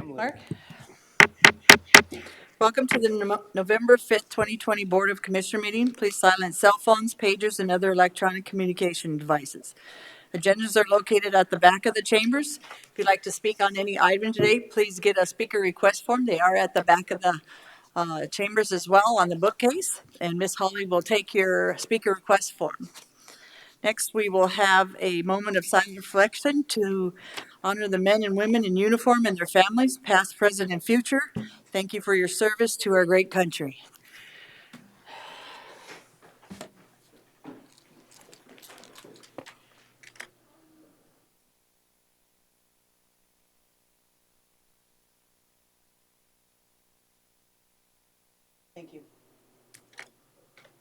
Mark? Welcome to the November 5th, 2020 Board of Commissioner meeting. Please silence cell phones, pagers, and other electronic communication devices. Agendas are located at the back of the chambers. If you'd like to speak on any item today, please get a speaker request form. They are at the back of the chambers as well on the bookcase, and Ms. Holly will take your speaker request form. Next, we will have a moment of silent reflection to honor the men and women in uniform and their families, past, present, and future. Thank you for your service to our great country. Thank you.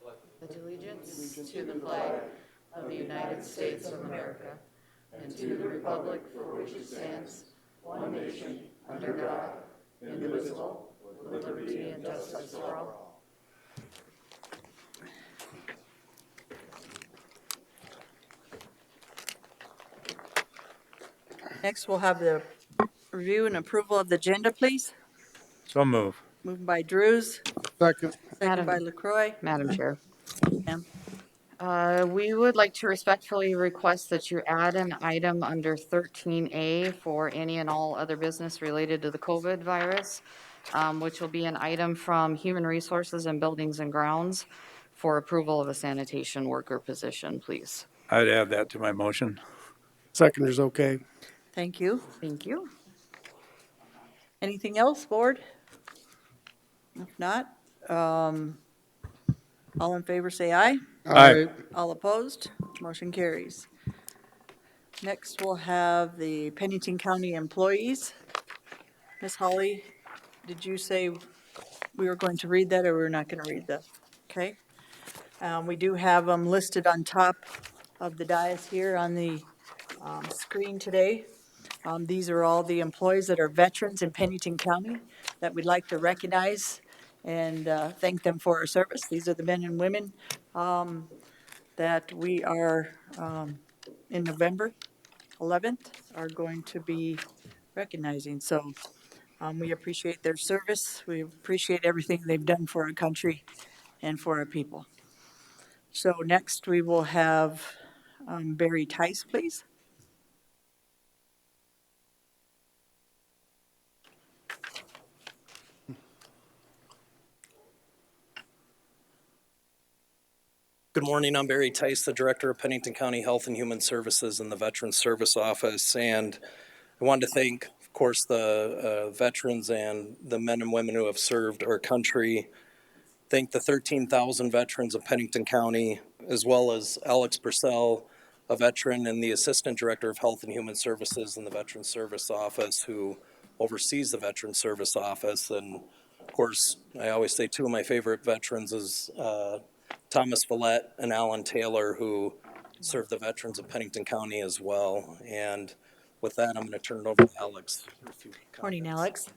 Pledge allegiance to the flag of the United States of America and to the republic for which it stands, one nation, under God, indivisible, with liberty and justice for all. Next, we'll have the review and approval of the agenda, please. So move. Moved by Drews, Second. second by LaCroix. Madam Chair, Ma'am. we would like to respectfully request that you add an item under 13A for any and all other business related to the COVID virus, which will be an item from Human Resources and Buildings and Grounds for approval of a sanitation worker position, please. I'd add that to my motion. Seconder's okay. Thank you. Thank you. Anything else, board? If not, all in favor say aye. Aye. All opposed? Motion carries. Next, we'll have the Pennington County employees. Ms. Holly, did you say we were going to read that, or we're not going to read that? Okay. We do have them listed on top of the dais here on the screen today. These are all the employees that are veterans in Pennington County that we'd like to recognize and thank them for our service. These are the men and women that we are, in November 11th, are going to be recognizing. So we appreciate their service. We appreciate everything they've done for our country and for our people. So next we will have Barry Tice, please. Good morning, I'm Barry Tice, the Director of Pennington County Health and Human Services in the Veterans Service Office. And I wanted to thank, of course, the veterans and the men and women who have served our country. Thank the 13,000 veterans of Pennington County, as well as Alex Purcell, a veteran and the Assistant Director of Health and Human Services in the Veterans Service Office, who oversees the Veterans Service Office. And of course, I always say two of my favorite veterans is Thomas Follett and Alan Taylor, who serve the veterans of Pennington County as well. And with that, I'm going to turn it over to Alex for a few comments. Morning, Alex.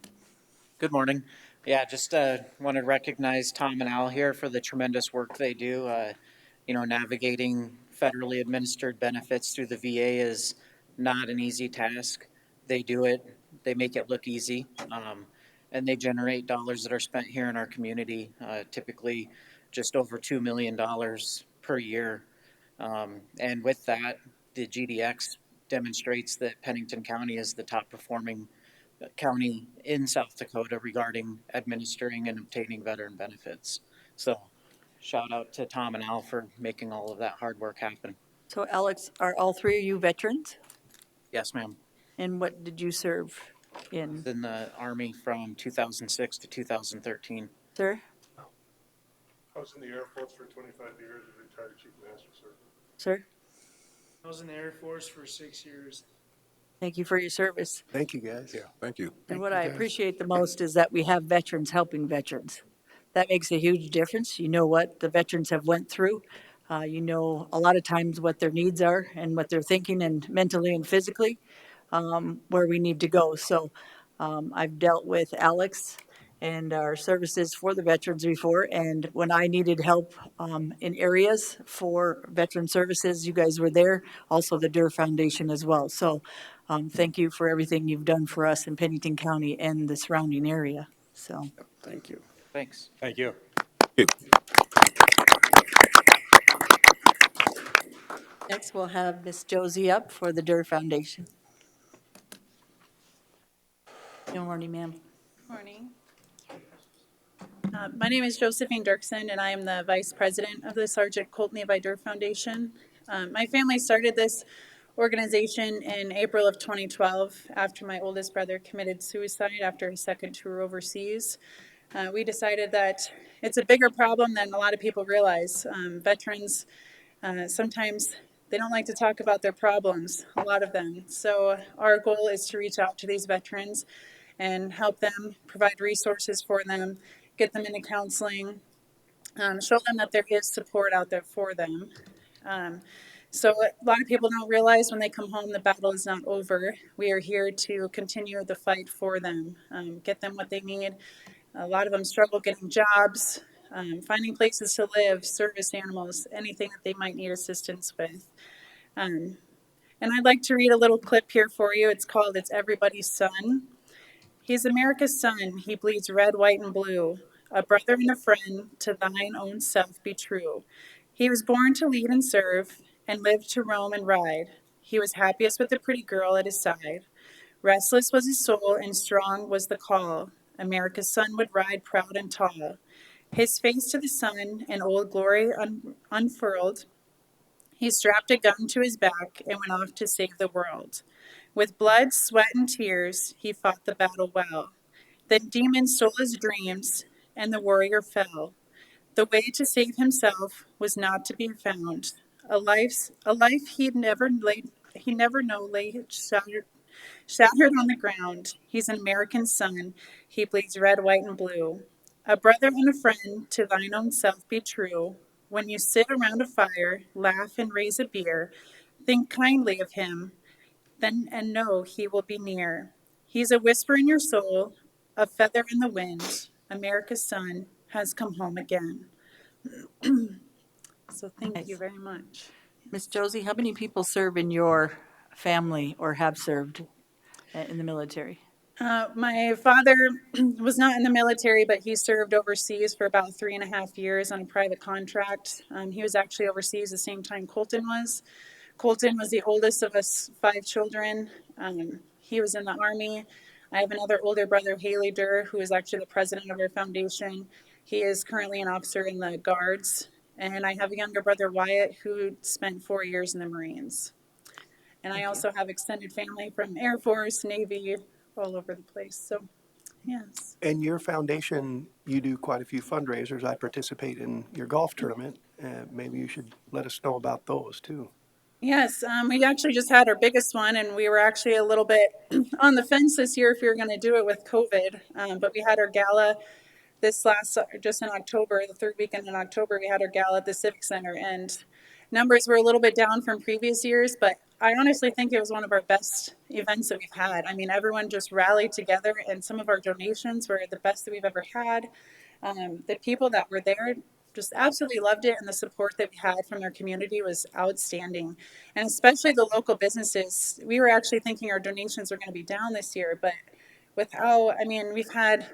Good morning. Yeah, just want to recognize Tom and Al here for the tremendous work they do. Navigating federally administered benefits through the VA is not an easy task. They do it. They make it look easy. And they generate dollars that are spent here in our community, typically just over $2 million per year. And with that, the GDX demonstrates that Pennington County is the top performing county in South Dakota regarding administering and obtaining veteran benefits. So shout out to Tom and Al for making all of that hard work happen. So Alex, are all three of you veterans? Yes, ma'am. And what did you serve in? In the Army from 2006 to 2013. Sir? I was in the Air Force for 25 years as retired Chief Master Sergeant. Sir? I was in the Air Force for 6 years. Thank you for your service. Thank you, guys. Yeah, thank you. And what I appreciate the most is that we have veterans helping veterans. That makes a huge difference. You know what the veterans have went through. You know a lot of times what their needs are and what they're thinking and mentally and physically where we need to go. So I've dealt with Alex and our services for the veterans before. And when I needed help in areas for veteran services, you guys were there. Also, the Durr Foundation as well. So thank you for everything you've done for us in Pennington County and the surrounding area. So Thank you. Thanks. Thank you. next, we'll have Miss Josie up for the Durr Foundation. Good morning, ma'am. Morning. My name is Josephine Dirksen, and I am the Vice President of the Sergeant Colt Levi Durr Foundation. My family started this organization in April of 2012 after my oldest brother committed suicide after his second tour overseas. We decided that it's a bigger problem than a lot of people realize. Veterans, sometimes they don't like to talk about their problems, a lot of them. So our goal is to reach out to these veterans and help them, provide resources for them, get them into counseling, show them that there is support out there for them. So a lot of people don't realize when they come home, the battle is not over. We are here to continue the fight for them, get them what they need. A lot of them struggle getting jobs, finding places to live, service animals, anything that they might need assistance with. And I'd like to read a little clip here for you. It's called It's Everybody's Son. He's America's son, he bleeds red, white, and blue. A brother and a friend, to thine own self be true. He was born to lead and serve, and lived to roam and ride. He was happiest with the pretty girl at his side. Restless was his soul, and strong was the call. America's son would ride proud and tall. His face to the sun, and old glory unfurled, he strapped a gun to his back and went off to save the world. With blood, sweat, and tears, he fought the battle well. Then demons stole his dreams, and the warrior fell. The way to save himself was not to be found. A life he never know lay shattered on the ground. He's an American son. He bleeds red, white, and blue. A brother and a friend, to thine own self be true. When you sit around a fire, laugh and raise a beer, think kindly of him, then and know he will be near. He's a whisper in your soul, a feather in the wind. America's son has come home again. So thank you Nice. very much. Miss Josie, how many people serve in your family or have served in the military? My father was not in the military, but he served overseas for about 3.5 years on a private contract. He was actually overseas the same time Colton was. Colton was the oldest of us 5 children. He was in the Army. I have another older brother, Haley Durr, who is actually the president of our foundation. He is currently an officer in the Guards. And I have a younger brother, Wyatt, who spent 4 years in the Marines. And I also have extended family from Air Force, Navy, all over the place. So, yes. And your foundation, you do quite a few fundraisers. I participate in your golf tournament. Maybe you should let us know about those too. Yes, we actually just had our biggest one, and we were actually a little bit on the fence this year if we were going to do it with COVID. But we had our gala just in October, the third weekend in October, we had our gala at the Civic Center, and numbers were a little bit down from previous years, but I honestly think it was one of our best events that we've had. I mean, everyone just rallied together, and some of our donations were the best that we've ever had. The people that were there just absolutely loved it, and the support that we had from our community was outstanding. And especially the local businesses. We were actually thinking our donations were going to be down this year, but we've had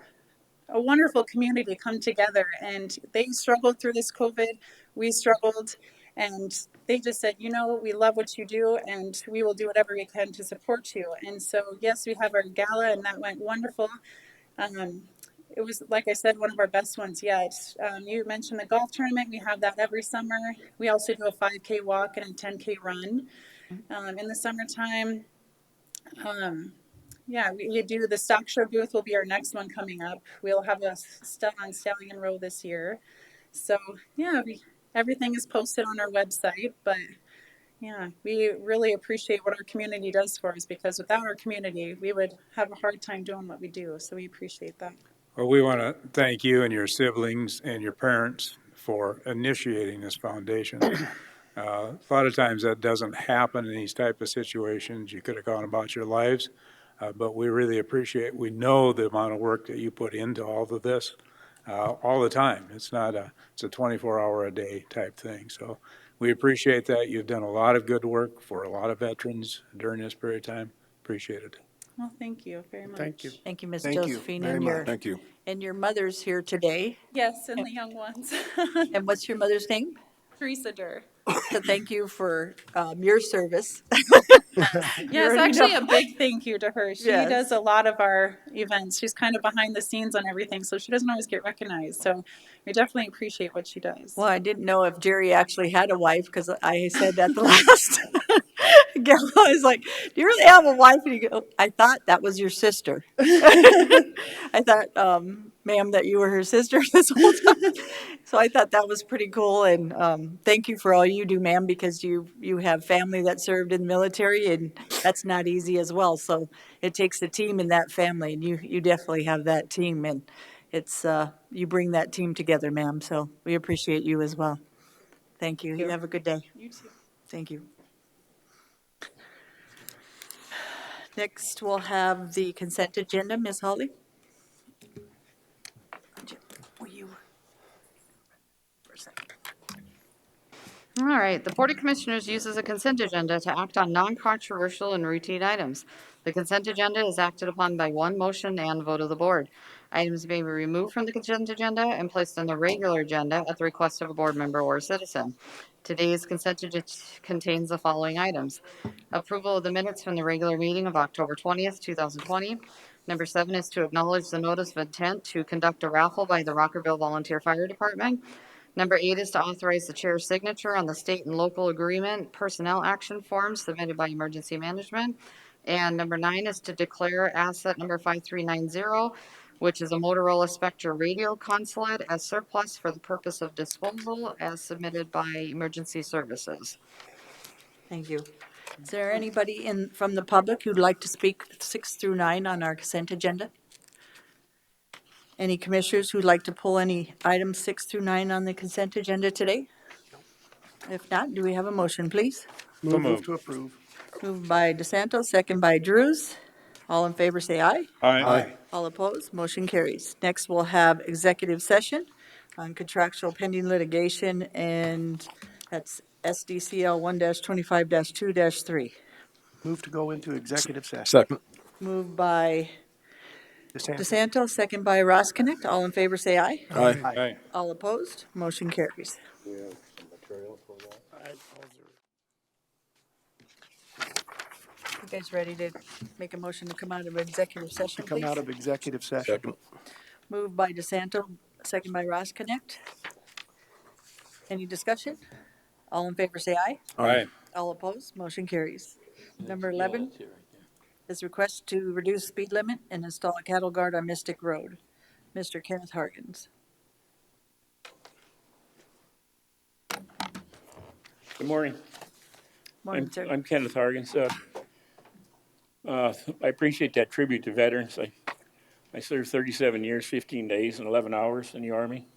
a wonderful community come together, and they struggled through this COVID. We struggled, and they just said, we love what you do, and we will do whatever we can to support you. And so, yes, we have our gala, and that went wonderful. It was, like I said, one of our best ones yet. You mentioned the golf tournament. We have that every summer. We also do a 5K walk and a 10K run in the summertime. Yeah, we do the stock show booth will be our next one coming up. We'll have a stud on Stallion Row this year. So yeah, everything is posted on our website, but yeah, we really appreciate what our community does for us, because without our community, we would have a hard time doing what we do. So we appreciate that. Well, we want to thank you and your siblings and your parents for initiating this foundation. A lot of times that doesn't happen in these type of situations. You could have gone about your lives. But we really appreciate, we know the amount of work that you put into all of this all the time. It's not it's a 24-hour-a-day type thing. So we appreciate that. You've done a lot of good work for a lot of veterans during this period of time. Appreciate it. Well, thank you very much. Thank you. Thank you, Ms. Thank you Josephine, very and much. Thank you. your mother's here today. Yes, and the young ones. And what's your mother's name? Teresa Durr. So thank you for your service. Yes, already actually know. a big thank you to her. She Yes. does a lot of our events. She's kind of behind the scenes on everything, so she doesn't always get recognized. So we definitely appreciate what she does. Well, I didn't know if Jerry actually had a wife because I said that the last gal. I was like, "Do you really have a wife?" And he go, "I thought that was your sister." I thought, ma'am, that you were her sister this whole time. So I thought that was pretty cool, and thank you for all you do, ma'am, because you have family that served in the military, and that's not easy as well. So it takes a team in that family, and you definitely have that team, and it's you bring that team together, ma'am. So we appreciate you as well. Thank you. You have a good day. You too. Thank you. Next, we'll have the consent agenda. Ms. Holly? Will you? For a second. All right, the Board of Commissioners uses a consent agenda to act on non-controversial and routine items. The consent agenda is acted upon by one motion and vote of the board. Items may be removed from the consent agenda and placed on the regular agenda at the request of a board member or citizen. Today's consent agenda contains the following items. Approval of the minutes from the regular meeting of October 20th, 2020. Number 7 is to acknowledge the notice of intent to conduct a raffle by the Rockerville Volunteer Fire Department. Number 8 is to authorize the chair's signature on the state and local agreement personnel action forms submitted by Emergency Management. And number 9 is to declare asset number 5390, which is a Motorola Spectra radio consulate, as surplus for the purpose of disposal as submitted by Emergency Services. Thank you. Is there anybody from the public who'd like to speak 6 through 9 on our consent agenda? Any commissioners who'd like to pull any items 6 through 9 on the consent agenda today? If not, do we have a motion, please? Move moved. to approve. Moved by DeSanto, second by Drews. All in favor, say aye. Aye. All opposed, motion carries. Next, we'll have executive session on contractual pending litigation, and that's SDCL 1-25-2-3. Move to go into executive session. Second. Moved by DeSanto. DeSanto, second by Ross Connect. All in favor, say aye. Aye. Aye. All opposed, motion carries. You guys ready to make a motion to come out of executive session, Come please? out of executive session. Second. Moved by DeSanto, second by Ross Connect. Any discussion? All in favor, say aye. Aye. All opposed, motion carries. Number 11 is request to reduce speed limit and install a cattle guard on Mystic Road. Mr. Kenneth Hargens. Good morning. Morning, sir. I'm Kenneth Hargens. I appreciate that tribute to veterans. I served 37 years, 15 days, and 11 hours in the Army.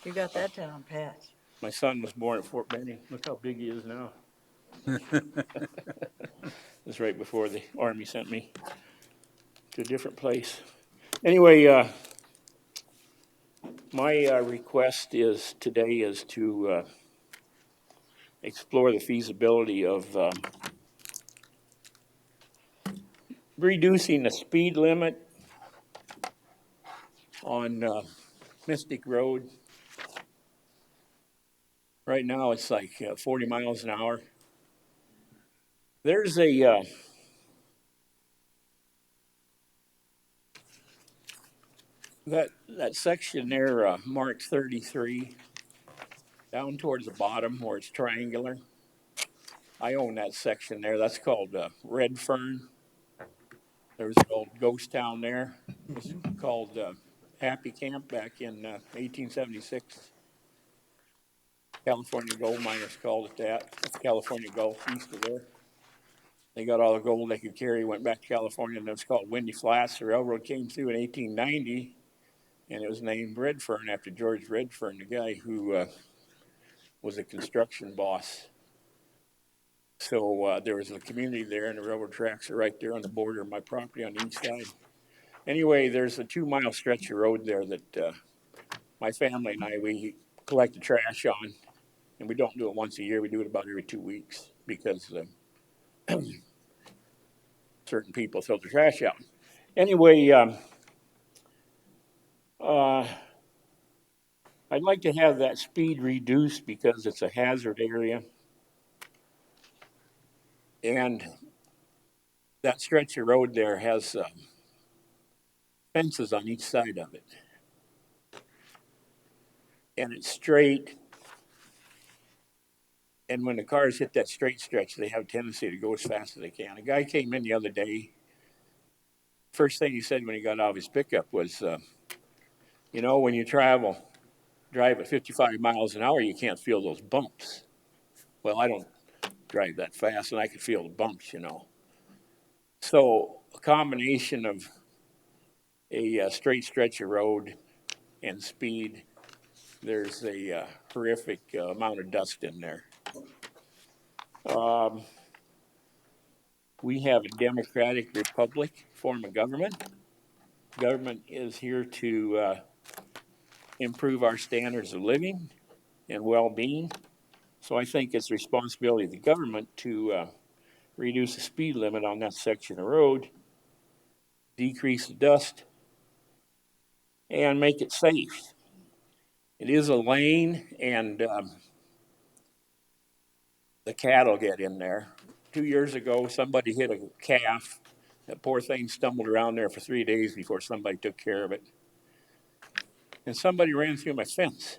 You got that down pat. My son was born at Fort Benning. Look how big he is now. This was right before the Army sent me to a different place. Anyway, my request today is to explore the feasibility of reducing the speed limit on Mystic Road. Right now it's like 40 miles an hour. There's a that section there marked 33 down towards the bottom where it's triangular. I own that section there. That's called Red Fern. There was an old ghost town there. It was called Happy Camp back in 1876. California gold miners called it that. That's California Gulf east of there. They got all the gold they could carry, went back to California, and it was called Windy Flats. The railroad came through in 1890, and it was named Redfern after George Redfern, the guy who was a construction boss. So there was a community there, and the railroad tracks are right there on the border of my property on the east side. Anyway, there's a 2 mile stretch of road there that my family and we collect the trash on, and we don't do it once a year. We do it about every 2 weeks because certain people throw the trash out. Anyway, I'd like to have that speed reduced because it's a hazard area. And that stretch of road there has fences on each side of it. And it's straight. And when the cars hit that straight stretch, they have a tendency to go as fast as they can. A guy came in the other day. First thing he said when he got out of his pickup was, when you drive at 55 miles an hour, you can't feel those bumps. Well, I don't drive that fast, and I could feel the bumps. So a combination of a straight stretch of road and speed, there's a horrific amount of dust in there. We have a democratic republic form of government. Government is here to improve our standards of living and well-being. So I think it's the responsibility of the government to reduce the speed limit on that section of road, decrease the dust, and make it safe. It is a lane, and the cattle get in there. 2 years ago, somebody hit a calf. That poor thing stumbled around there for 3 days before somebody took care of it. And somebody ran through my fence.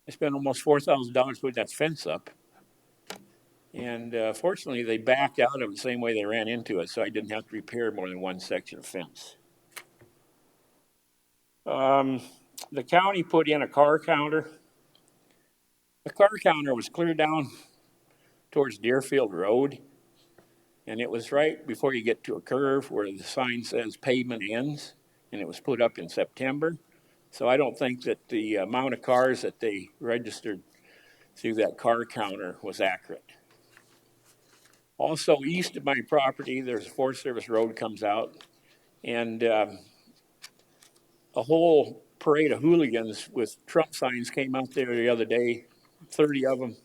I spent almost $4,000 putting that fence up. And fortunately, they backed out of it the same way they ran into it, so I didn't have to repair more than one section of fence. The county put in a car counter. The car counter was clear down towards Deerfield Road, and it was right before you get to a curve where the sign says pavement ends, and it was put up in September. So I don't think that the amount of cars that they registered through that car counter was accurate. Also, east of my property, there's a Forest Service road comes out, and a whole parade of hooligans with Trump signs came out there the other day, 30 of them,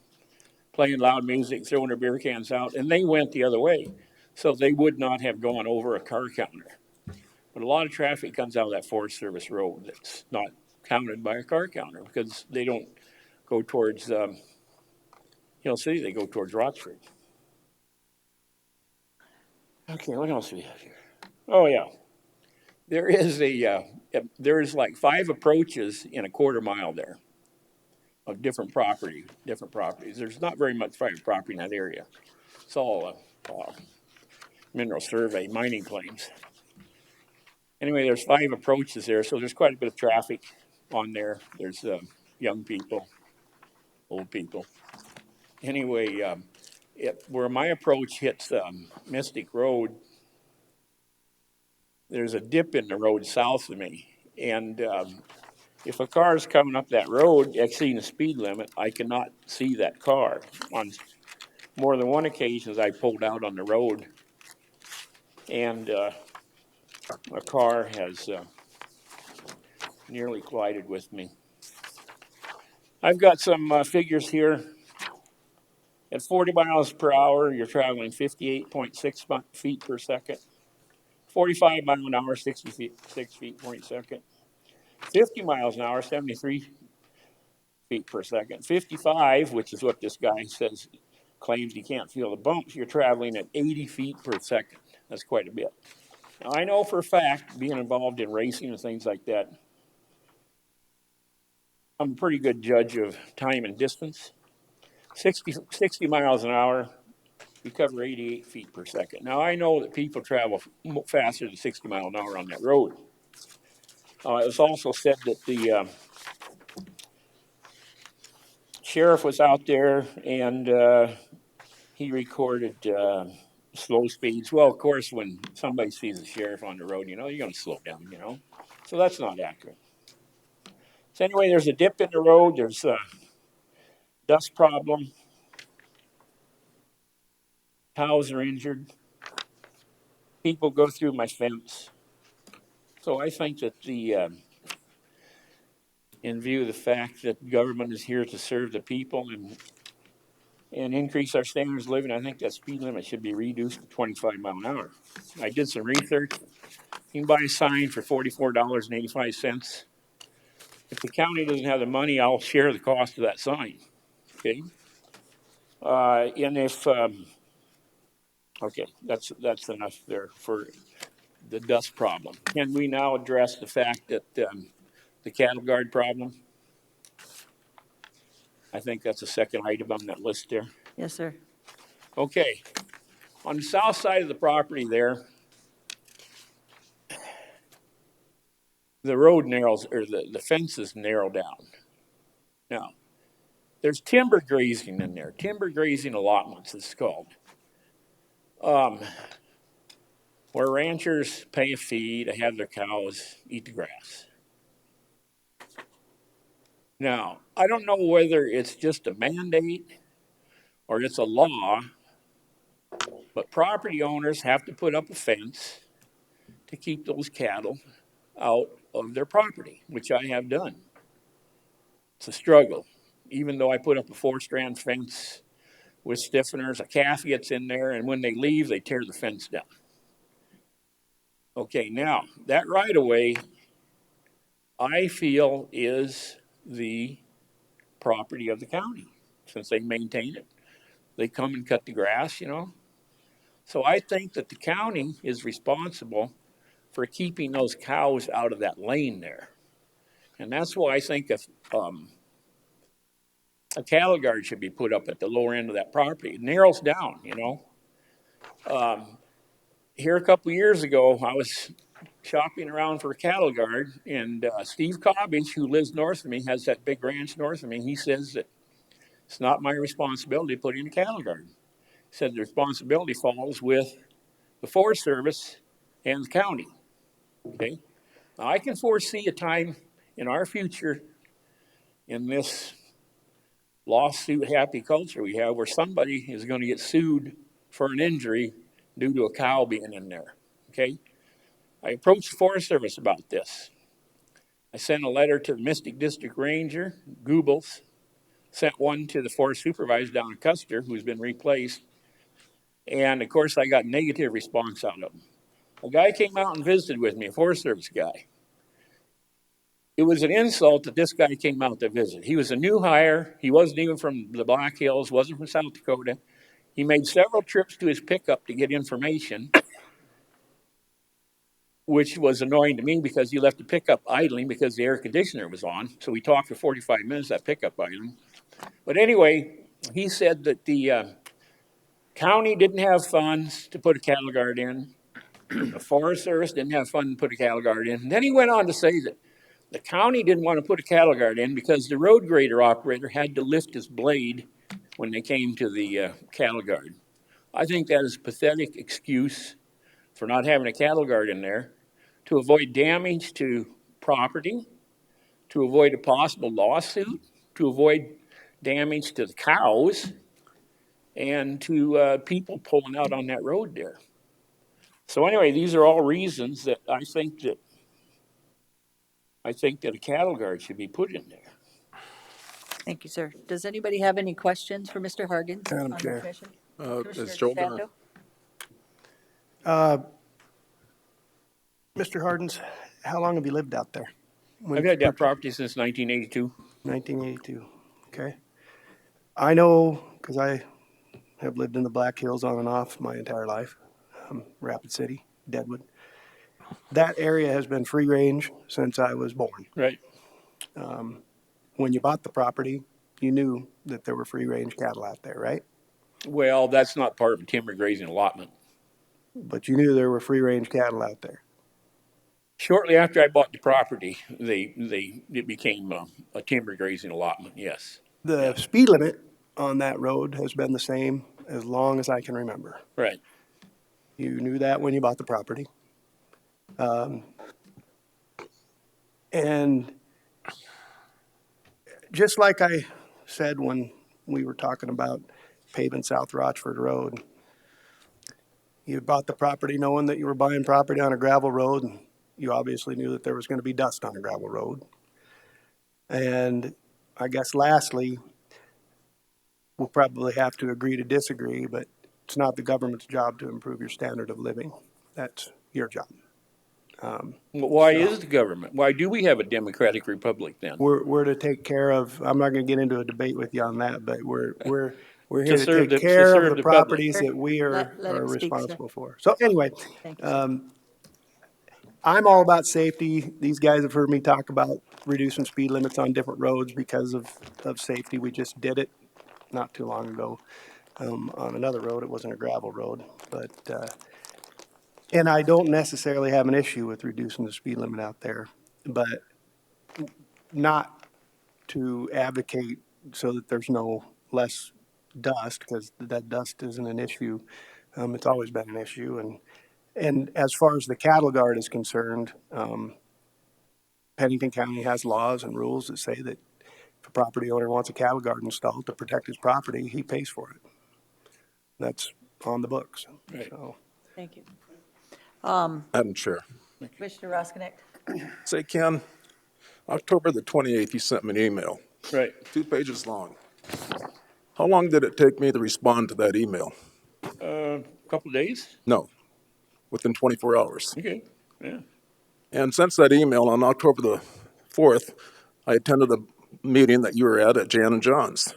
playing loud music, throwing their beer cans out, and they went the other way. So they would not have gone over a car counter. But a lot of traffic comes out of that Forest Service road that's not counted by a car counter because they don't go towards Hill City, they go towards Rochford. Okay, what else do we have here? Oh, yeah. There's like 5 approaches in a quarter mile there of different properties. There's not very much private property in that area. It's all mineral survey, mining claims. Anyway, there's 5 approaches there, so there's quite a bit of traffic on there. There's young people, old people. Anyway, where my approach hits Mystic Road, there's a dip in the road south of me, and if a car is coming up that road exceeding the speed limit, I cannot see that car. On more than one occasion, I pulled out on the road, and a car has nearly collided with me. I've got some figures here. At 40 miles per hour, you're traveling 58.6 feet per second. 45 miles an hour, 66 feet per second. 50 miles an hour, 73 feet per second. 55, which is what this guy says, claims he can't feel the bumps, you're traveling at 80 feet per second. That's quite a bit. Now, I know for a fact, being involved in racing and things like that, I'm a pretty good judge of time and distance. 60 miles an hour, you cover 88 feet per second. Now, I know that people travel faster than 60 miles an hour on that road. It was also said that the sheriff was out there and he recorded slow speeds. Well, of course, when somebody sees a sheriff on the road, you're going to slow down, So that's not accurate. So anyway, there's a dip in the road. There's a dust problem. cows are injured, people go through my fence. So I think that in view of the fact that government is here to serve the people and increase our standards of living, I think that speed limit should be reduced to 25 mile an hour. I did some research. You can buy a sign for $44.85. If the county doesn't have the money, I'll share the cost of that sign. Okay. And if okay, that's enough there for the dust problem. Can we now address the fact that the cattle guard problem? I think that's the second item on that list there. Yes, sir. Okay, on the south side of the property there, the road narrows, or the fences narrow down. Now, there's timber grazing in there, timber grazing allotments, it's called. Where ranchers pay a fee to have their cows eat the grass. Now, I don't know whether it's just a mandate or it's a law, but property owners have to put up a fence to keep those cattle out of their property, which I have done. It's a struggle. Even though I put up a 4-strand fence with stiffeners, a calf gets in there, and when they leave, they tear the fence down. Okay, now, that right of way, I feel, is the property of the county, since they maintain it. They come and cut the grass, you know. So I think that the county is responsible for keeping those cows out of that lane there. And that's why I think if a cattle guard should be put up at the lower end of that property. It narrows down, you know. Here a couple of years ago, I was shopping around for a cattle guard, and Steve Cobbage, who lives north of me, has that big ranch north of me. He says that it's not my responsibility to put in a cattle guard. He said the responsibility falls with the Forest Service and the county. Okay, now I can foresee a time in our future in this lawsuit happy culture we have where somebody is going to get sued for an injury due to a cow being in there. Okay, I approached the Forest Service about this. I sent a letter to the Mystic District Ranger, Goebbels, sent one to the forest supervisor down in Custer, who's been replaced, and of course I got negative response out of them. A guy came out and visited with me, a Forest Service guy. It was an insult that this guy came out to visit. He was a new hire. He wasn't even from the Black Hills, wasn't from South Dakota. He made several trips to his pickup to get information, which was annoying to me because he left the pickup idling because the air conditioner was on. So we talked for 45 minutes, that pickup idling. But anyway, he said that the county didn't have funds to put a cattle guard in. The Forest Service didn't have funds to put a cattle guard in. And then he went on to say that the county didn't want to put a cattle guard in because the road grader operator had to lift his blade when they came to the cattle guard. I think that is a pathetic excuse for not having a cattle guard in there to avoid damage to property, to avoid a possible lawsuit, to avoid damage to the cows, and to people pulling out on that road there. So anyway, these are all reasons that I think that a cattle guard should be put in there. Thank you, sir. Does anybody have any questions for Mr. Hargens? Madam on the Chair. commission? Is Commissioner Joel gonna- DeSanto? Mr. Hardens, how long have you lived out there? I've had that property since 1982. 1982, okay. I know, because I have lived in the Black Hills on and off my entire life, Rapid City, Deadwood. That area has been free range since I was born. Right. When you bought the property, you knew that there were free range cattle out there, right? Well, that's not part of a timber grazing allotment. But you knew there were free range cattle out there. Shortly after I bought the property, it became a timber grazing allotment, yes. The speed limit on that road has been the same as long as I can remember. Right. You knew that when you bought the property. And just like I said when we were talking about paving South Rochford Road, You bought the property knowing that you were buying property on a gravel road, and you obviously knew that there was going to be dust on a gravel road. And I guess lastly, we'll probably have to agree to disagree, but it's not the government's job to improve your standard of living. That's your job. Why is the government? Why do we have a democratic republic then? We're to take care of, I'm not going to get into a debate with you on that, but we're here to serve take to care serve of the the public. properties that we Let are him speak, sir. responsible for. So anyway, Thank you, sir. I'm all about safety. These guys have heard me talk about reducing speed limits on different roads because of safety. We just did it not too long ago on another road. It wasn't a gravel road, but and I don't necessarily have an issue with reducing the speed limit out there, but not to advocate so that there's no less dust, because that dust isn't an issue. It's always been an issue, and as far as the cattle guard is concerned, Pennington County has laws and rules that say that if a property owner wants a cattle guard installed to protect his property, he pays for it. That's on the books. Right. So Thank you. Madam Chair. Commissioner Roskinek? Say, Ken, October the 28th, you sent me an email, Right. 2 pages long. How long did it take me to respond to that email? Couple days? No, within 24 hours. Okay, yeah. And since that email on October the 4th, I attended a meeting that you were at Jan and John's.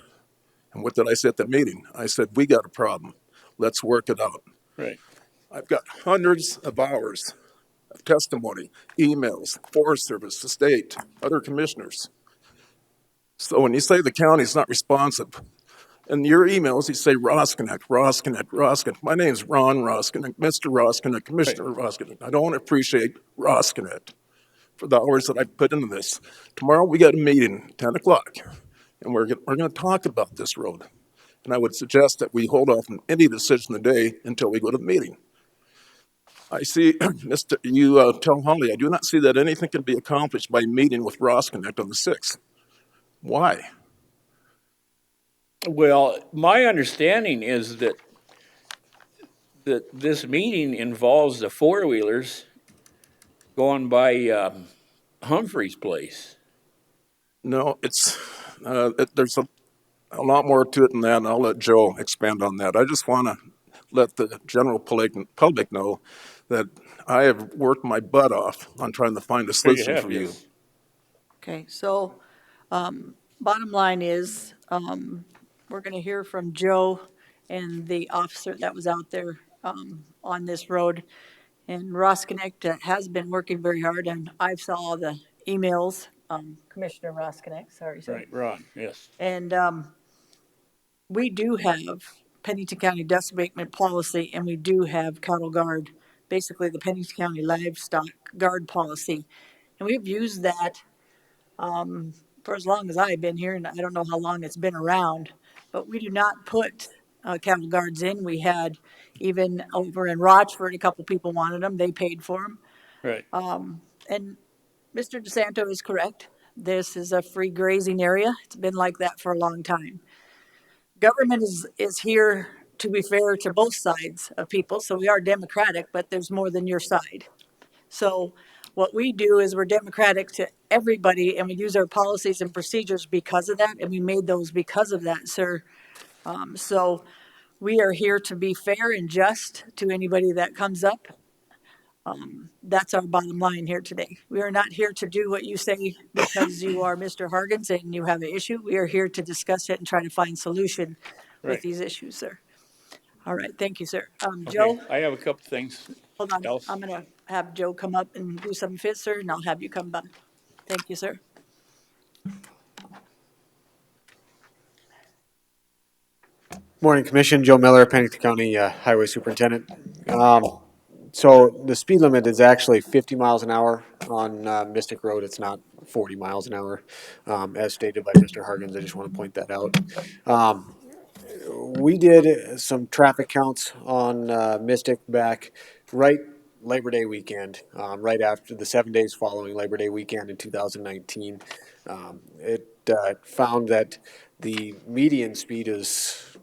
And what did I say at the meeting? I said, we got a problem. Let's work it out. Right. I've got hundreds of hours of testimony, emails, Forest Service, the state, other commissioners. So when you say the county's not responsive, in your emails, you say Roskinek, Roskinek, Roskinek. My name's Ron Roskinek, Mr. Roskinek, Commissioner Roskinek. I don't appreciate Roskinek for the hours that I put into this. Tomorrow we got a meeting, 10 o'clock, and we're going to talk about this road. And I would suggest that we hold off on any decision today until we go to the meeting. I see, you tell Holly, I do not see that anything can be accomplished by meeting with Roskinek on the 6th. Why? Well, my understanding is that this meeting involves the four-wheelers going by Humphrey's place. No, there's a lot more to it than that, and I'll let Joe expand on that. I just want to let the general public know that I have worked my butt off on trying to find a There you solution have, for you. yes. Okay, so, bottom line is, we're gonna hear from Joe and the officer that was out there, on this road. And Ross Connect has been working very hard, and I've saw all the emails, Commissioner Ross Connect, sorry, sir. Right, Ron, yes. And, we do have Pennington County dust abatement policy, and we do have cattle guard, basically the Pennington County livestock guard policy. And we've used that for as long as I've been here, and I don't know how long it's been around, but we do not put cattle guards in. We had even over in Rochford, a couple people wanted them. They paid for them. Right. And Mr. DeSanto is correct. This is a free grazing area. It's been like that for a long time. Government is here to be fair to both sides of people, so we are democratic, but there's more than your side. So what we do is we're democratic to everybody, and we use our policies and procedures because of that, and we made those because of that, sir. So we are here to be fair and just to anybody that comes up. That's our bottom line here today. We are not here to do what you say because you are Mr. Hargens and you have an issue. We are here to discuss it and try to find solution with Right. these issues, sir. All right, thank you, sir. Joe, Okay, I have a couple things hold on. else. I'm gonna have Joe come up and do some fit, sir, and I'll have you come back. Thank you, sir. Morning, Commission. Joe Miller, Pennington County Highway Superintendent. So the speed limit is actually 50 miles an hour on Mystic Road. It's not 40 miles an hour, as stated by Mr. Hargens. I just want to point that out. We did some traffic counts on Mystic back right Labor Day weekend, right after the 7 days following Labor Day weekend in 2019. It found that the median speed is,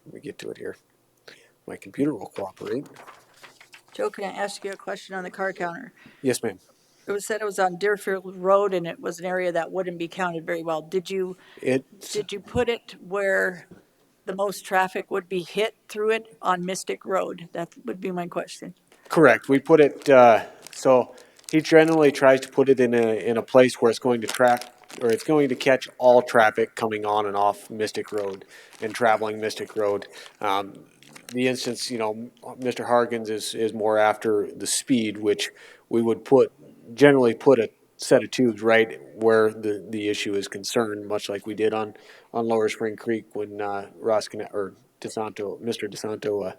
let me get to it here. my computer will cooperate. Joe, can I ask you a question on the car counter? Yes, ma'am. It was said it was on Deerfield Road and it was an area that wouldn't be counted very well. It's Did you put it where the most traffic would be hit through it on Mystic Road? That would be my question. correct. We put it, so he generally tries to put it in a place where it's going to track, or it's going to catch all traffic coming on and off Mystic Road and traveling Mystic Road. The instance, Mr. Harkins is more after the speed, which we would generally put a set of tubes right where the issue is concerned, much like we did on Lower Spring Creek when Mr. DeSanto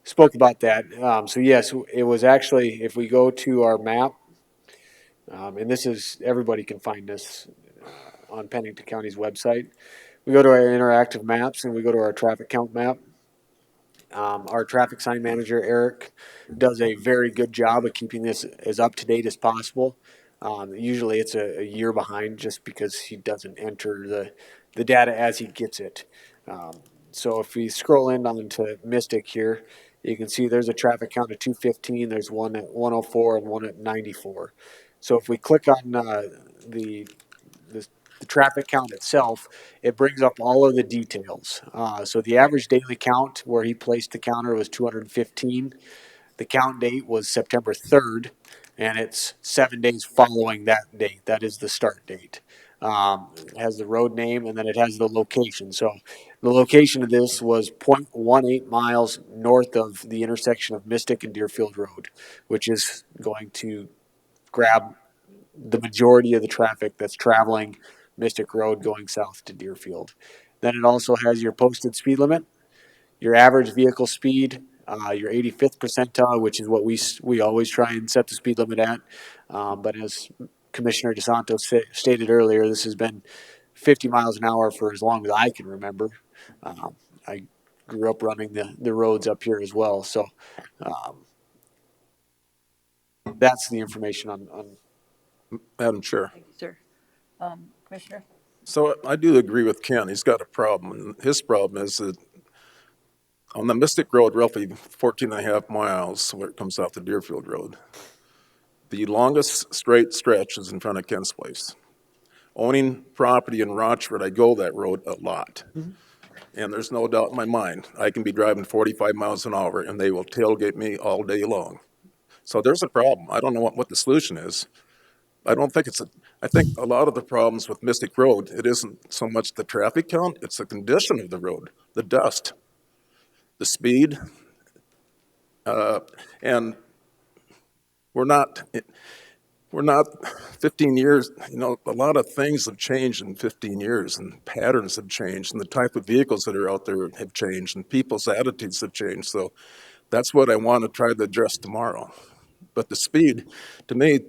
spoke about that. So yes, it was actually, if we go to our map, and this is, everybody can find this on Pennington County's website. We go to our interactive maps and we go to our traffic count map. Our traffic sign manager, Eric, does a very good job of keeping this as up to date as possible. Usually it's a year behind just because he doesn't enter the data as he gets it. So if we scroll in onto Mystic here, you can see there's a traffic count of 215, there's one at 104 and one at 94. So if we click on the traffic count itself, it brings up all of the details. So the average daily count where he placed the counter was 215. The count date was September 3rd, and it's 7 days following that date. That is the start date. It has the road name, and then it has the location. So the location of this was 0.18 miles north of the intersection of Mystic and Deerfield Road, which is going to grab the majority of the traffic that's traveling Mystic Road going south to Deerfield. Then it also has your posted speed limit, your average vehicle speed, your 85th percentile, which is what we always try and set the speed limit at. But as Commissioner DeSanto stated earlier, this has been 50 miles an hour for as long as I can remember. I grew up running the roads up here as well. So that's the information on Madam Chair. Thank you, sir. Commissioner? So I do agree with Ken. He's got a problem. And his problem is that on the Mystic Road, roughly 14 and a half miles where it comes off the Deerfield Road, the longest straight stretch is in front of Ken's place. Owning property in Rochford, I go that road a lot. And there's no doubt in my mind, I can be driving 45 miles an hour and they will tailgate me all day long. So there's a problem. I don't know what the solution is. I think a lot of the problems with Mystic Road, it isn't so much the traffic count, it's the condition of the road, the dust, the speed, and we're not 15 years, a lot of things have changed in 15 years and patterns have changed and the type of vehicles that are out there have changed and people's attitudes have changed. So that's what I want to try to address tomorrow. But the speed, to me,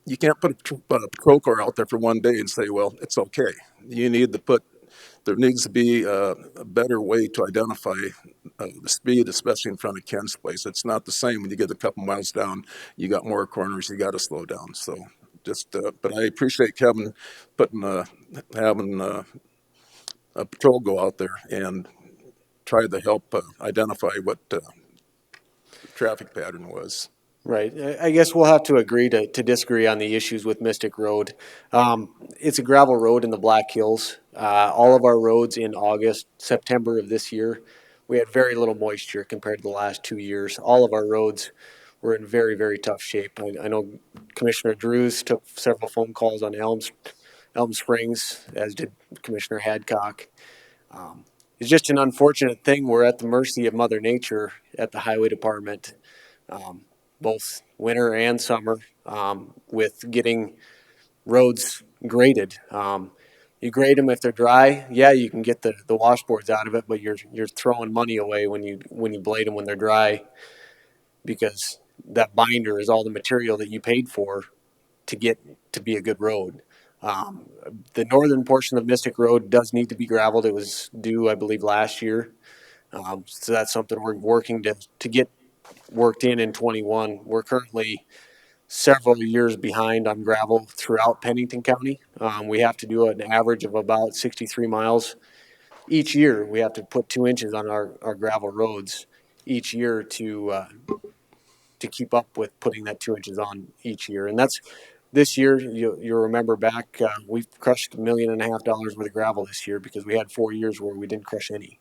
you can't put a patrol car out there for one day and say, well, it's okay. There needs to be a better way to identify the speed, especially in front of Ken's place. It's not the same when you get a couple miles down, you got more corners, you got to slow down. So but I appreciate Kevin having a patrol go out there and try to help identify what the traffic pattern was. Right. I guess we'll have to agree to disagree on the issues with Mystic Road. It's a gravel road in the Black Hills. All of our roads in August, September of this year, we had very little moisture compared to the last 2 years. All of our roads were in very, very tough shape. I know Commissioner Drews took several phone calls on Elm Springs, as did Commissioner Hadcock. It's just an unfortunate thing. We're at the mercy of Mother Nature at the Highway Department. Both winter and summer, with getting roads graded. You grade them if they're dry. Yeah, you can get the washboards out of it, but you're throwing money away when you blade them when they're dry, because that binder is all the material that you paid for to get to be a good road. The northern portion of Mystic Road does need to be gravelled. It was due, I believe, last year. So that's something we're working to get worked in 21. We're currently several years behind on gravel throughout Pennington County. We have to do an average of about 63 miles each year. We have to put 2 inches on our gravel roads. each year to keep up with putting that 2 inches on each year. And that's this year. You'll remember back, we've crushed $1.5 million worth of gravel this year because we had 4 years where we didn't crush any,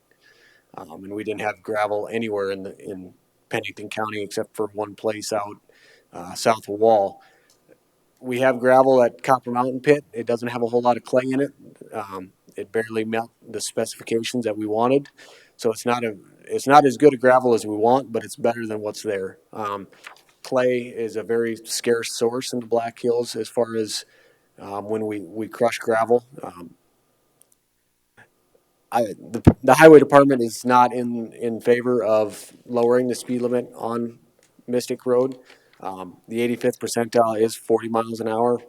and we didn't have gravel anywhere in Pennington County except for one place out south of Wall. We have gravel at Copper Mountain Pit. It doesn't have a whole lot of clay in it. It barely met the specifications that we wanted, so it's not as good a gravel as we want, but it's better than what's there. Clay is a very scarce source in the Black Hills as far as when we crush gravel. The highway department is not in favor of lowering the speed limit on Mystic Road. The 85th percentile is 40 miles an hour.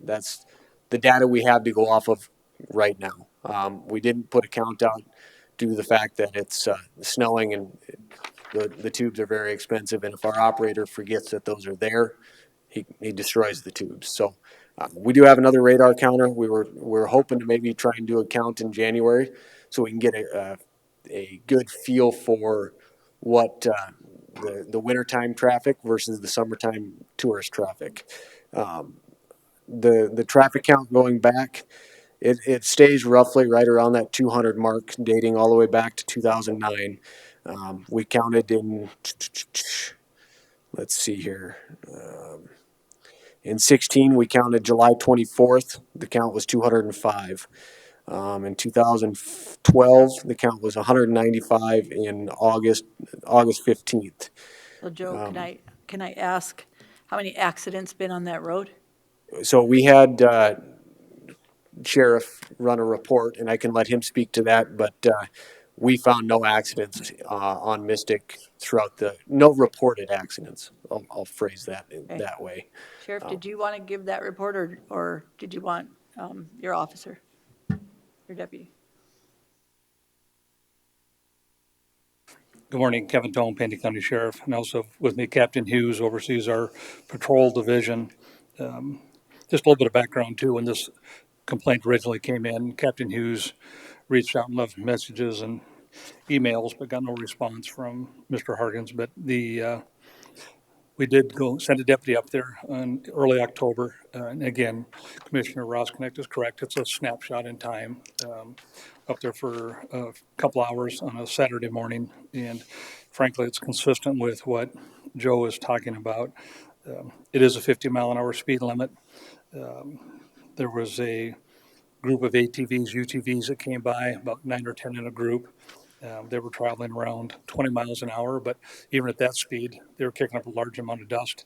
That's the data we have to go off of right now. We didn't put a count out due to the fact that it's snowing and the tubes are very expensive. And if our operator forgets that those are there, he destroys the tubes. So we do have another radar counter. We're hoping to maybe try and do a count in January so we can get a good feel for what the wintertime traffic versus the summertime tourist traffic. The traffic count going back, it stays roughly right around that 200 mark, dating all the way back to 2009. We counted in, let's see here. In 16, we counted July 24th. The count was 205. In 2012, the count was 195. In August 15th. So Joe, can I ask, how many accidents been on that road? So we had sheriff run a report, and I can let him speak to that. But we found no accidents on Mystic throughout no reported accidents. I'll phrase that that way. Sheriff, did you want to give that report, or did you want your officer, your deputy? Good morning, Kevin Tone, Pennington County Sheriff, and also with me, Captain Hughes, oversees our patrol division. Just a little bit of background too. When this complaint originally came in, Captain Hughes reached out and left messages and emails, but got no response from Mr. Hargens. But we did go send a deputy up there in early October. And again, Commissioner Rosknecht is correct. It's a snapshot in time. Up there for a couple hours on a Saturday morning. And frankly, it's consistent with what Joe is talking about. It is a 50-mile-an-hour speed limit. There was a group of ATVs, UTVs that came by, about 9 or 10 in a group. They were traveling around 20 miles an hour, but even at that speed, they were kicking up a large amount of dust.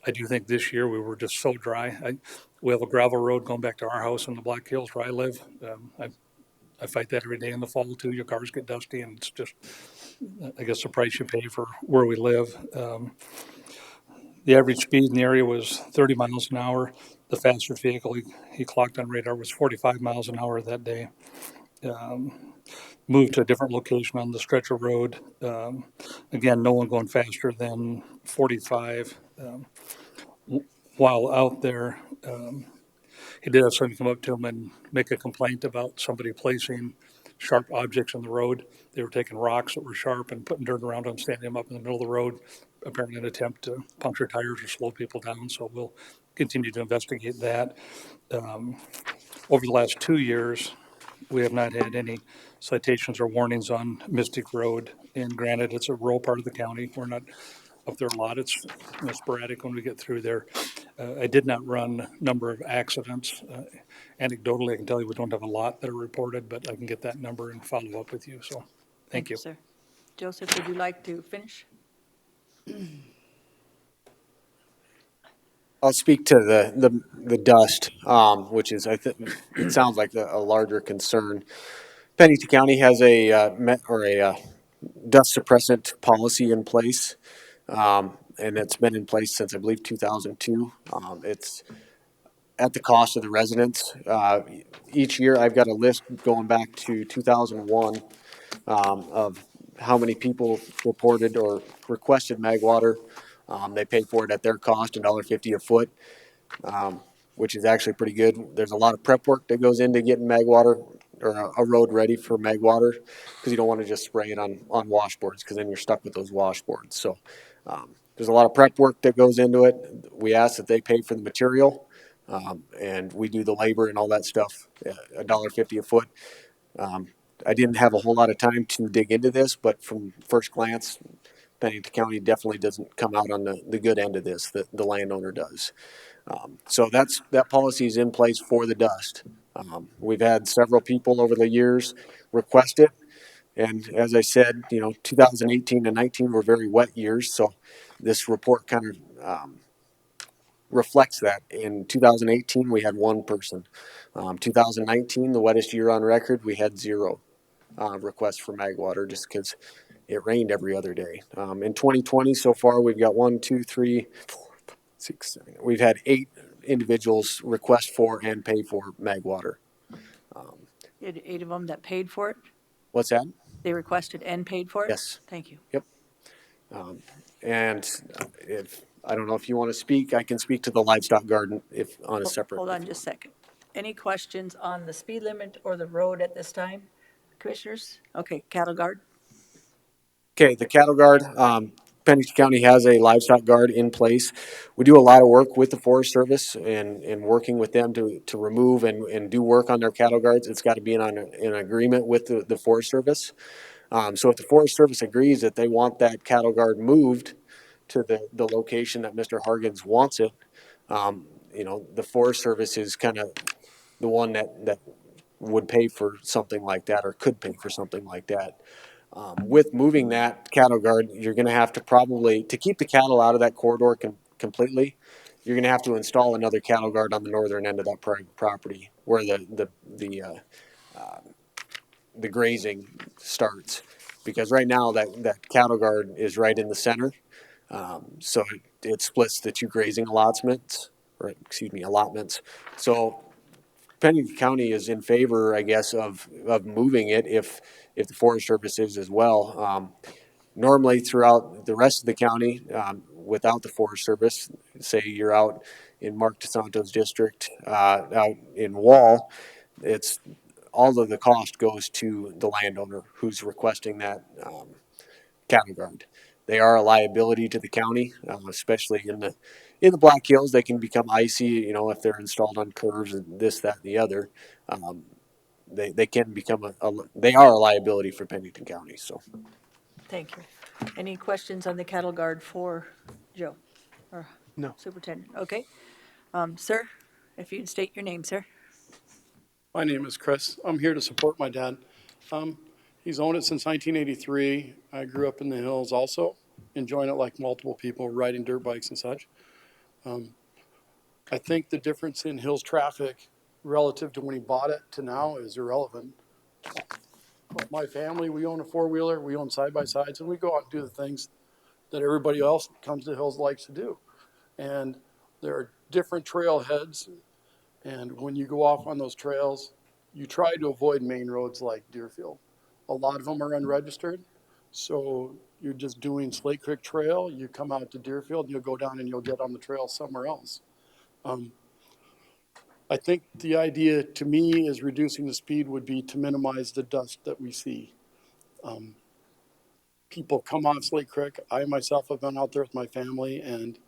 I do think this year we were just so dry. We have a gravel road going back to our house in the Black Hills where I live. I fight that every day in the fall too. Your cars get dusty, and it's just, I guess, the price you pay for where we live. The average speed in the area was 30 miles an hour. The fastest vehicle he clocked on radar was 45 miles an hour that day. Moved to a different location on the stretch of road. Again, no one going faster than 45. While out there, he did have somebody come up to him and make a complaint about somebody placing sharp objects in the road. They were taking rocks that were sharp and putting dirt around them, standing them up in the middle of the road, apparently in an attempt to puncture tires or slow people down. So we'll continue to investigate that. Over the last 2 years, we have not had any citations or warnings on Mystic Road. And granted, it's a rural part of the county. We're not up there a lot. It's sporadic when we get through there. I did not run number of accidents. Anecdotally, I can tell you we don't have a lot that are reported, but I can get that number and follow up with you. So thank you. Sir. Joseph, would you like to finish? I'll speak to the dust, which is, I think, it sounds like a larger concern. Pennington County has a dust suppressant policy in place, and it's been in place since, I believe, 2002. It's at the cost of the residents. Each year, I've got a list going back to 2001 of how many people reported or requested mag water. They pay for it at their cost, $1.50 a foot, which is actually pretty good. There's a lot of prep work that goes into getting mag water. or a road ready for mag water, because you don't want to just spray it on washboards, because then you're stuck with those washboards. So there's a lot of prep work that goes into it. We ask that they pay for the material, and we do the labor and all that stuff. $1.50 a foot. I didn't have a whole lot of time to dig into this, but from first glance, Pennington County definitely doesn't come out on the good end of this. The landowner does. So that policy is in place for the dust. We've had several people over the years request it. And as I said, 2018 and 19 were very wet years. So this report kind of reflects that. In 2018, we had one person. 2019, the wettest year on record, we had 0 requests for mag water, just because it rained every other day. In 2020, so far, we've got 1, 2, 3, 4, 5, 6, 7. We've had 8 individuals request for and pay for mag water. You had 8 of them that paid for it? What's that? They requested and paid for it? Yes. Thank you. Yep. And if I don't know if you want to speak, I can speak to the livestock garden if on a separate. Hold on just a second. Any questions on the speed limit or the road at this time, commissioners? Okay, cattle guard. Okay, the cattle guard. Pennington County has a livestock guard in place. We do a lot of work with the Forest Service and working with them to remove and do work on their cattle guards. It's got to be in an agreement with the Forest Service. So if the Forest Service agrees that they want that cattle guard moved to the location that Mr. Hargens wants it, the Forest Service is kind of the one that would pay for something like that, or could pay for something like that. With moving that cattle guard, you're going to have to probably, to keep the cattle out of that corridor completely, you're going to have to install another cattle guard on the northern end of that property where the grazing starts. Because right now that cattle guard is right in the center. So it splits the 2 grazing allotments. So Pennington County is in favor, I guess, of moving it if the Forest Service is as well. Normally throughout the rest of the county, without the Forest Service, say you're out in Mark DeSanto's district, out in Wall, it's all of the cost goes to the landowner who's requesting that cattle guard. They are a liability to the county, especially in the Black Hills. They can become icy, if they're installed on curves and this, that, and the other. They can become they are a liability for Pennington County. So, Thank you. Any questions on the cattle guard for Joe? Or No. Superintendent? Okay. Sir, if you'd state your name, sir. My name is Chris. I'm here to support my dad. He's owned it since 1983. I grew up in the hills also, enjoying it like multiple people, riding dirt bikes and such. I think the difference in hills traffic relative to when he bought it to now is irrelevant. My family, we own a 4-wheeler, we own side-by-sides, and we go out and do the things that everybody else comes to hills likes to do. And there are different trailheads, and when you go off on those trails, you try to avoid main roads like Deerfield. A lot of them are unregistered, so you're just doing Slate Creek Trail, you come out to Deerfield, you'll go down and you'll get on the trail somewhere else. I think the idea to me is reducing the speed would be to minimize the dust that we see. People come off Slate Creek. I myself have been out there with my family, and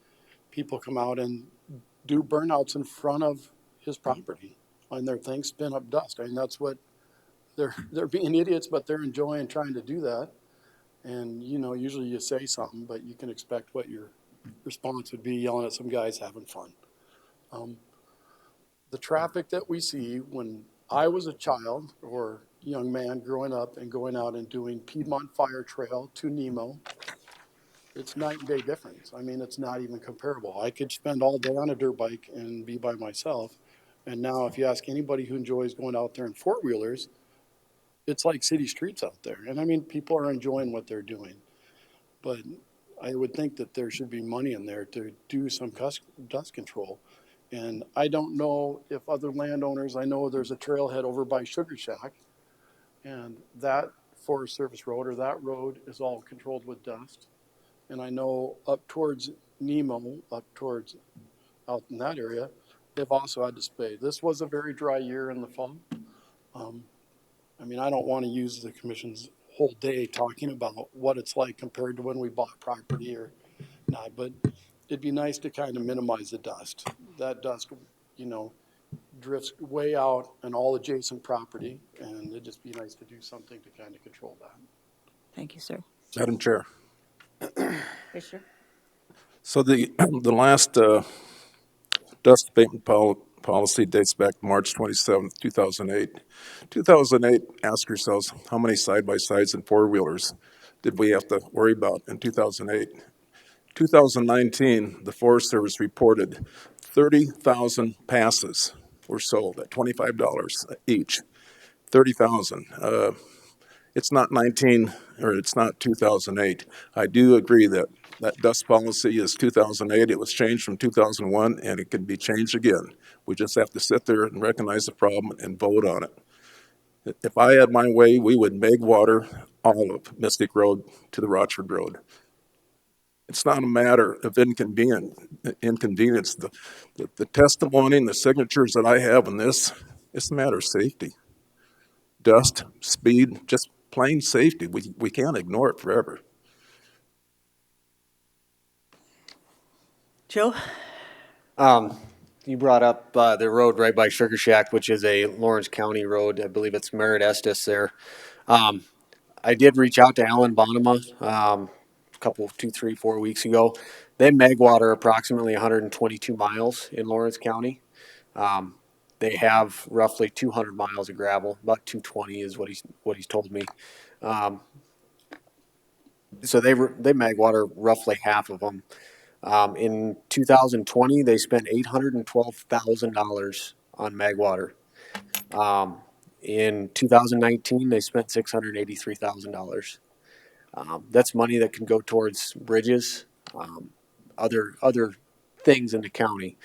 people come out and do burnouts in front of his property on their things, spin up dust. I mean, that's what they're being idiots, but they're enjoying trying to do that. And, usually you say something, but you can expect what your response would be, yelling at some guys having fun. The traffic that we see when I was a child or young man growing up and going out and doing Piedmont Fire Trail to Nemo, it's night and day difference. I mean, it's not even comparable. I could spend all day on a dirt bike and be by myself. And now if you ask anybody who enjoys going out there in 4-wheelers, it's like city streets out there. And I mean, people are enjoying what they're doing. But I would think that there should be money in there to do some dust control. And I don't know if other landowners, I know there's a trailhead over by Sugar Shack, and that Forest Service road or that road is all controlled with dust. And I know up towards Nemo, out in that area, they've also had to spade. This was a very dry year in the fall. I mean, I don't want to use the commission's whole day talking about what it's like compared to when we bought property or not, but it'd be nice to kind of minimize the dust. That dust, you know, drifts way out and all adjacent property, and it'd just be nice to do something to kind of control that. Thank you, sir. Madam Chair. Fisher? So the last dust abatement policy dates back to March 27th, 2008. 2008, ask yourselves, how many side-by-sides and four-wheelers did we have to worry about in 2008? 2019, the Forest Service reported 30,000 passes were sold at $25 each. 30,000. It's not 19, or it's not 2008. I do agree that that dust policy is 2008. It was changed from 2001, and it can be changed again. We just have to sit there and recognize the problem and vote on it. If I had my way, we would meg water all of Mystic Road to the Rochford Road. It's not a matter of inconvenience. The testimony and the signatures that I have in this, it's a matter of safety. Dust, speed, just plain safety. We can't ignore it forever. Joe? You brought up the road right by Sugar Shack, which is a Lawrence County road. I believe it's Merritt Estes there. I did reach out to Alan Bonema a couple, 2, 3, 4 weeks ago. They megwater approximately 122 miles in Lawrence County. They have roughly 200 miles of gravel, about 220 is what he's told me. So they megwater roughly half of them. In 2020, they spent $812,000 on megwater. In 2019, they spent $683,000. That's money that can go towards bridges, other things in the county.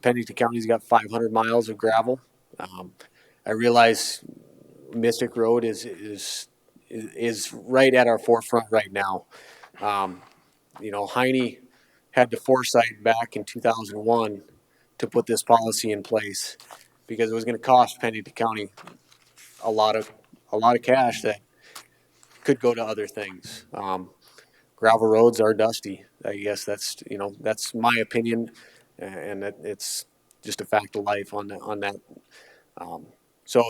Pennington County's got 500 miles of gravel. I realize Mystic Road is right at our forefront right now. Heine had the foresight back in 2001 to put this policy in place because it was going to cost Pennington County a lot of cash that could go to other things. Gravel roads are dusty. I guess that's my opinion, and it's just a fact of life on that. So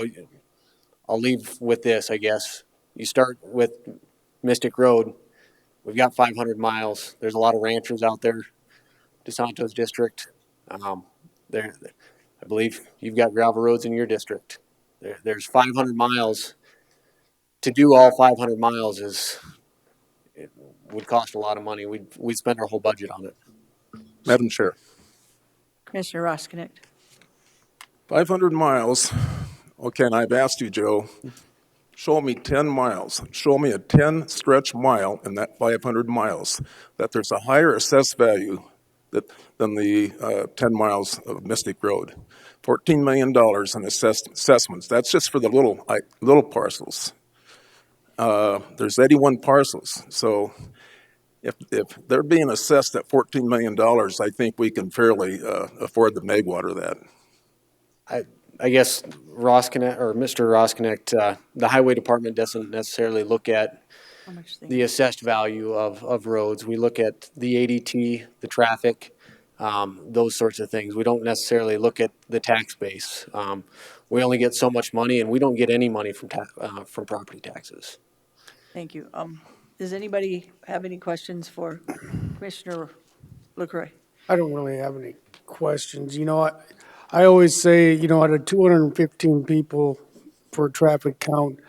I'll leave with this. I guess you start with Mystic Road. We've got 500 miles. There's a lot of ranchers out there. DeSanto's district. There, I believe you've got gravel roads in your district. There's 500 miles. To do all 500 miles it would cost a lot of money. We'd spend our whole budget on it. Madam Chair. Commissioner Roskinick? 500 miles. Okay, and I've asked you, Joe, show me 10 miles. Show me a 10 stretch mile in that 500 miles that there's a higher assessed value than the 10 miles of Mystic Road. $14 million in assessments. That's just for the little parcels. There's 81 parcels. So if they're being assessed at $14 million, I think we can fairly afford to megwater that. I guess Mr. Roskinick, the highway department doesn't necessarily look at the assessed value of roads. We look at the ADT, the traffic, those sorts of things. We don't necessarily look at the tax base. We only get so much money, and we don't get any money from property taxes. Thank you. Does anybody have any questions for Commissioner LaCroix? I don't really have any questions. I always say, out of 215 people for a traffic count,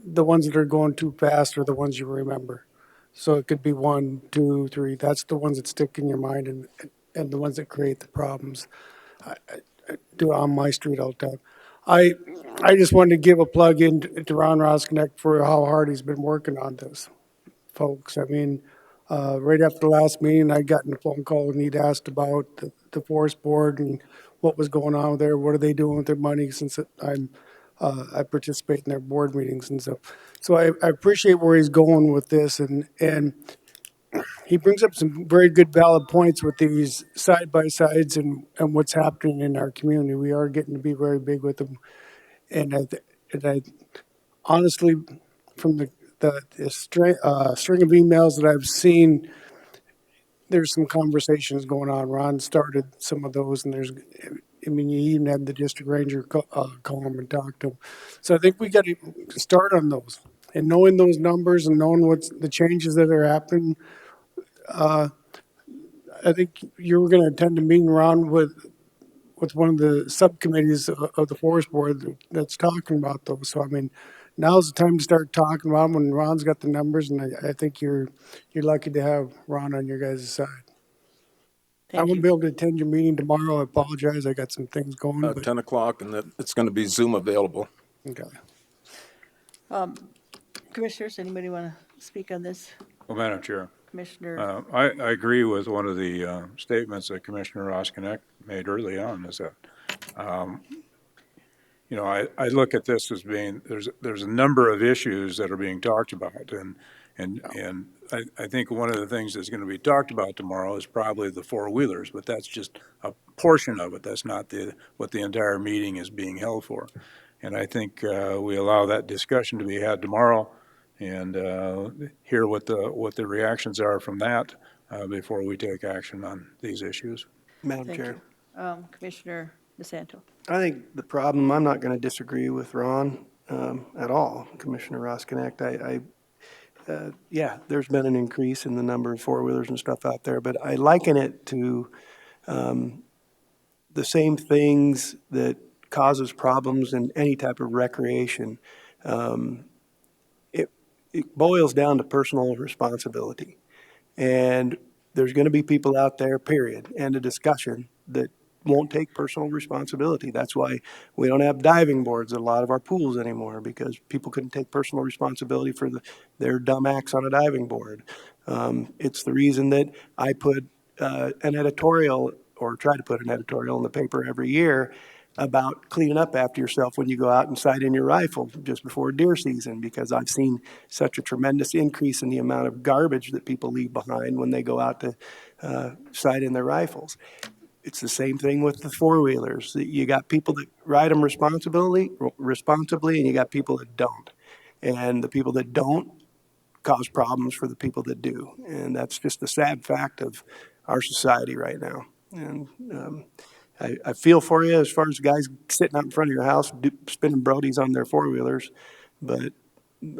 the ones that are going too fast are the ones you remember. So it could be 1, 2, 3. That's the ones that stick in your mind and the ones that create the problems. I do it on my street all the time. I just wanted to give a plug in to Ron Roskinick for how hard he's been working on this, folks. I mean, right after the last meeting, I'd gotten a phone call and he'd asked about the forest board and what was going on there. What are they doing with their money since I participate in their board meetings and stuff. So I appreciate where he's going with this, and he brings up some very good valid points with these side-by-sides and what's happening in our community. We are getting to be very big with them. And And I honestly, from the string of emails that I've seen, there's some conversations going on. Ron started some of those, and I mean, you even had the district ranger call him and talk to him. So I think we got to start on those, and knowing those numbers and knowing what's the changes that are happening. I think you were going to attend a meeting, Ron, with one of the subcommittees of the forest board that's talking about those. So I mean, now's the time to start talking about them when Ron's got the numbers, and I think you're lucky to have Ron on your guys' side. I Thank won't you. be able to attend your meeting tomorrow. I apologize. I got some things going, but 10 o'clock, and that it's going to be Zoom available. okay. Commissioners, anybody want to speak on this? Well, Madam Chair, Commissioner, I agree with one of the statements that Commissioner Roskinek made early on, is that, you know, I look at this as being, there's a number of issues that are being talked about, and I think one of the things that's going to be talked about tomorrow is probably the four-wheelers, but that's just a portion of it. That's not what the entire meeting is being held for. And I think we allow that discussion to be had tomorrow and hear what the reactions are from that before we take action on these issues. Madam thank Chair. you. Commissioner DeSanto. I think the problem, I'm not going to disagree with Ron at all, Commissioner Roskinek. Yeah, there's been an increase in the number of four-wheelers and stuff out there, but I liken it to the same things that causes problems in any type of recreation. It boils down to personal responsibility. And there's going to be people out there, period, and a discussion that won't take personal responsibility. That's why we don't have diving boards at a lot of our pools anymore, because people couldn't take personal responsibility for their dumb acts on a diving board. It's the reason that I put an editorial, or try to put an editorial in the paper every year about cleaning up after yourself when you go out and sight in your rifle just before deer season, because I've seen such a tremendous increase in the amount of garbage that people leave behind when they go out to sight in their rifles. It's the same thing with the four-wheelers. You got people that ride them responsibly, and you got people that don't. And the people that don't cause problems for the people that do. And that's just the sad fact of our society right now. And I feel for you as far as guys sitting out in front of your house spinning Brodies on their four-wheelers, but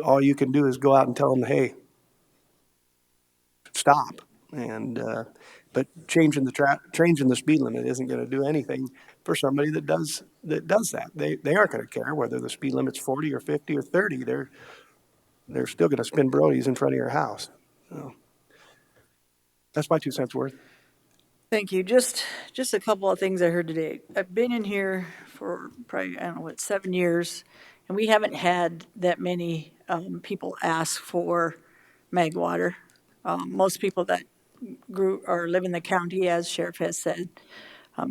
all you can do is go out and tell them, hey, stop. And but changing the speed limit isn't going to do anything for somebody that does that. They aren't going to care whether the speed limit's 40 or 50 or 30. They're still going to spin Brodies in front of your house. So that's my 2 cents worth. Thank you. Just a couple of things I heard today. I've been in here for probably, I don't know, 7 years, and we haven't had that many people ask for mag water. Most people that grew or live in the county, as Sheriff has said,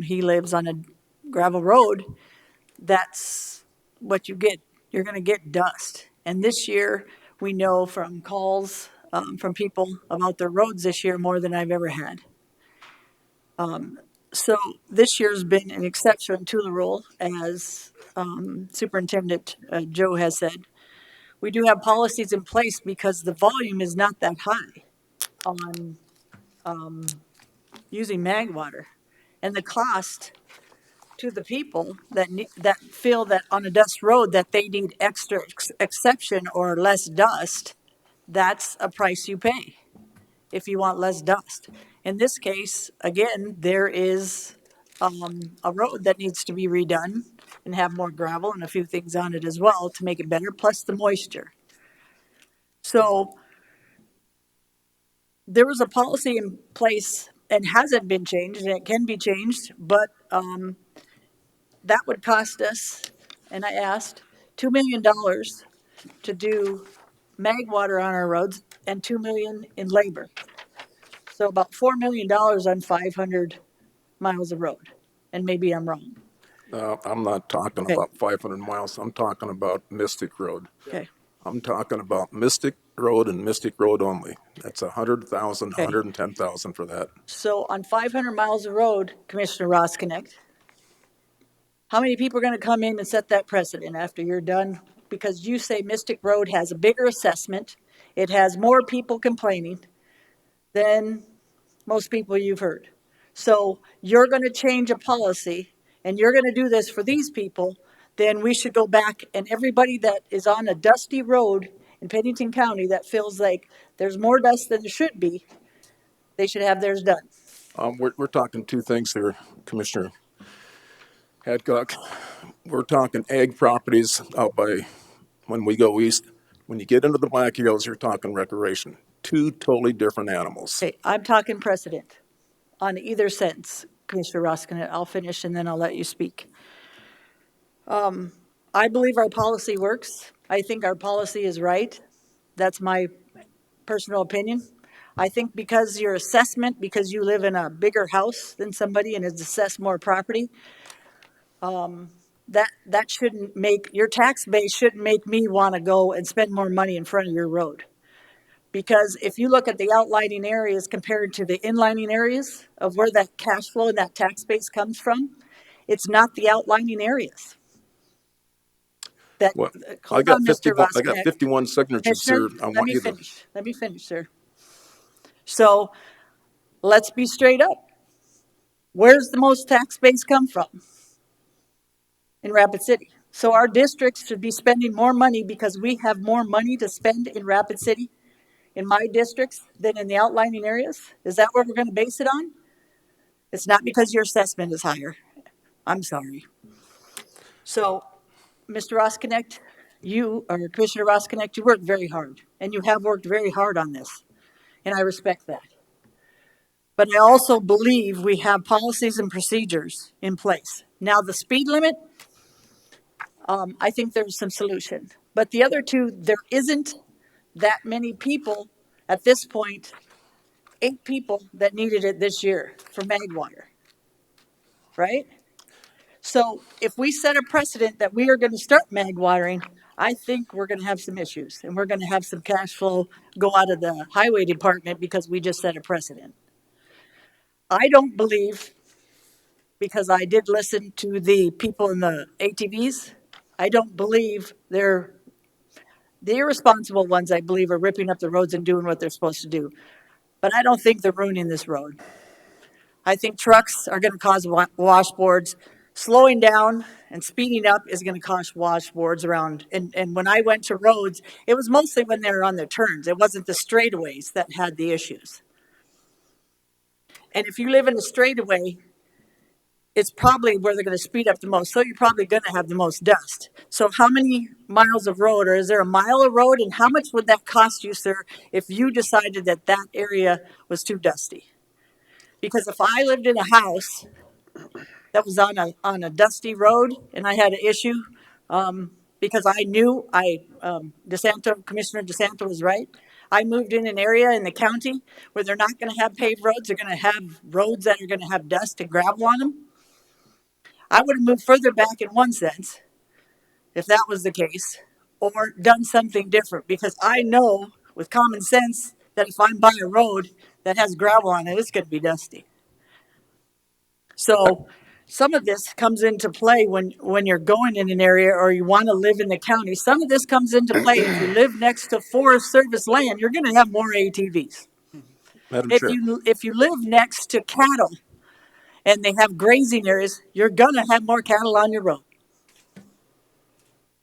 he lives on a gravel road. That's what you get. You're going to get dust. And this year, we know from calls from people about their roads this year more than I've ever had. So this year's been an exception to the rule, as Superintendent Joe has said. We do have policies in place because the volume is not that high on using mag water. And the cost to the people that feel that on a dust road that they need extra exception or less dust, that's a price you pay if you want less dust. In this case, again, there is a road that needs to be redone and have more gravel and a few things on it as well to make it better, plus the moisture. So there was a policy in place and hasn't been changed, and it can be changed, but that would cost us, and I asked, $2 million to do mag water on our roads and $2 million in labor. So about $4 million on 500 miles of road. And maybe I'm wrong. I'm not talking Okay. about 500 miles. I'm talking about Mystic Road. Okay. I'm talking about Mystic Road and Mystic Road only. That's 100,000, Okay. 110,000 for that. So on 500 miles of road, Commissioner Roskinek, how many people are going to come in and set that precedent after you're done because you say Mystic Road has a bigger assessment. It has more people complaining than most people you've heard. So you're going to change a policy and you're going to do this for these people, then we should go back and everybody that is on a dusty road in Pennington County that feels like there's more dust than there should be, they should have theirs done. We're talking two things here, Commissioner Hadcock. We're talking ag properties out by, when we go east. When you get into the Black Hills, you're talking recreation. Two totally different animals. Okay, I'm talking precedent on either sense, Commissioner Roskinet. I'll finish and then I'll let you speak. I believe our policy works. I think our policy is right. That's my personal opinion. I think because your assessment, because you live in a bigger house than somebody and has assessed more property, that shouldn't make, your tax base shouldn't make me want to go and spend more money in front of your road. Because if you look at the outlining areas compared to the inlining areas of where that cash flow and that tax base comes from, it's not the outlining areas. That, Well, hold on, Mr. I got Roskinek. 51 signatures Commissioner, here. I let want me you to, finish. Let me finish, sir. So let's be straight up. Where's the most tax base come from? In Rapid City. So our districts should be spending more money because we have more money to spend in Rapid City, in my districts, than in the outlining areas? Is that what we're going to base it on? It's not because your assessment is higher. I'm sorry. So, Mr. Roskinek, you, or Commissioner Roskinek, you worked very hard, and you have worked very hard on this, and I respect that. But I also believe we have policies and procedures in place. Now, the speed limit, I think there's some solution. But the other two, there isn't that many people at this point, 8 people that needed it this year for Magwater, right? So if we set a precedent that we are going to start mag watering, I think we're going to have some issues and we're going to have some cash flow go out of the highway department because we just set a precedent. I don't believe, because I did listen to the people in the ATVs, I don't believe they're the irresponsible ones. I believe are ripping up the roads and doing what they're supposed to do. But I don't think they're ruining this road. I think trucks are going to cause washboards. Slowing down and speeding up is going to cause washboards around. And when I went to roads, it was mostly when they were on their turns. It wasn't the straightaways that had the issues. And if you live in a straightaway, it's probably where they're going to speed up the most. So you're probably going to have the most dust. So how many miles of road, or is there a mile of road? And how much would that cost you, sir, if you decided that that area was too dusty? Because if I lived in a house that was on a dusty road and I had an issue, because I knew Commissioner DeSanto was right. I moved in an area in the county where they're not going to have paved roads. They're going to have roads that are going to have dust and gravel on them. I would have moved further back in one sense, if that was the case, or done something different, because I know with common sense that if I'm by a road that has gravel on it, it's going to be dusty. So some of this comes into play when you're going in an area or you want to live in the county. Some of this comes into play if you live next to Forest Service land, you're going to have more ATVs. Madam Chair. If you live next to cattle and they have grazing areas, you're going to have more cattle on your road.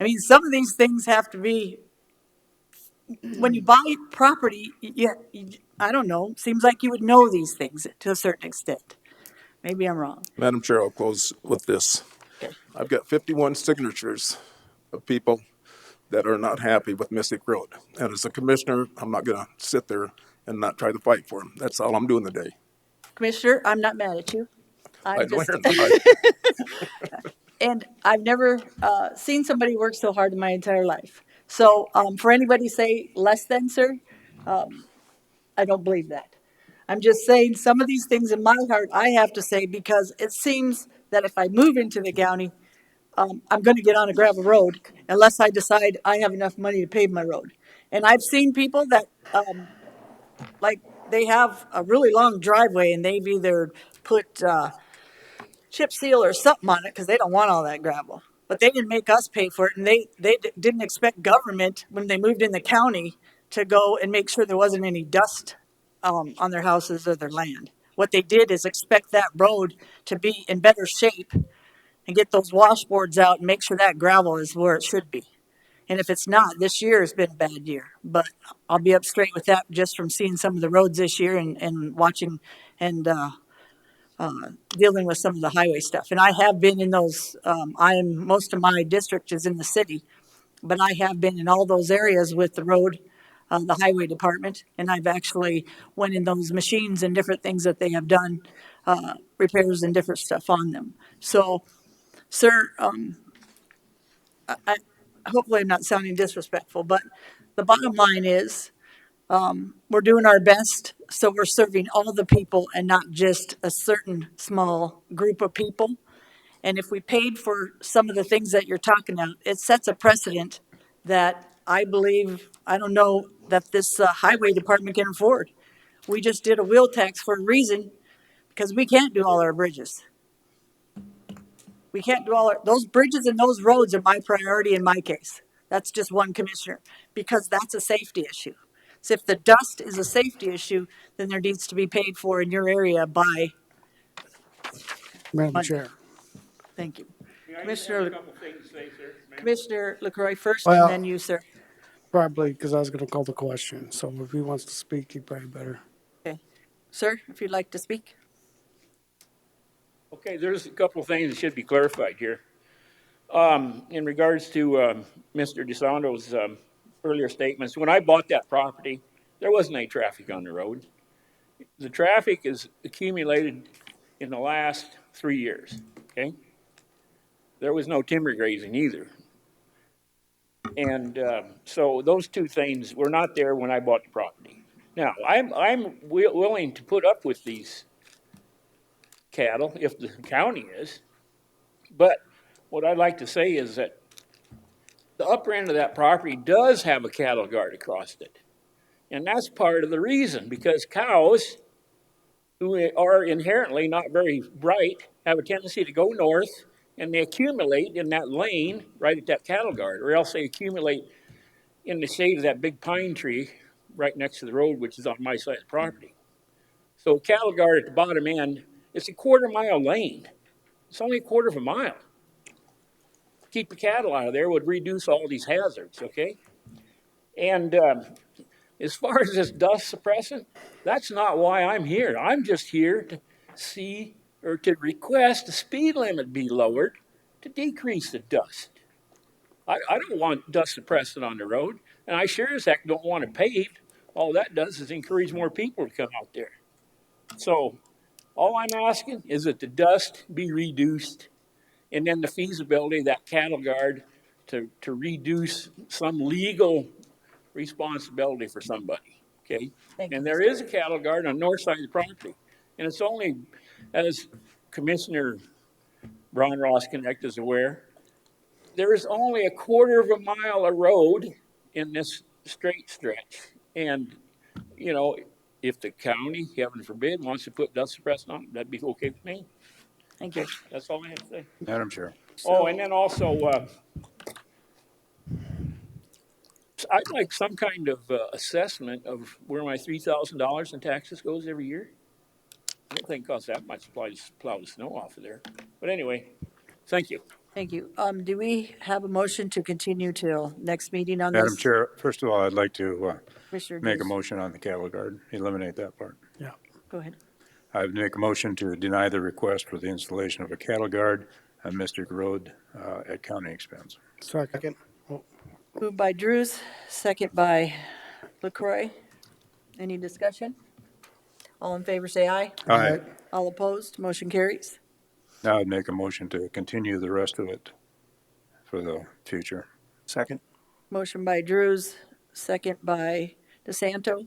I mean, some of these things have to be, when you buy property, I don't know, seems like you would know these things to a certain extent. Maybe I'm wrong. Madam Chair, I'll close with this. Okay. I've got 51 signatures of people that are not happy with Mystic Road. And as a commissioner, I'm not going to sit there and not try to fight for them. That's all I'm doing today. Commissioner, I'm not mad at you. I I'm know just, you're not. and I've never seen somebody work so hard in my entire life. So for anybody to say less than, sir, I don't believe that. I'm just saying some of these things in my heart I have to say because it seems that if I move into the county, I'm going to get on a gravel road unless I decide I have enough money to pave my road. And I've seen people that, like, they have a really long driveway and they've either put chip seal or something on it because they don't want all that gravel. But they didn't make us pay for it, and didn't expect government, when they moved in the county, to go and make sure there wasn't any dust on their houses or their land. What they did is expect that road to be in better shape and get those washboards out and make sure that gravel is where it should be. And if it's not, this year has been a bad year. But I'll be up straight with that just from seeing some of the roads this year and watching and dealing with some of the highway stuff. And I have been in those, most of my district is in the city, but I have been in all those areas with the road, the highway department, and I've actually went in those machines and different things that they have done, repairs and different stuff on them. So, sir, hopefully I'm not sounding disrespectful, but the bottom line is, we're doing our best, so we're serving all the people and not just a certain small group of people. And if we paid for some of the things that you're talking about, it sets a precedent that I believe, I don't know, that this highway department can afford. We just did a wheel tax for a reason, because we can't do all our bridges. We can't do those bridges and those roads are my priority in my case. That's just one commissioner, because that's a safety issue. So if the dust is a safety issue, then there needs to be paid for in your area by Madam Monday. Chair. Thank you. I just have a couple things to say, sir. Ma'am? Commissioner LaCroy first, Well, and then you, sir. Probably because I was going to call the question. So if he wants to speak, he'd probably better. Okay. Sir, if you'd like to speak. Okay, there's a couple of things that should be clarified here. In regards to Mr. DeSanto's earlier statements, when I bought that property, there wasn't any traffic on the road. The traffic is accumulated in the last 3 years, okay? There was no timber grazing either. And so those two things were not there when I bought the property. Now, I'm willing to put up with these cattle if the county is, but what I'd like to say is that the upper end of that property does have a cattle guard across it. And that's part of the reason, because cows, who are inherently not very bright, have a tendency to go north, and they accumulate in that lane right at that cattle guard, or else they accumulate in the shade of that big pine tree right next to the road, which is on my side of the property. So cattle guard at the bottom end, it's a quarter-mile lane. It's only a quarter of a mile. Keep the cattle out of there would reduce all these hazards, okay? And as far as this dust suppressant, that's not why I'm here. I'm just here to see or to request the speed limit be lowered to decrease the dust. I don't want dust suppressant on the road, and I sure as heck don't want it paved. All that does is encourage more people to come out there. So all I'm asking is that the dust be reduced, and then the feasibility of that cattle guard to reduce some legal responsibility for somebody, okay? Thank you, And there is a cattle guard on the north side of the property, and it's only, as Commissioner Ron Ross Connect is aware, there is only a quarter of a mile of road in this straight stretch. And, you know, if the county, heaven forbid, wants to put dust suppressant on, that'd be okay with me. Thank you. That's all I have to say. Madam Chair. Oh, and then also, I'd like some kind of assessment of where my $3,000 in taxes goes every year. I don't think it costs that much to plow the snow off of there. But anyway, thank you. Thank you. Do we have a motion to continue till next meeting on this? Madam Chair, first of all, I'd like to Commissioner make a Hughes, motion on the cattle guard, eliminate that part. Yeah. go ahead. I'd make a motion to deny the request for the installation of a cattle guard on Mystic Road at county expense. Second. Moved by Drews, second by LaCroy. Any discussion? All in favor, say aye. Aye. All opposed, motion carries. Now I'd make a motion to continue the rest of it for the future. Second. Motion by Drews, second by DeSanto.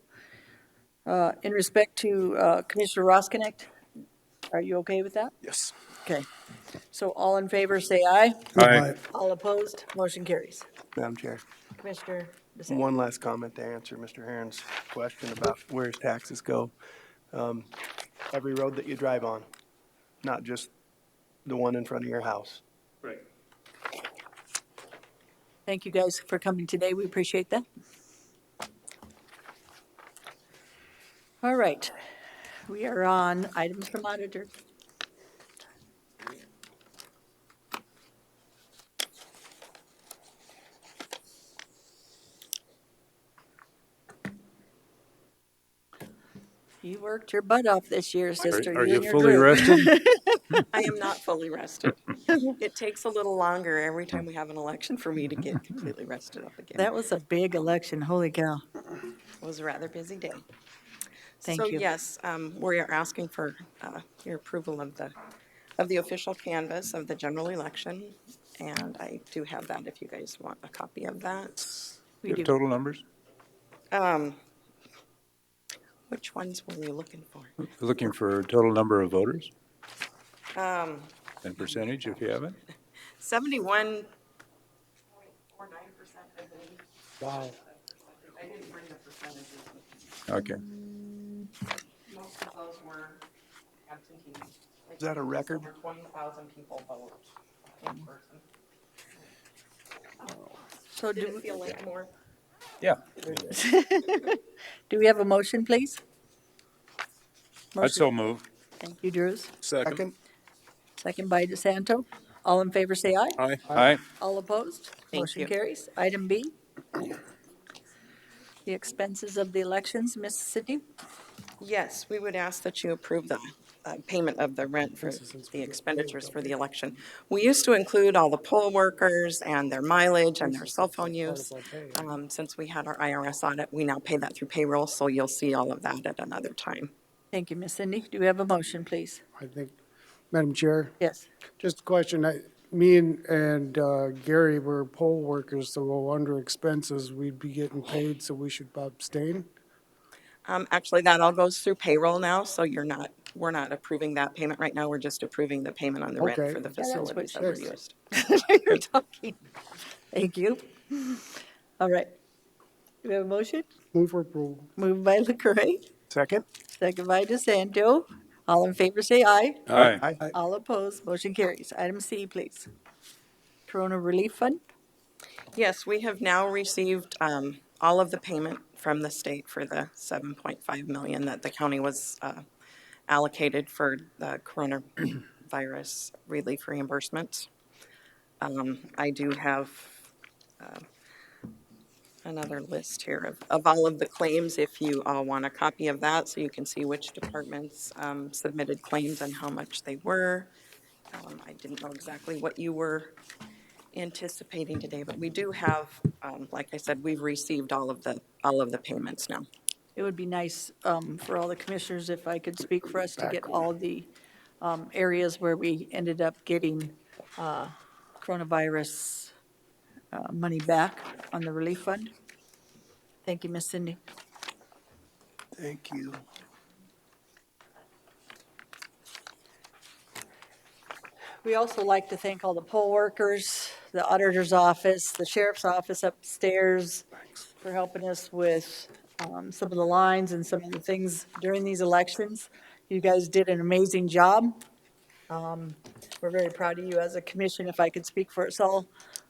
In respect to Commissioner Roskinick, are you okay with that? Yes. Okay. So all in favor, say aye. Aye. All opposed, motion carries. Madam Chair, Commissioner DeSanto. one last comment to answer Mr. Herron's question about where his taxes go. Every road that you drive on, not just the one in front of your house. Right. Thank you guys for coming today. We appreciate that. All right, we are on items from auditor. You worked your butt off this year, sister. Are You you and your fully group. rested? I am not fully rested. It takes a little longer every time we have an election for me to get completely rested up again. That was a big election. Holy cow. It was a rather busy day. So Thank you. yes, we are asking for your approval of the official canvas of the general election. And I do have that if you guys want a copy of that. We You have do. total numbers? Which ones were you looking for? Looking for total number of voters Um, and percentage if you have it? 71.49%, I believe. Wow. I didn't bring the percentages. Okay. Most of those were absentee. Is that a record? Over 20,000 people vote in person. So Did it feel like more? Yeah. do we have a motion, please? I'd so move. Thank you, Drews. Second. Second by DeSanto. All in favor, say aye. Aye. Aye. All opposed? Thank Motion you. carries. Item B. The expenses of the elections, Ms. Sidney. Yes, we would ask that you approve the payment of the rent for the expenditures for the election. We used to include all the poll workers and their mileage and their cell phone use. Since we had our IRS audit, we now pay that through payroll, so you'll see all of that at another time. Thank you, Ms. Cindy. Do we have a motion, please? I think, Madam Chair, Yes. just a question. Me and Gary were poll workers, so under expenses, we'd be getting paid, so we should abstain. Actually, that all goes through payroll now, so we're not approving that payment right now. We're just approving the payment on the rent Okay. for the Yeah, that's what facilities she that were said. used. You're talking. Thank you. All right. Do we have a motion? Move for approval. Moved by LaCroy, Second? second by DeSanto. All in favor, say aye. Aye. Aye. All opposed, motion carries. Item C, please. Corona Relief Fund. Yes, we have now received all of the payment from the state for the 7.5 million that the county was allocated for the coronavirus relief reimbursement. I do have another list here of all of the claims, if you all want a copy of that, so you can see which departments submitted claims and how much they were. I didn't know exactly what you were anticipating today, but we do have, like I said, we've received all of the payments now. It would be nice for all the commissioners, if I could speak for us, to get all the areas where we ended up getting coronavirus money back on the relief fund. Thank you, Ms. Cindy. Thank you. We also like to thank all the poll workers, the auditor's office, the sheriff's office upstairs for helping us with some of the lines and some of the things during these elections. You guys did an amazing job. We're very proud of you as a commission, if I could speak for us all.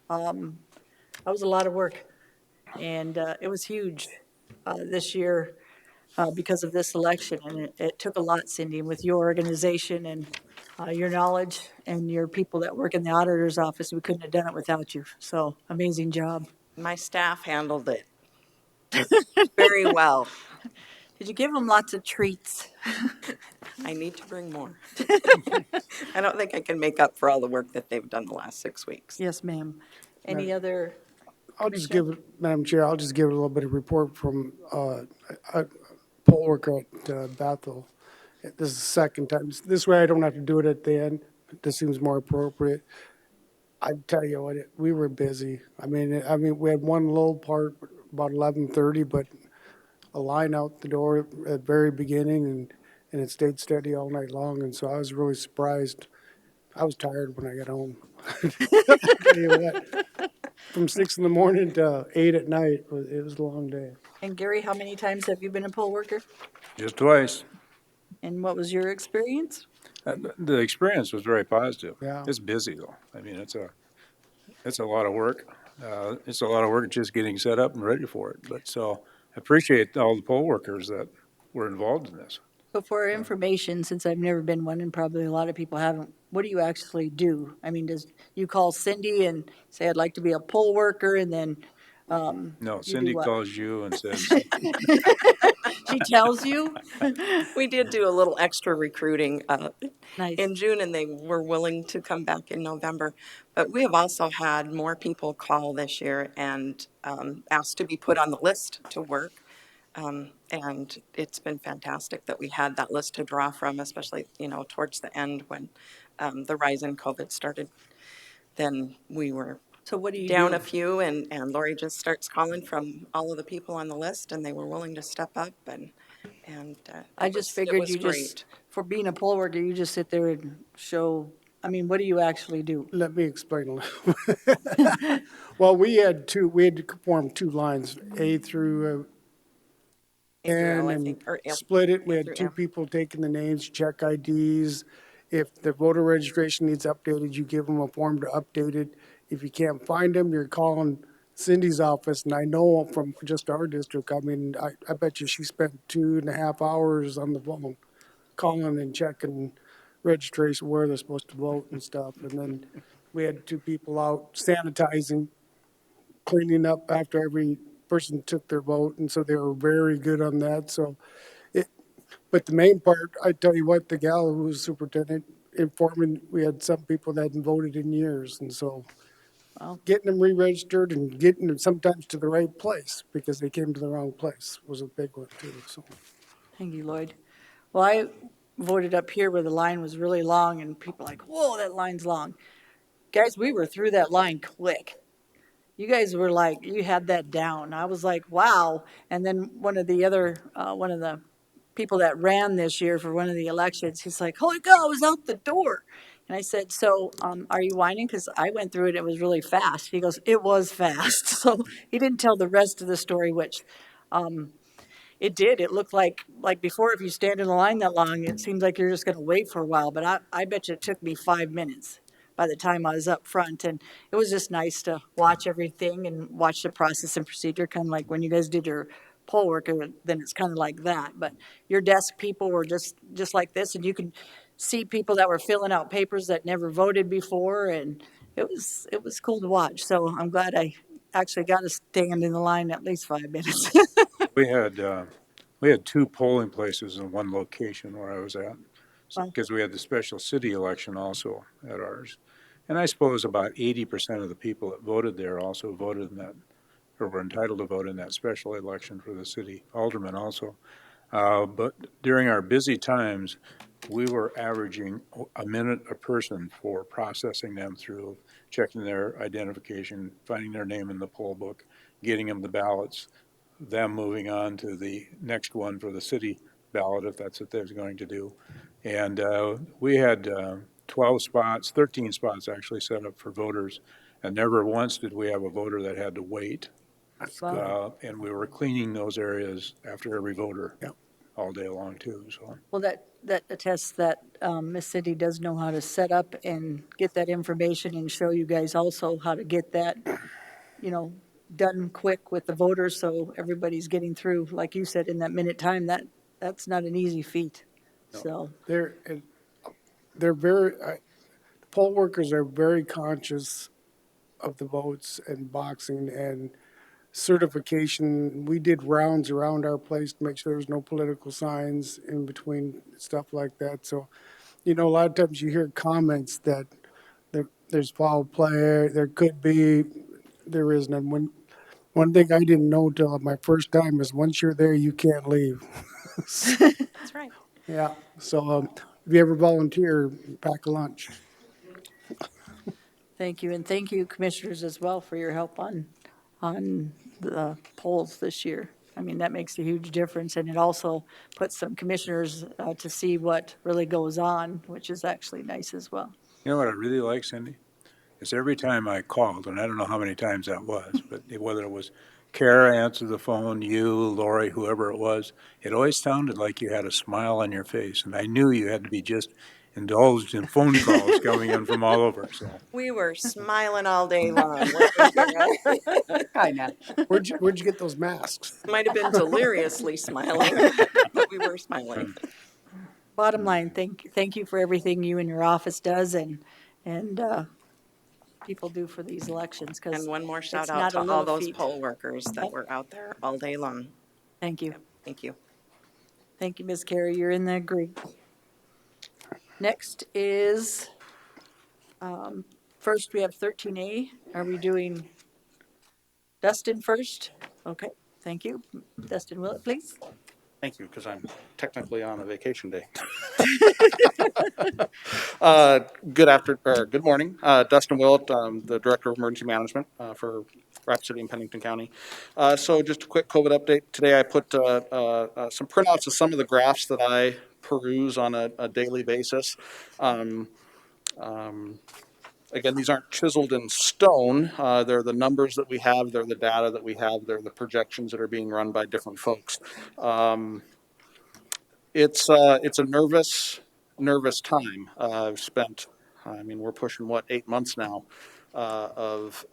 That was a lot of work, and it was huge this year because of this election, and it took a lot, Cindy, with your organization and your knowledge and your people that work in the auditor's office. We couldn't have done it without you, so amazing job. My staff handled it very well. Did you give them lots of treats? I need to bring more. I don't think I can make up for all the work that they've done the last 6 weeks. Yes, ma'am. Any other? I'll just give it, Madam Chair, I'll just give a little bit of report from a poll worker at Bethel. This is the second time. This way I don't have to do it at the end. This seems more appropriate. I tell you what, we were busy. I mean, we had one little part about 11:30, but a line out the door at the very beginning, and it stayed steady all night long. And so I was really surprised. I was tired when I got home. I'll tell you what. From 6 in the morning to 8 at night, it was a long day. And Gary, how many times have you been a poll worker? Just twice. And what was your experience? The experience was very positive. Yeah. It's busy though. I mean, it's a lot of work. It's a lot of work just getting set up and ready for it. But so I appreciate all the poll workers that were involved in this. So for our information, since I've never been one and probably a lot of people haven't, what do you actually do? I mean, does you call Cindy and say, I'd like to be a poll worker, and then No, you do Cindy what? calls you and says, She tells you? We did do a little extra recruiting Nice. in June, and they were willing to come back in November. But we have also had more people call this year and asked to be put on the list to work. And it's been fantastic that we had that list to draw from, especially, towards the end when the rise in COVID started. Then we were So what do you down do? a few, and Lori just starts calling from all of the people on the list, and they were willing to step up, and I it just was figured you great. just, for being a poll worker, you just sit there and show, I mean, what do you actually do? Let me explain a little. Well, we had to form two lines, A through A through L, N, I and think, or L, split it. We A had through two M. people taking the names, check IDs. If the voter registration needs updated, you give them a form to update it. If you can't find them, you're calling Cindy's office, and I know from just our district, I mean, I bet you she spent 2.5 hours on the phone calling and checking registration, where they're supposed to vote and stuff. And then we had two people out sanitizing, cleaning up after every person took their vote, and so they were very good on that. So it, but the main part, I tell you what, the gal who was superintendent informing, we had some people that hadn't voted in years, and so Wow. getting them re-registered and getting them sometimes to the right place because they came to the wrong place was a big one too. So Thank you, Lloyd. Well, I voted up here where the line was really long and people like, whoa, that line's long. Guys, we were through that line quick. You guys were like, you had that down. I was like, wow. And then one of the people that ran this year for one of the elections, he's like, holy cow, I was out the door. And I said, so are you whining? Because I went through it, it was really fast. He goes, it was fast. So he didn't tell the rest of the story, which it did. It looked like before, if you stand in the line that long, it seems like you're just going to wait for a while. But I bet you it took me 5 minutes by the time I was up front. And it was just nice to watch everything and watch the process and procedure, kind of like when you guys did your poll work, then it's kind of like that. But your desk people were just like this, and you could see people that were filling out papers that never voted before, and it was cool to watch. So I'm glad I actually got to stand in the line at least 5 minutes. we had, we had two polling places in one location where I was at, Wow. because we had the special city election also at ours. And I suppose about 80% of the people that voted there also voted in that, or were entitled to vote in that special election for the city alderman also. But during our busy times, we were averaging a minute a person for processing them through, checking their identification, finding their name in the poll book, getting them the ballots, them moving on to the next one for the city ballot, if that's what they're going to do. And we had 12 spots, 13 spots actually set up for voters, and never once did we have a voter that had to wait. Wow. And we were cleaning those areas after every voter Yep. all day long too, so. Well, that attests that Miss City does know how to set up and get that information and show you guys also how to get that, done quick with the voters, so everybody's getting through, like you said, in that minute time. That's not an easy feat. So, they're very, the poll workers are very conscious of the votes and boxing and certification. We did rounds around our place to make sure there was no political signs in between, stuff like that. So, a lot of times you hear comments that there's foul play, there could be, there is none. One thing I didn't know till my first time is once you're there, you can't leave. That's right. Yeah, so if you ever volunteer, pack a lunch. thank you, and thank you, commissioners, as well, for your help on the polls this year. I mean, that makes a huge difference, and it also puts some commissioners to see what really goes on, which is actually nice as well. You know what I really like, Cindy? Is every time I called, and I don't know how many times that was, but whether it was Kara answered the phone, you, Lori, whoever it was, it always sounded like you had a smile on your face, and I knew you had to be just indulged in phone calls coming in from all over, so. We were smiling all day long. weren't we, Kara? Kinda. Where'd you get those masks? Might have been deliriously smiling, but we were smiling. Bottom line, thank you for everything you and your office does and people do for these elections, because And one more shout it's out not a to all little those feat. poll workers that were out there all day long. Thank you. Thank you. Thank you, Ms. Carey, you're in the group. Next is, first we have 13A. Are we doing Dustin first? Okay, thank you. Dustin Willett, please. Thank you, because I'm technically on a vacation day. Good morning. Dustin Willett, the Director of Emergency Management for Rapid City and Pennington County. So just a quick COVID update. Today I put some printouts of some of the graphs that I peruse on a daily basis. Again, these aren't chiseled in stone. They're the numbers that we have. They're the data that we have. They're the projections that are being run by different folks. It's a nervous time. I've spent, we're pushing 8 months now of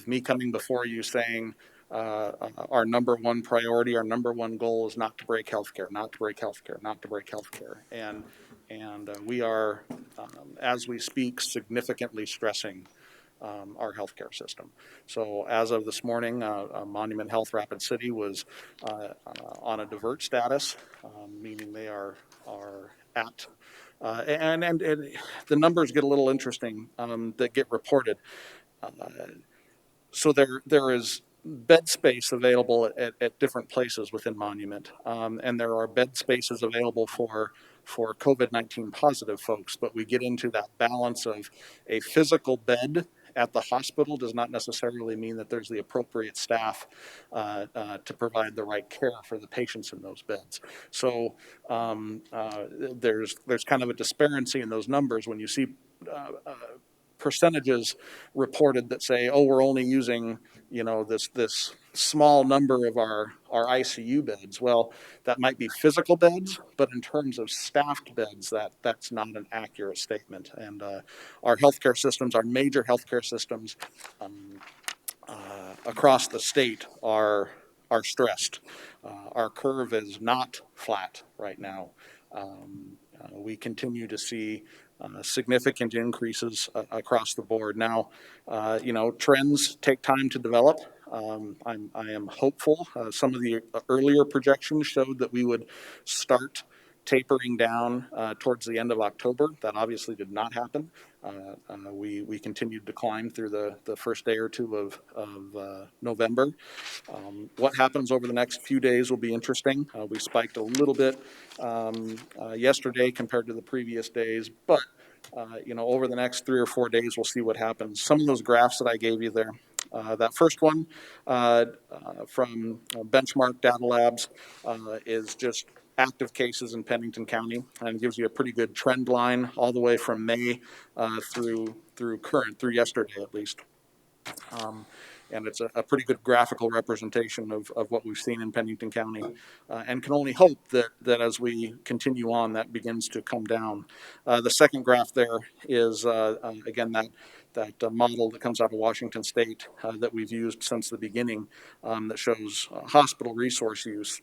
me coming before you saying our number one priority, our number one goal is not to break healthcare, not to break healthcare, not to break healthcare, and we are, as we speak, significantly stressing our healthcare system. So as of this morning, Monument Health Rapid City was on a divert status, meaning they are at, and the numbers get a little interesting that get reported. So there is bed space available at different places within Monument, and there are bed spaces available for COVID-19 positive folks, but we get into that balance of a physical bed at the hospital does not necessarily mean that there's the appropriate staff to provide the right care for the patients in those beds. So there's kind of a disparity in those numbers when you see percentages reported that say, oh, we're only using, this small number of our ICU beds. Well, that might be physical beds, but in terms of staffed beds, that's not an accurate statement. And our healthcare systems, our major healthcare systems across the state are stressed. Our curve is not flat right now. We continue to see significant increases across the board. Now, trends take time to develop. I am hopeful. Some of the earlier projections showed that we would start tapering down towards the end of October. That obviously did not happen. We continued to climb through the first day or two of November. What happens over the next few days will be interesting. We spiked a little bit yesterday compared to the previous days, but over the next 3 or 4 days, we'll see what happens. Some of those graphs that I gave you there, that first one from Benchmark Data Labs is just active cases in Pennington County, and gives you a pretty good trend line all the way from May through yesterday at least. And it's a pretty good graphical representation of what we've seen in Pennington County, and can only hope that as we continue on, that begins to come down. The second graph there is, again, that model that comes out of Washington State that we've used since the beginning that shows hospital resource use.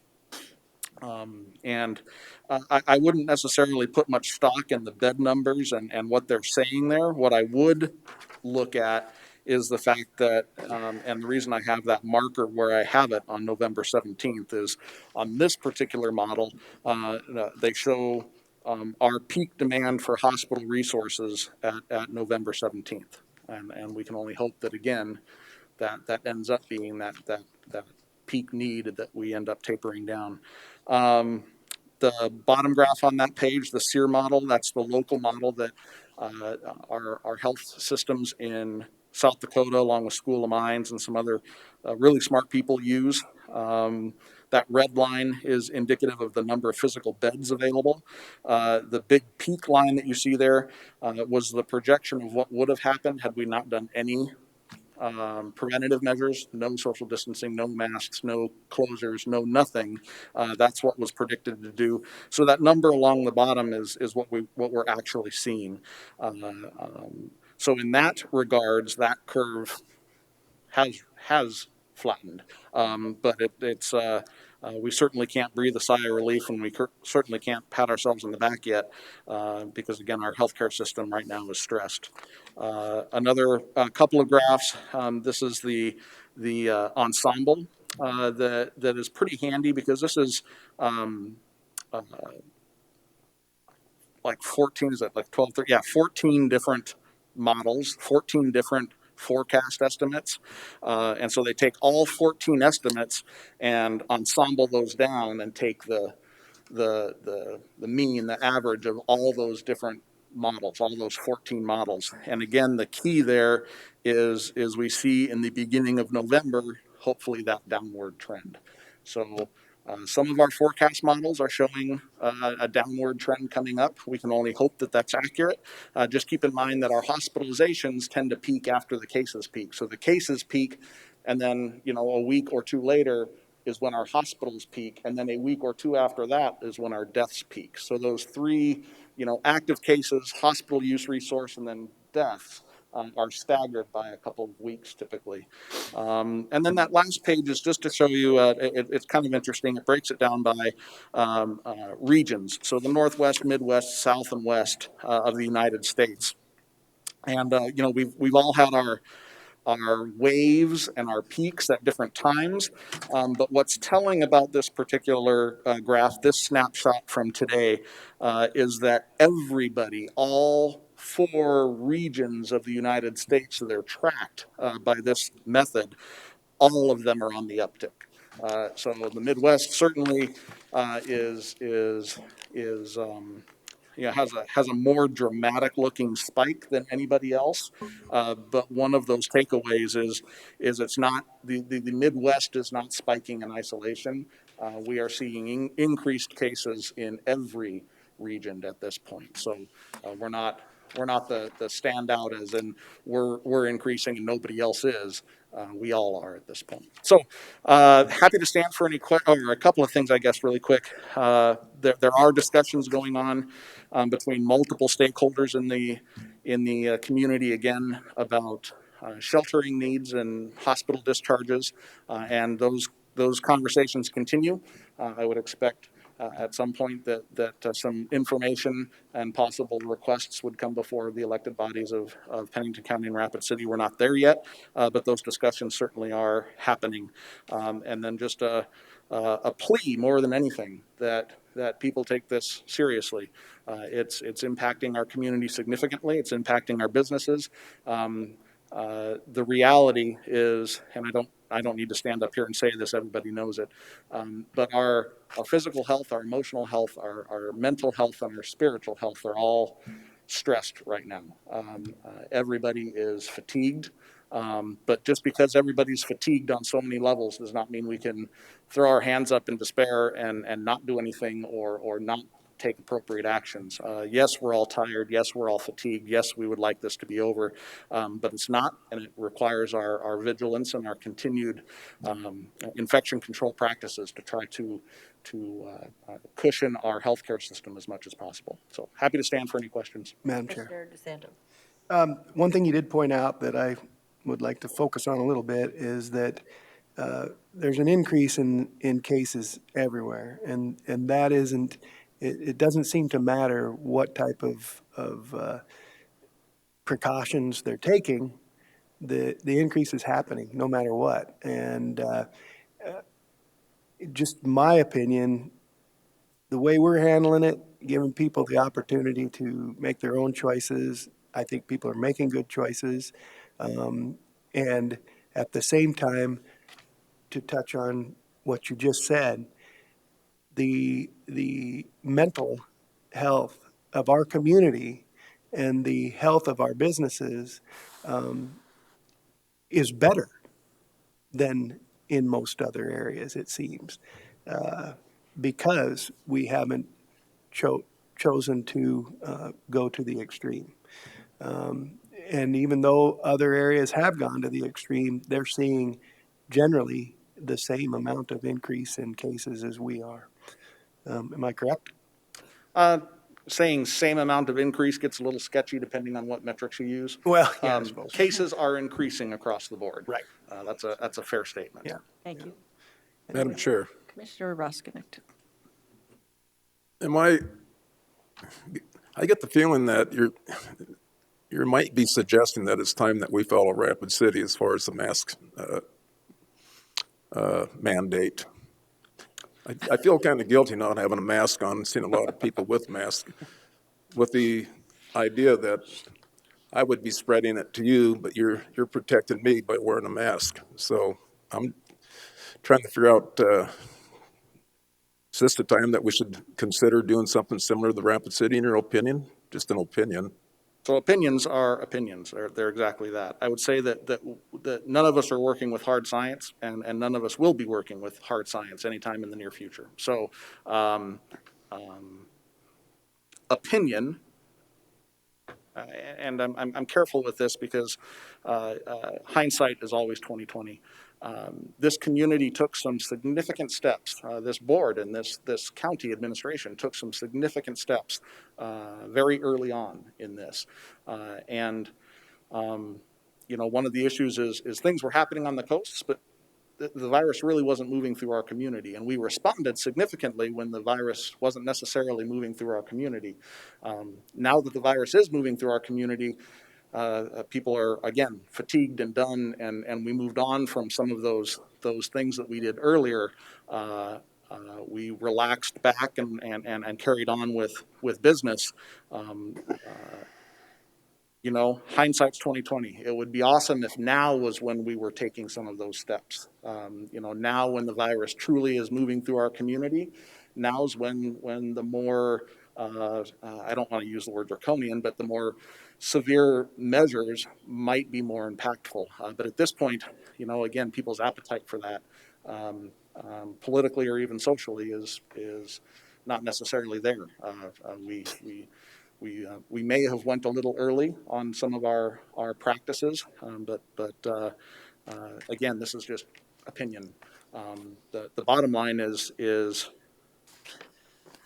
And I wouldn't necessarily put much stock in the bed numbers and what they're saying there. What I would look at is the fact that, and the reason I have that marker where I have it on November 17th is on this particular model, they show our peak demand for hospital resources at November 17th. And we can only hope that, again, that ends up being that peak need that we end up tapering down. The bottom graph on that page, the SEER model, that's the local model that our health systems in South Dakota, along with School of Mines and some other really smart people use. That red line is indicative of the number of physical beds available. The big peak line that you see there was the projection of what would have happened had we not done any preventative measures, no social distancing, no masks, no closures, no nothing. That's what was predicted to do. So that number along the bottom is what we're actually seeing. So in that regards, that curve has flattened, but we certainly can't breathe a sigh of relief, and we certainly can't pat ourselves on the back yet, because again, our healthcare system right now is stressed. Another couple of graphs. This is the ensemble that is pretty handy, because this is like 14, is that like 12, 13? Yeah, 14 different models, 14 different forecast estimates. And so they take all 14 estimates and ensemble those down and take the mean, the average of all those different models, all those 14 models. And again, the key there is we see in the beginning of November, hopefully that downward trend. So some of our forecast models are showing a downward trend coming up. We can only hope that that's accurate. Just keep in mind that our hospitalizations tend to peak after the cases peak. So the cases peak, and then, a week or two later is when our hospitals peak, and then a week or two after that is when our deaths peak. So those three, active cases, hospital use resource, and then deaths are staggered by a couple of weeks typically. And then that last page is just to show you, it's kind of interesting. It breaks it down by regions. So the Northwest, Midwest, South, and West of the United States. And, we've all had our waves and our peaks at different times. But what's telling about this particular graph, this snapshot from today, is that everybody, all 4 regions of the United States that are tracked by this method, all of them are on the uptick. So the Midwest certainly has a more dramatic looking spike than anybody else. But one of those takeaways is it's not the Midwest is not spiking in isolation. We are seeing increased cases in every region at this point. So we're not the standout as in we're increasing and nobody else is. We all are at this point. So happy to stand for any or a couple of things, I guess, really quick. There are discussions going on between multiple stakeholders in the community again about sheltering needs and hospital discharges, and those conversations continue. I would expect at some point that some information and possible requests would come before the elected bodies of Pennington County and Rapid City. We're not there yet, but those discussions certainly are happening. And then just a plea more than anything that people take this seriously. It's impacting our community significantly. It's impacting our businesses. The reality is, and I don't need to stand up here and say this, everybody knows it, but our physical health, our emotional health, our mental health, and our spiritual health are all stressed right now. Everybody is fatigued, but just because everybody's fatigued on so many levels does not mean we can throw our hands up in despair and not do anything or not take appropriate actions. Yes, we're all tired. Yes, we're all fatigued. Yes, we would like this to be over, but it's not, and it requires our vigilance and our continued infection control practices to try to cushion our healthcare system as much as possible. So happy to stand for any questions. Madam Chair. One thing you did point out that I would like to focus on a little bit is that there's an increase in cases everywhere, and that isn't. It doesn't seem to matter what type of precautions they're taking. The increase is happening no matter what, and just my opinion, the way we're handling it, giving people the opportunity to make their own choices. I think people are making good choices. And at the same time, to touch on what you just said, the mental health of our community and the health of our businesses is better than in most other areas, it seems, because we haven't chosen to go to the extreme. And even though other areas have gone to the extreme, they're seeing generally the same amount of increase in cases as we are. Am I correct? Saying same amount of increase gets a little sketchy depending on what metrics you use. Well, yeah, I suppose. Cases are increasing across the board. Right. That's a fair statement. Yeah. Thank you. Madam Chair, Commissioner Roskinek. I get the feeling that you might be suggesting that it's time that we follow Rapid City as far as the mask mandate. I feel kind of guilty not having a mask on, seeing a lot of people with masks, with the idea that I would be spreading it to you, but you're protecting me by wearing a mask. So I'm trying to figure out, is this the time that we should consider doing something similar to the Rapid City, in your opinion? Just an opinion. So opinions are opinions. They're exactly that. I would say that none of us are working with hard science, and none of us will be working with hard science anytime in the near future. So opinion, and I'm careful with this because hindsight is always 20/20. This community took some significant steps. This board and this county administration took some significant steps very early on in this. One of the issues is things were happening on the coasts, but the virus really wasn't moving through our community, and we responded significantly when the virus wasn't necessarily moving through our community. Now that the virus is moving through our community, people are, again, fatigued and done, and we moved on from some of those things that we did earlier. We relaxed back and carried on with business. Hindsight's 20/20. It would be awesome if now was when we were taking some of those steps. Now when the virus truly is moving through our community, now's when the more, I don't want to use the word draconian, but the more severe measures might be more impactful. But at this point, again, people's appetite for that, politically or even socially, is not necessarily there. We may have went a little early on some of our practices, but again, this is just opinion. The bottom line is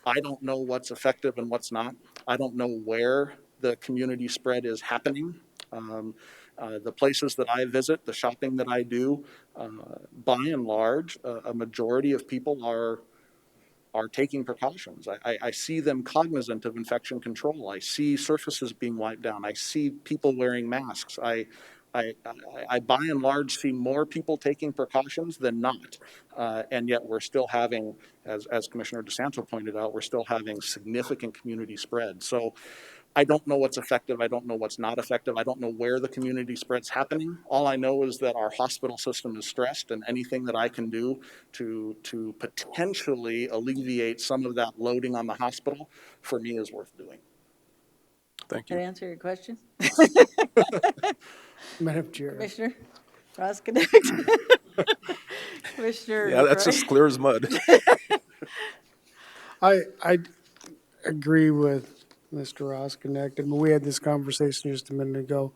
I don't know what's effective and what's not. I don't know where the community spread is happening. The places that I visit, the shopping that I do, by and large, a majority of people are taking precautions. I see them cognizant of infection control. I see surfaces being wiped down. I see people wearing masks. I by and large see more people taking precautions than not. And yet we're still having, as Commissioner DeSanto pointed out, we're still having significant community spread. So I don't know what's effective. I don't know what's not effective. I don't know where the community spread's happening. All I know is that our hospital system is stressed, and anything that I can do to potentially alleviate some of that loading on the hospital, for me, is worth doing. Thank Did I you. answer your question? Madam Chair. Commissioner Roskinek? Commissioner Yeah, that's LaCroix? as clear as mud. I agree with Mr. Roskinek. I mean, we had this conversation just a minute ago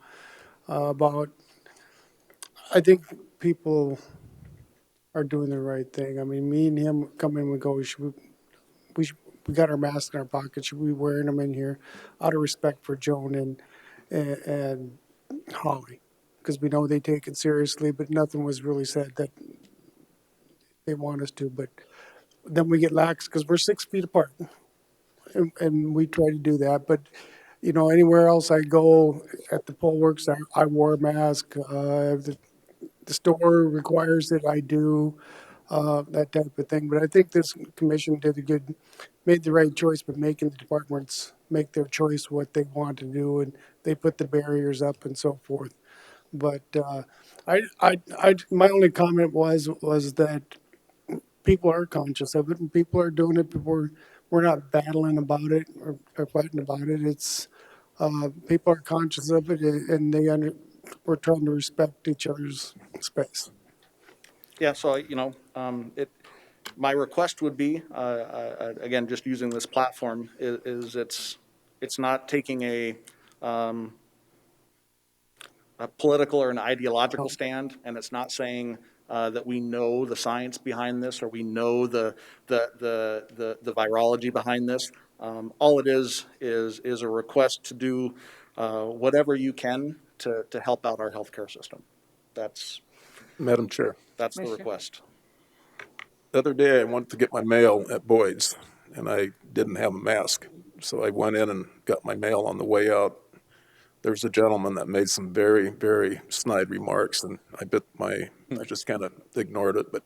about, I think people are doing the right thing. I mean, me and him come in and go, we got our masks in our pockets. Should we be wearing them in here out of respect for Joan and Holly? Because we know they take it seriously, but nothing was really said that they want us to. But then we get lax because we're 6 feet apart. And we try to do that. But, anywhere else I go at the poll works, I wore a mask. The store requires that I do that type of thing. But I think this commission made the right choice by making the departments make their choice what they want to do, and they put the barriers up and so forth. But my only comment was that people are conscious of it, and people are doing it. We're not battling about it or fighting about it. It's people are conscious of it, and we're trying to respect each other's space. Yeah, so, my request would be, again, just using this platform, is it's not taking a political or an ideological stand, and it's not saying that we know the science behind this or we know the virology behind this. All it is a request to do whatever you can to help out our healthcare system. That's Madam Chair, the Commissioner. request. the other day I went to get my mail at Boyd's, and I didn't have a mask. So I went in and got my mail. On the way out, there's a gentleman that made some very, very snide remarks, and I just kind of ignored it. But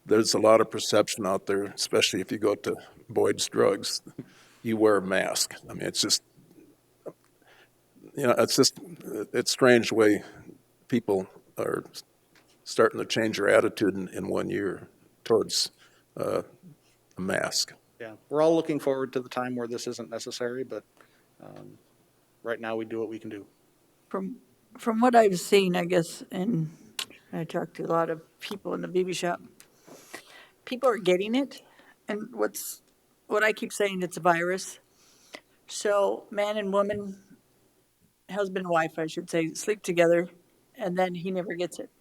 there's a lot of perception out there, especially if you go to Boyd's Drugs, you wear a mask. I mean, it's just, it's strange the way people are starting to change their attitude in 1 year towards a mask. Yeah, we're all looking forward to the time where this isn't necessary, but right now we do what we can do. From what I've seen, I guess, and I talked to a lot of people in the BB shop, people are getting it. And what I keep saying, it's a virus. So man and woman, husband and wife, I should say, sleep together, and then he never gets it.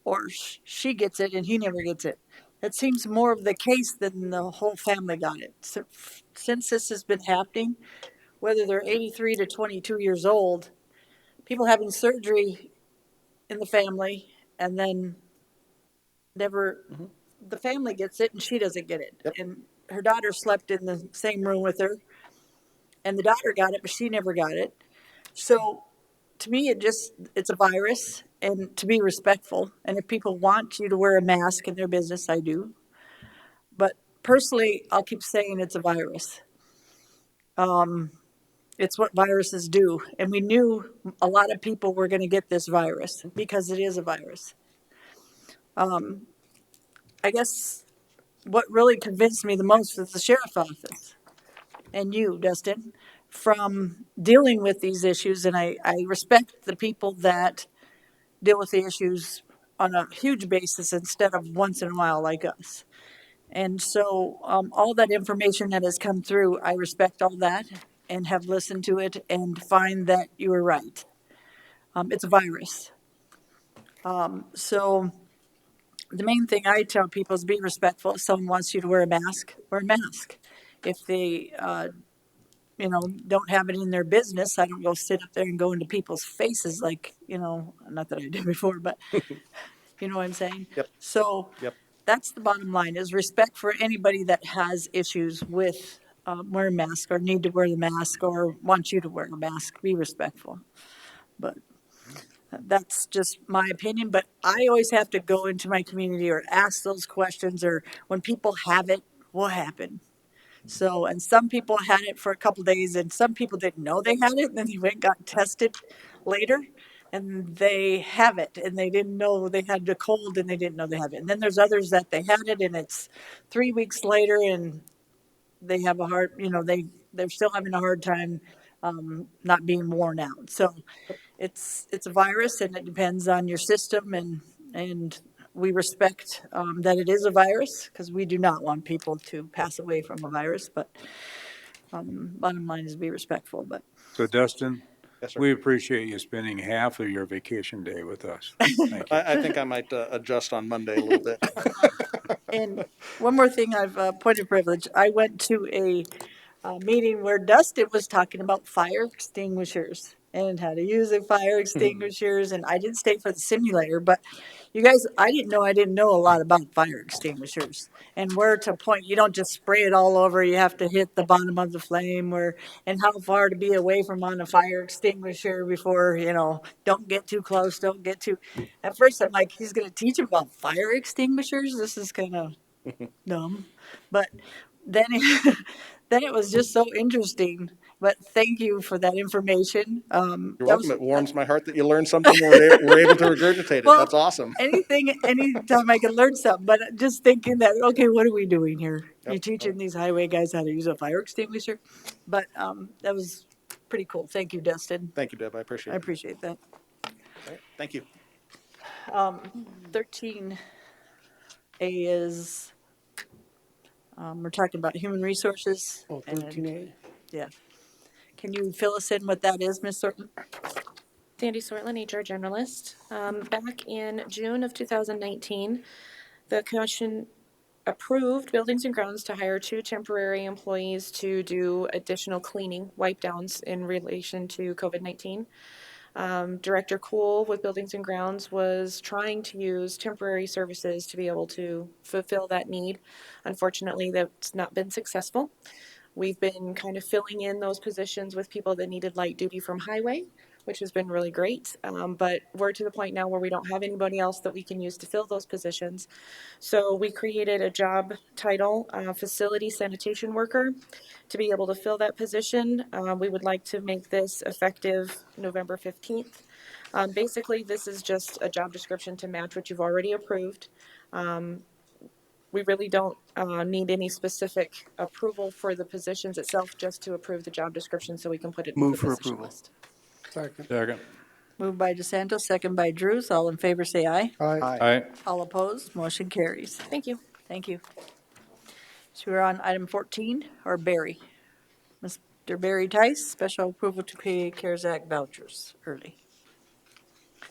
Or she gets it and he never gets it. That seems more of the case than the whole family got it. So, since this has been happening, whether they're 83 to 22 years old, people having surgery in the family and then never, the family gets it and she doesn't get it. Yep. And her daughter slept in the same room with her, and the daughter got it, but she never got it. So to me, it's a virus, and to be respectful. And if people want you to wear a mask in their business, I do. But personally, I'll keep saying it's a virus. It's what viruses do. And we knew a lot of people were going to get this virus because it is a virus. I guess what really convinced me the most was the sheriff's office and you, Dustin, from dealing with these issues. And I respect the people that deal with the issues on a huge basis instead of once in a while like us. And so all that information that has come through, I respect all that and have listened to it and find that you were right. It's a virus. So the main thing I tell people is be respectful. If someone wants you to wear a mask, wear a mask. If they, don't have it in their business, I don't go sit up there and go into people's faces like, not that I did before, but you know what I'm saying? Yep. So Yep. that's the bottom line, is respect for anybody that has issues with wearing a mask or need to wear the mask or want you to wear a mask. Be respectful. But that's just my opinion. But I always have to go into my community or ask those questions, or when people have it, what happened? So, and some people had it for a couple days, and some people didn't know they had it, and then they went and got tested later, and they have it, and they didn't know they had the cold, and they didn't know they had it. And then there's others that they had it, and it's 3 weeks later, and they have they're still having a hard time not being worn out. So, it's a virus, and it depends on your system, and we respect that it is a virus, because we do not want people to pass away from a virus. But bottom line is be respectful. But So Dustin, Yes, sir. we appreciate you spending half of your vacation day with us. Thank you. I think I might adjust on Monday a little bit. and one more thing, I've point of privilege. I went to a meeting where Dustin was talking about fire extinguishers and how to use the fire extinguishers. And I didn't stay for the simulator, but you guys, I didn't know a lot about fire extinguishers and where to point. You don't just spray it all over. You have to hit the bottom of the flame, and how far to be away from on a fire extinguisher before, don't get too close. Don't get too. At first, I'm like, he's going to teach him about fire extinguishers. This is kind of dumb. But then then it was just so interesting. But thank you for that information. You're welcome. It warms my heart that you learned something and we're able to regurgitate it. Well, That's awesome. Anytime I can learn something, but just thinking that, okay, what are we doing here? Yep. You're teaching these highway guys how to use a fire extinguisher? But that was pretty cool. Thank you, Dustin. Thank you, Deb. I appreciate I it. appreciate that. All right. Thank you. 13A is, we're talking about human resources. Oh, and- 13A. Yeah. Can you fill us in what that is, Ms. Thornton? Sandy Sortland, HR Generalist. Back in June of 2019, the Commission approved Buildings and Grounds to hire 2 temporary employees to do additional cleaning, wipe downs in relation to COVID-19. Director Cool with Buildings and Grounds was trying to use temporary services to be able to fulfill that need. Unfortunately, that's not been successful. We've been kind of filling in those positions with people that needed light duty from highway, which has been really great. But we're to the point now where we don't have anybody else that we can use to fill those positions. So we created a job title, facility sanitation worker, to be able to fill that position. We would like to make this effective November 15th. Basically, this is just a job description to match what you've already approved. We really don't need any specific approval for the positions itself, just to approve the job description so we can put it into Move the for position approval. list. Second. Second. Moved by DeSanto, second by Drews. All in favor, say aye. Aye. Aye. All opposed, motion carries. Thank you. Thank you. So we're on item 14, or Barry. Mr. Barry Tice, special approval to pay CARES Act vouchers early.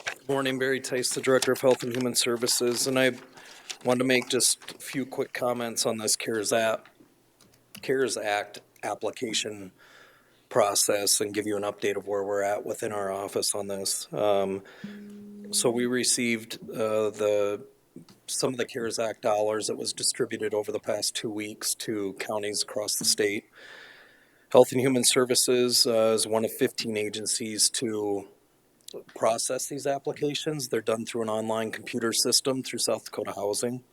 Good morning, Barry Tice, the Director of Health and Human Services, and I wanted to make just a few quick comments on this CARES Act application process and give you an update of where we're at within our office on this. So we received some of the CARES Act dollars that was distributed over the past 2 weeks to counties across the state. Health and Human Services is one of 15 agencies to process these applications. They're done through an online computer system through South Dakota Housing.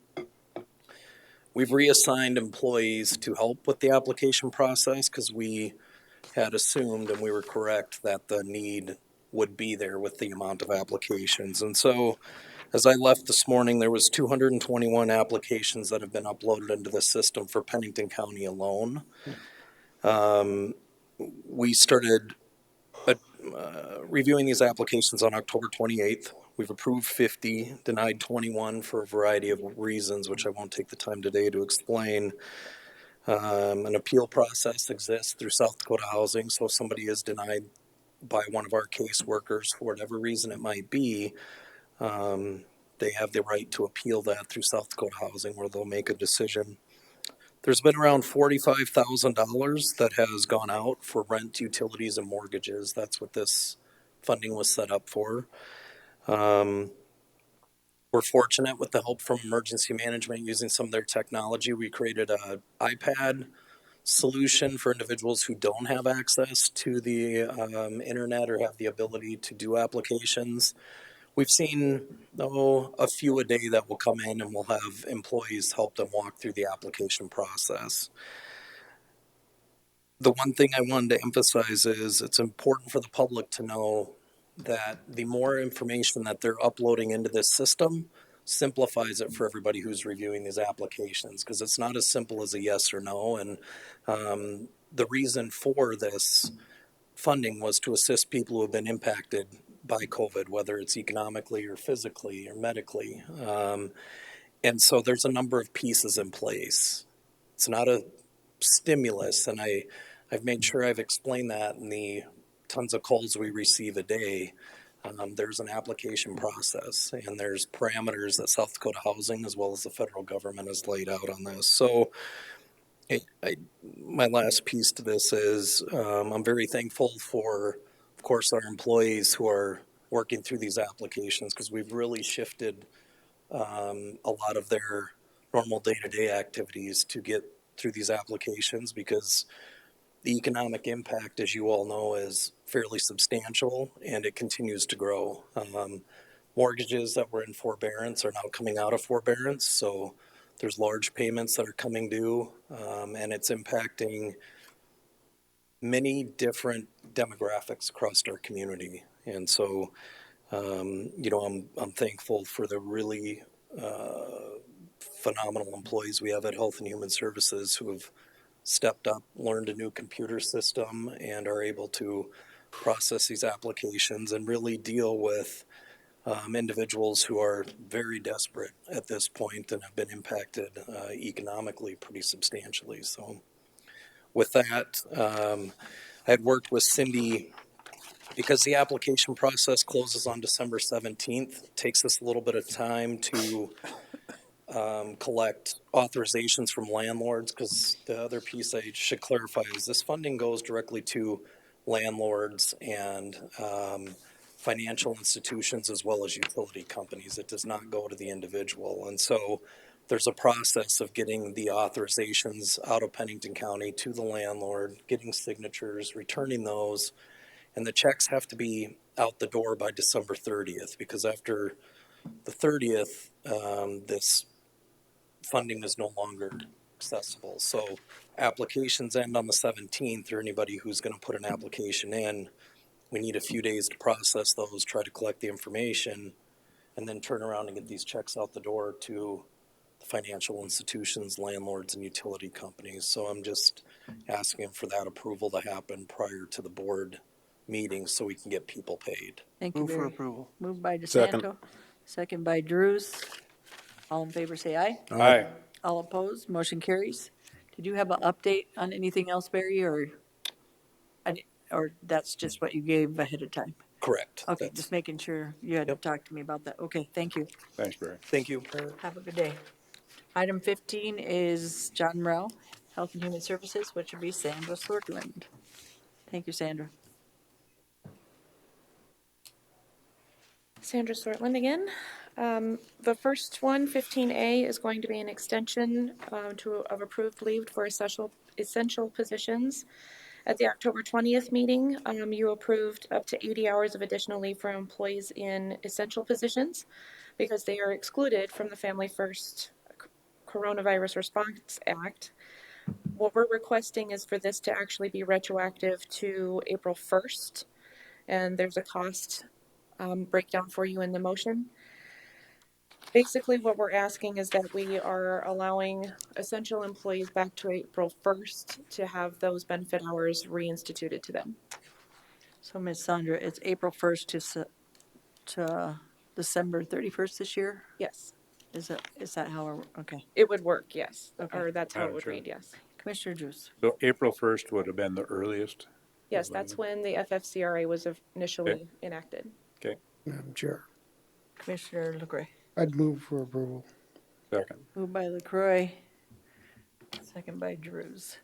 We've reassigned employees to help with the application process because we had assumed, and we were correct, that the need would be there with the amount of applications. And so as I left this morning, there was 221 applications that have been uploaded into the system for Pennington County alone. We started reviewing these applications on October 28th. We've approved 50, denied 21 for a variety of reasons, which I won't take the time today to explain. An appeal process exists through South Dakota Housing, so if somebody is denied by one of our caseworkers for whatever reason it might be, they have the right to appeal that through South Dakota Housing, where they'll make a decision. There's been around $45,000 that has gone out for rent, utilities, and mortgages. That's what this funding was set up for. We're fortunate with the help from emergency management using some of their technology. We created an iPad solution for individuals who don't have access to the internet or have the ability to do applications. We've seen a few a day that will come in, and we'll have employees help them walk through the application process. The one thing I wanted to emphasize is it's important for the public to know that the more information that they're uploading into this system simplifies it for everybody who's reviewing these applications, because it's not as simple as a yes or no. And the reason for this funding was to assist people who have been impacted by COVID, whether it's economically or physically or medically. And so there's a number of pieces in place. It's not a stimulus, and I've made sure I've explained that in the tons of calls we receive a day. There's an application process, and there's parameters that South Dakota Housing as well as the federal government has laid out on this. So my last piece to this is I'm very thankful for, of course, our employees who are working through these applications, because we've really shifted a lot of their normal day-to-day activities to get through these applications, because the economic impact, as you all know, is fairly substantial, and it continues to grow. Mortgages that were in forbearance are now coming out of forbearance, so there's large payments that are coming due, and it's impacting many different demographics across our community. And so, I'm thankful for the really phenomenal employees we have at Health and Human Services who have stepped up, learned a new computer system, and are able to process these applications and really deal with individuals who are very desperate at this point and have been impacted economically pretty substantially. So with that, I had worked with Cindy Because the application process closes on December 17th, it takes us a little bit of time to collect authorizations from landlords, because the other piece I should clarify is this funding goes directly to landlords and financial institutions as well as utility companies. It does not go to the individual. And so there's a process of getting the authorizations out of Pennington County to the landlord, getting signatures, returning those, and the checks have to be out the door by December 30th, because after the 30th, this funding is no longer accessible. So applications end on the 17th, or anybody who's going to put an application in, we need a few days to process those, try to collect the information, and then turn around and get these checks out the door to the financial institutions, landlords, and utility companies. So I'm just asking for that approval to happen prior to the board meeting so we can get people paid. Thank you, Move for Barry. approval. Moved by Second. DeSanto, second by Drews. All in favor, say aye. Aye. All opposed, motion carries. Did you have an update on anything else, Barry, or that's just what you gave ahead of time? Correct. Okay, That's- just making sure you had Yep. talked to me about that. Okay, thank you. Thanks, Barry. Thank you. Have a good day. Item 15 is John Morrell, Health and Human Services, which would be Sandra Sortland. Thank you, Sandra. Sandra Sortland again. The first one, 15A, is going to be an extension of approved leave for essential positions. At the October 20th meeting, you approved up to 80 hours of additional leave for employees in essential positions because they are excluded from the Family First Coronavirus Response Act. What we're requesting is for this to actually be retroactive to April 1st, and there's a cost breakdown for you in the motion. Basically, what we're asking is that we are allowing essential employees back to April 1st to have those benefit hours reinstituted to them. So, Ms. Sandra, it's April 1st to December 31st this year? Yes, Is that how, okay. it would work, yes, Okay. or that's how it Madam would Chair. read, yes. Commissioner Drews. So April 1st would have been the earliest? Yes, that's when the FFCRA was initially enacted. Okay, Madam Chair, Commissioner LaCroy. I'd move for approval. second. Moved by LaCroy, second by Drews.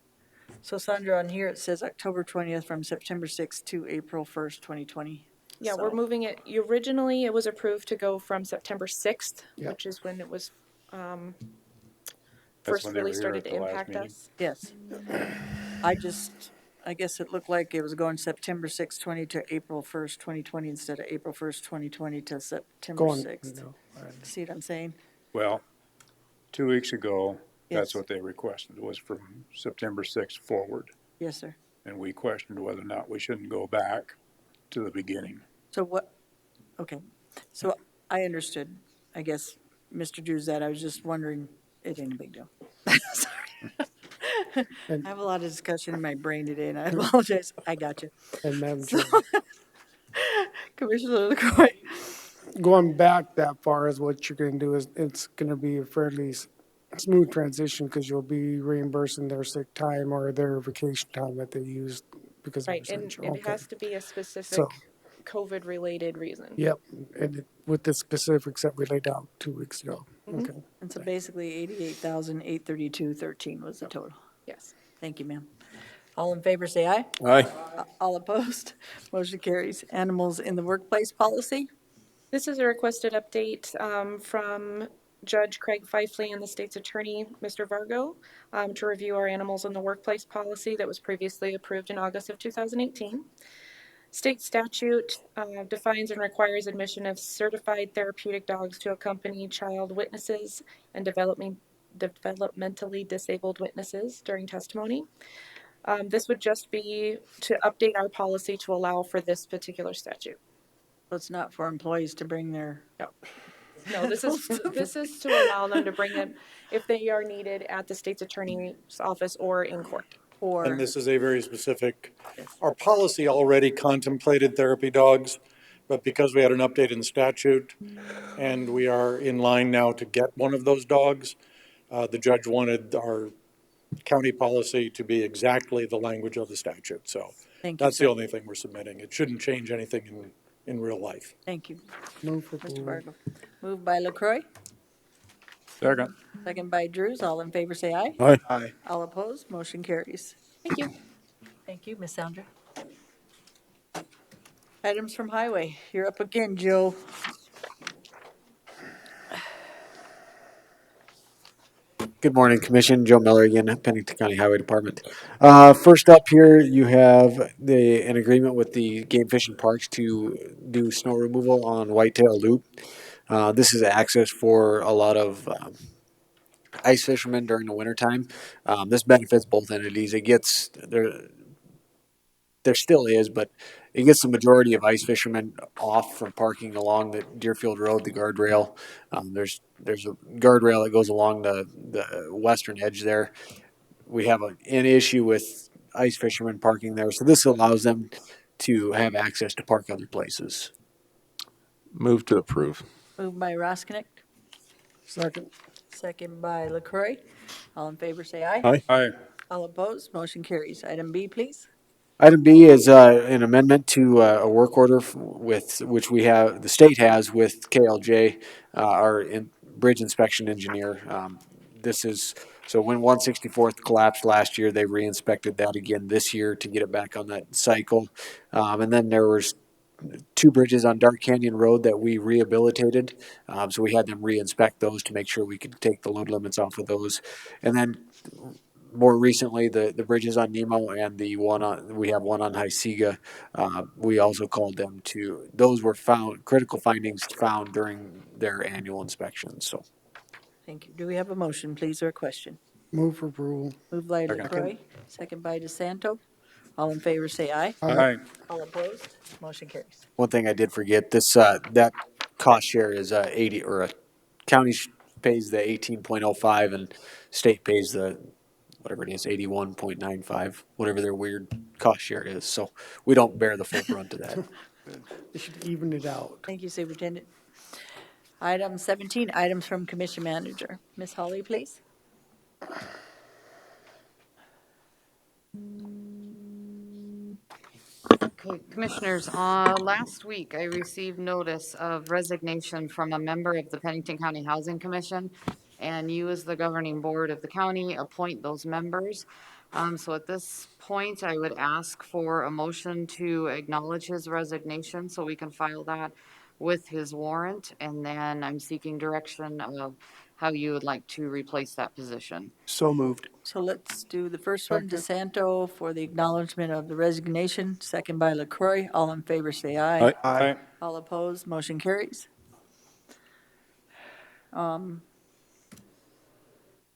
So Sandra, on here, it says October 20th from September 6th to April 1st, 2020. Yeah, we're So- moving it, originally it was approved to go from September 6th, Yep. which is when it was That's first when they were really here started at to the last impact meeting. us. Yes. I guess it looked like it was going September 6th, 20 to April 1st, 2020 instead of April 1st, 2020 to September Going, 6th. no, See what I'm saying? Well, 2 weeks ago, that's Yes. what they requested, was from September 6th forward. Yes, sir. And we questioned whether or not we shouldn't go back to the beginning. So what, okay, so I understood, I guess, Mr. Drews, that I was just wondering, it ain't a big deal. Sorry. I have a lot of discussion in my brain today, and I apologize. I got you. And Madam Chair, Commissioner LaCroy. going back that far is what you're gonna do is, it's gonna be a fairly smooth transition because you'll be reimbursing their sick time or their vacation time that they used because of Right, and essential. it Okay. has to be a specific So- COVID-related reason. Yep, and with the specifics that we laid out 2 weeks ago. Okay. And so basically 88,832.13 was the total. Yes. Thank you, ma'am. All in favor, say aye. Aye. All opposed, motion carries. Animals in the workplace policy. This is a requested update from Judge Craig Fifley and the state's attorney, Mr. Vargo, to review our animals in the workplace policy that was previously approved in August of 2018. State statute defines and requires admission of certified therapeutic dogs to accompany child witnesses and developmentally disabled witnesses during testimony. This would just be to update our policy to allow for this particular statute. So it's not for employees to bring their, No, this is to allow them to bring them if they are needed at the state's attorney's office or in court. or, And this is a very specific, our policy already contemplated therapy dogs, but because we had an update in the statute and we are in line now to get one of those dogs, the judge wanted our county policy to be exactly the language of the statute. So Thank you, That's the sir. only thing we're submitting. It shouldn't change anything in real life. Thank you, Move for Mr. approval. Vargo. Moved by LaCroy, Second. second by Drews. All in favor, say aye. Aye. Aye. All opposed, motion carries. Thank you. Thank you, Miss Sandra. Items from Highway. You're up again, Joe. Good morning, Commission. Joe Miller again, Pennington County Highway Department. First up here, you have an agreement with the game fishing parks to do snow removal on Whitetail Loop. This is access for a lot of ice fishermen during the wintertime. This benefits both entities. It gets there still is, but it gets the majority of ice fishermen off from parking along the Deerfield Road, the guardrail. There's a guardrail that goes along the western edge there. We have an issue with ice fishermen parking there, so this allows them to have access to park other places. Move to approve. Moved by Roskinick, Second. second by LaCroy. All in favor, say aye. Aye. Aye. All opposed, motion carries. Item B, please. Item B is an amendment to a work order with which the state has with KLJ, our bridge inspection engineer. This is so when 164th collapsed last year, they re-inspected that again this year to get it back on that cycle. And then there was 2 bridges on Dark Canyon Road that we rehabilitated. So we had them re-inspect those to make sure we could take the load limits off of those. And then more recently, the bridges on Nemo and we have one on Hysiga. We also called them those were critical findings found during their annual inspections. So Thank you. Do we have a motion, please, or a question? Move for approval. Moved by Second. LaCroy, second by DeSanto. All in favor, say aye. Aye. All opposed, motion carries. one thing I did forget, that cost share is 80, or a county pays the 18.05 and state pays the whatever it is, 81.95, whatever their weird cost share is. So we don't bear the full brunt of that. They should even it out. Thank you, Superintendent. Item 17, items from Commission Manager. Ms. Holly, please. Okay, Commissioners, last week I received notice of resignation from a member of the Pennington County Housing Commission, and you as the governing board of the county appoint those members. So at this point, I would ask for a motion to acknowledge his resignation so we can file that with his warrant, and then I'm seeking direction of how you would like to replace that position. So moved. So let's do the first one, DeSanto, for the acknowledgement of the resignation, second by LaCroy. All in favor, say aye. Aye. Aye. All opposed, motion carries.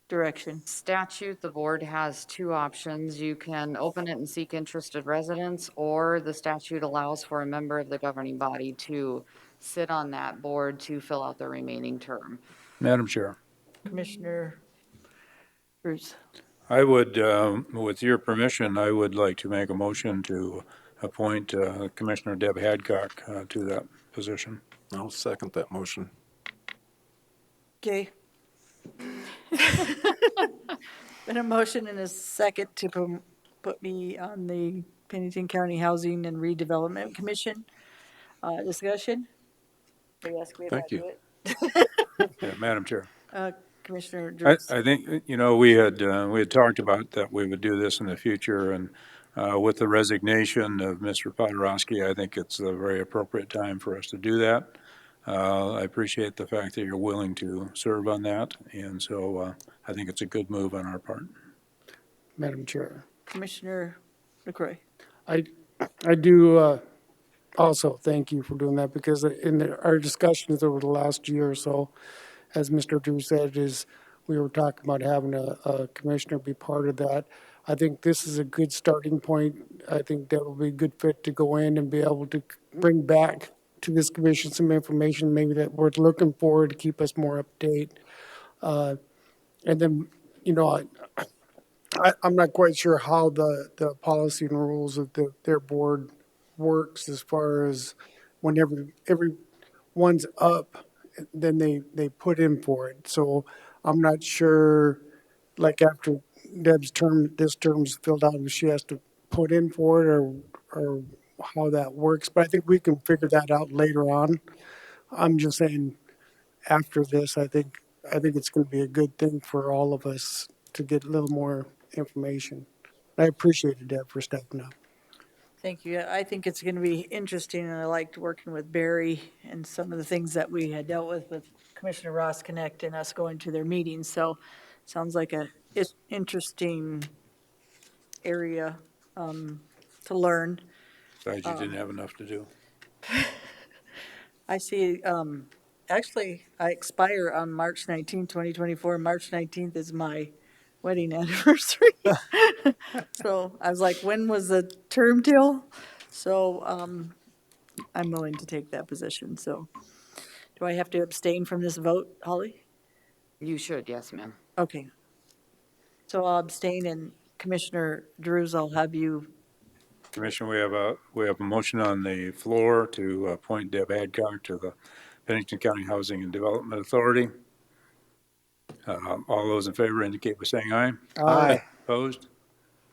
Direction. Statute, the board has 2 options. You can open it and seek interested residents, or the statute allows for a member of the governing body to sit on that board to fill out the remaining term. Madam Chair, Commissioner Bruce. I would, with your permission, I would like to make a motion to appoint Commissioner Deb Hadcock to that position. I'll second that motion. Okay. Been a motion and a second to put me on the Pennington County Housing and Redevelopment Commission. Discussion? Are you asking me if I Thank you. do it? Yeah, Madam Chair. Commissioner I, Drews. I think, we had talked about that we would do this in the future, and with the resignation of Mr. Podorowski, I think it's a very appropriate time for us to do that. I appreciate the fact that you're willing to serve on that, and so I think it's a good move on our part. Madam Chair. Commissioner LaCroy. I do also thank you for doing that, because in our discussions over the last year or so, as Mr. Drew said, we were talking about having a commissioner be part of that. I think this is a good starting point. I think that will be a good fit to go in and be able to bring back to this commission some information maybe that we're looking for to keep us more up to date. And then, I'm not quite sure how the policy and rules of their board works as far as whenever everyone's up, then they put in for it. So I'm not sure, like after Deb's term, this term's filled out, if she has to put in for it, or or how that works, but I think we can figure that out later on. I'm just saying, after this, I think it's gonna be a good thing for all of us to get a little more information. I appreciate it, Deb, for stepping up. Thank you. I think it's going to be interesting, and I liked working with Barry and some of the things that we had dealt with Commissioner Ross Connect and us going to their meetings. So sounds like it's interesting area to learn. Besides, you didn't have enough to do. I see, actually, I expire on March 19th, 2024. March 19th is my wedding anniversary. So I was like, when was the term till? So I'm willing to take that position. So do I have to abstain from this vote, Holly? You should, yes, ma'am. Okay. So I'll abstain, and Commissioner Drews, I'll have you. Commissioner, we have a motion on the floor to appoint Deb Adcock to the Pennington County Housing and Development Authority. All those in favor indicate by saying aye. Aye. Opposed?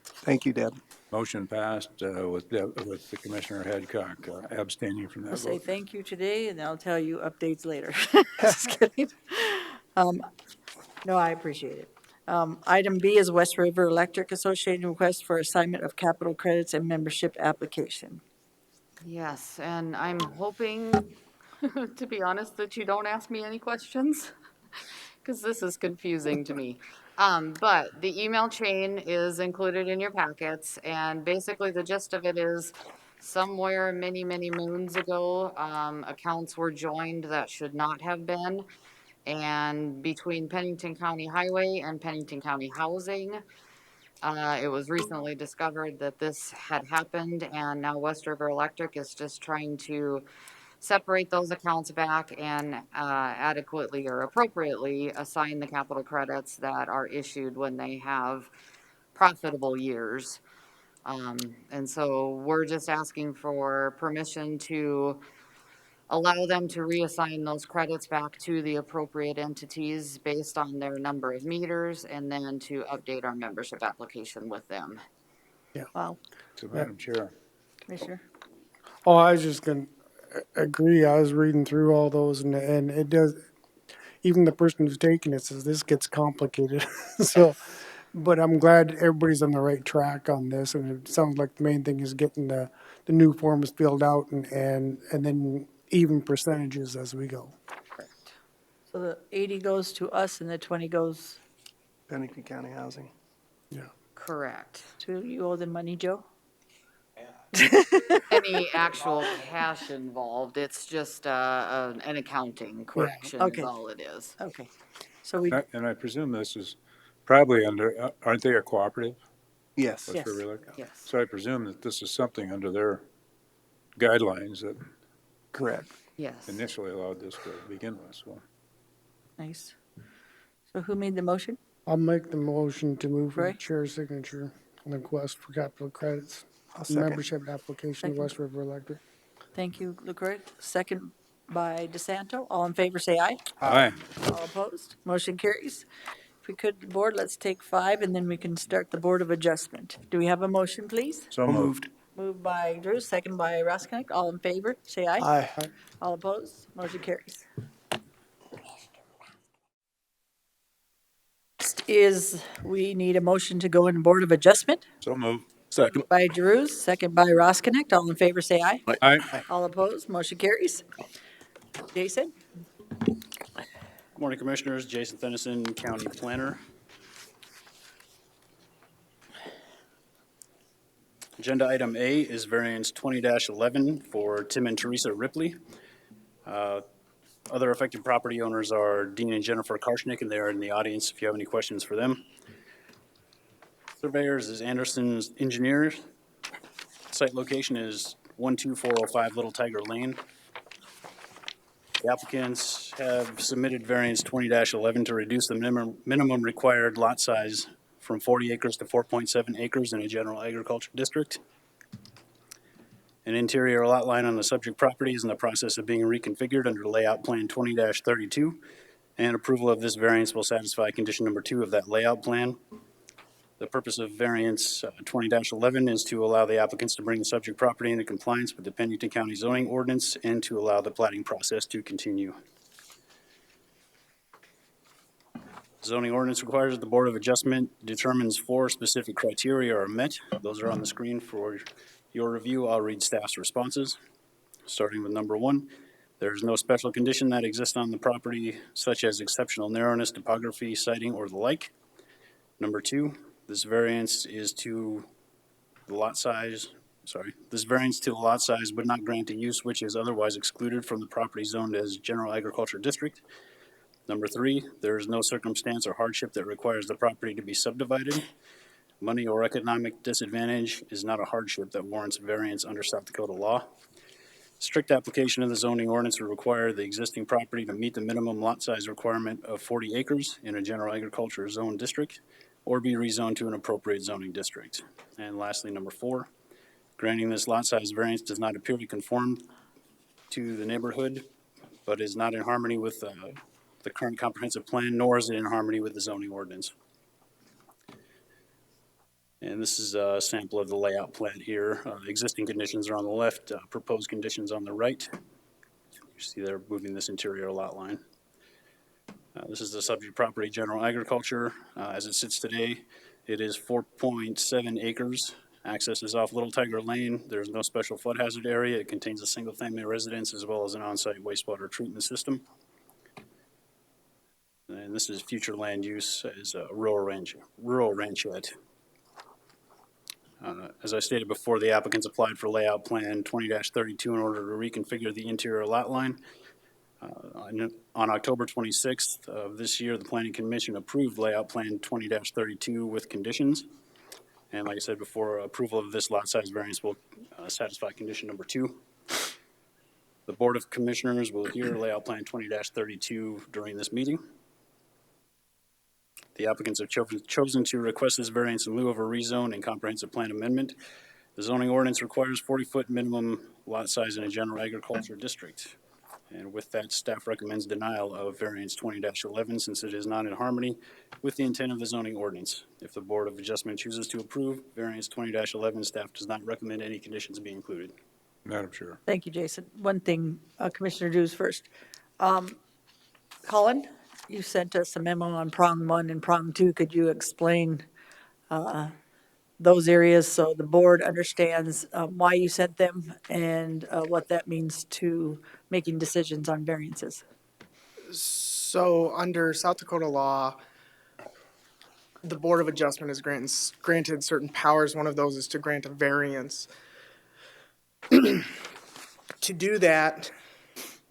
Thank you, Deb. Motion passed with the Commissioner Hadcock abstaining from I'll that say vote. thank you today, and I'll tell you updates later. Just kidding. No, I appreciate it. Item B is West River Electric Association request for assignment of capital credits and membership application. Yes, and I'm hoping, to be honest, that you don't ask me any questions, because this is confusing to me. But the email chain is included in your packets, and basically the gist of it is somewhere many, many moons ago, accounts were joined that should not have been. And between Pennington County Highway and Pennington County Housing, it was recently discovered that this had happened, and now West River Electric is just trying to separate those accounts back and adequately or appropriately assign the capital credits that are issued when they have profitable years. And so we're just asking for permission to allow them to reassign those credits back to the appropriate entities based on their number of meters, and then to update our membership application with them. Wow, So, Madam Chair. Commissioner. Oh, I was just gonna agree. I was reading through all those and it does, even the person who's taking it says this gets complicated. So, but I'm glad everybody's on the right track on this, and it sounds like the main thing is getting the new forms filled out and then even percentages as we go. So the 80 goes to us and the 20 goes Pennington County Housing. Yeah. Correct. to you owe the money, Joe? Any actual cash involved, it's just an accounting correction is Okay. all it is. Okay. So we, And I presume this is probably under, aren't they a cooperative? Yes. West River Electric? Yes. So I presume that this is something under their guidelines that Correct. Yes. initially allowed this to begin with, so. nice. So who made the motion? I'll make the motion to move for the Roy? chair's signature on the request for capital credits. I'll second. Membership application Second. of West River Electric. Thank you, LaCroix. Second by DeSanto. All in favor, say aye. Aye. All opposed? Motion carries. If we could, board, let's take 5, and then we can start the Board of Adjustment. Do we have a motion, please? So moved. Moved by Drew, second by Ross Connect. All in favor, say aye. Aye. All opposed? Motion carries. Next is, we need a motion to go in Board of Adjustment So moved. Second. by Drew, second by Ross Connect. All in favor, say aye. Aye. All opposed? Motion carries. Jason? Good morning, Commissioners. Jason Thennison, County Planner. Agenda item A is variance 20-11 for Tim and Teresa Ripley. Other affected property owners are Dean and Jennifer Karshnick, and they are in the audience if you have any questions for them. Surveyors is Anderson's Engineers. Site location is 12405 Little Tiger Lane. The applicants have submitted variance 20-11 to reduce the minimum required lot size from 40 acres to 4.7 acres in a general agriculture district. An interior lot line on the subject property is in the process of being reconfigured under layout plan 20-32, and approval of this variance will satisfy condition number 2 of that layout plan. The purpose of variance 20-11 is to allow the applicants to bring the subject property into compliance with the Pennington County zoning ordinance and to allow the plating process to continue. Zoning ordinance requires that the Board of Adjustment determines 4 specific criteria are met. Those are on the screen for your review. I'll read staff's responses. Starting with number 1, there is no special condition that exists on the property, such as exceptional narrowness, topography, sighting, or the like. Number 2, this variance to the lot size would not grant a use which is otherwise excluded from the property zoned as general agriculture district. Number 3, there is no circumstance or hardship that requires the property to be subdivided. Money or economic disadvantage is not a hardship that warrants variance under South Dakota law. Strict application of the zoning ordinance would require the existing property to meet the minimum lot size requirement of 40 acres in a general agriculture zone district or be rezoned to an appropriate zoning district. And lastly, number 4, granting this lot size variance does not appear to conform to the neighborhood, but is not in harmony with the current comprehensive plan, nor is it in harmony with the zoning ordinance. And this is a sample of the layout plan here. Existing conditions are on the left, proposed conditions on the right. You see they're moving this interior lot line. This is the subject property, general agriculture. As it sits today, it is 4.7 acres. Access is off Little Tiger Lane. There's no special flood hazard area. It contains a single-family residence as well as an on-site wastewater treatment system. And this is future land use as a rural ranchette. As I stated before, the applicants applied for layout plan 20-32 in order to reconfigure the interior lot line. On October 26th of this year, the Planning Commission approved layout plan 20-32 with conditions. And like I said before, approval of this lot size variance will satisfy condition number 2. The Board of Commissioners will hear layout plan 20-32 during this meeting. The applicants have chosen to request this variance in lieu of a rezone and comprehensive plan amendment. The zoning ordinance requires 40-foot minimum lot size in a general agriculture district. And with that, staff recommends denial of variance 20-11 since it is not in harmony with the intent of the zoning ordinance. If the Board of Adjustment chooses to approve variance 20-11, staff does not recommend any conditions be included. Madam Chair. Thank you, Jason. One thing, Commissioner Dews first. Colin, you sent us a memo on prong 1 and prong 2. Could you explain those areas so the board understands why you sent them and what that means to making decisions on variances? So under South Dakota law, the Board of Adjustment is granted certain powers. One of those is to grant a variance. To do that,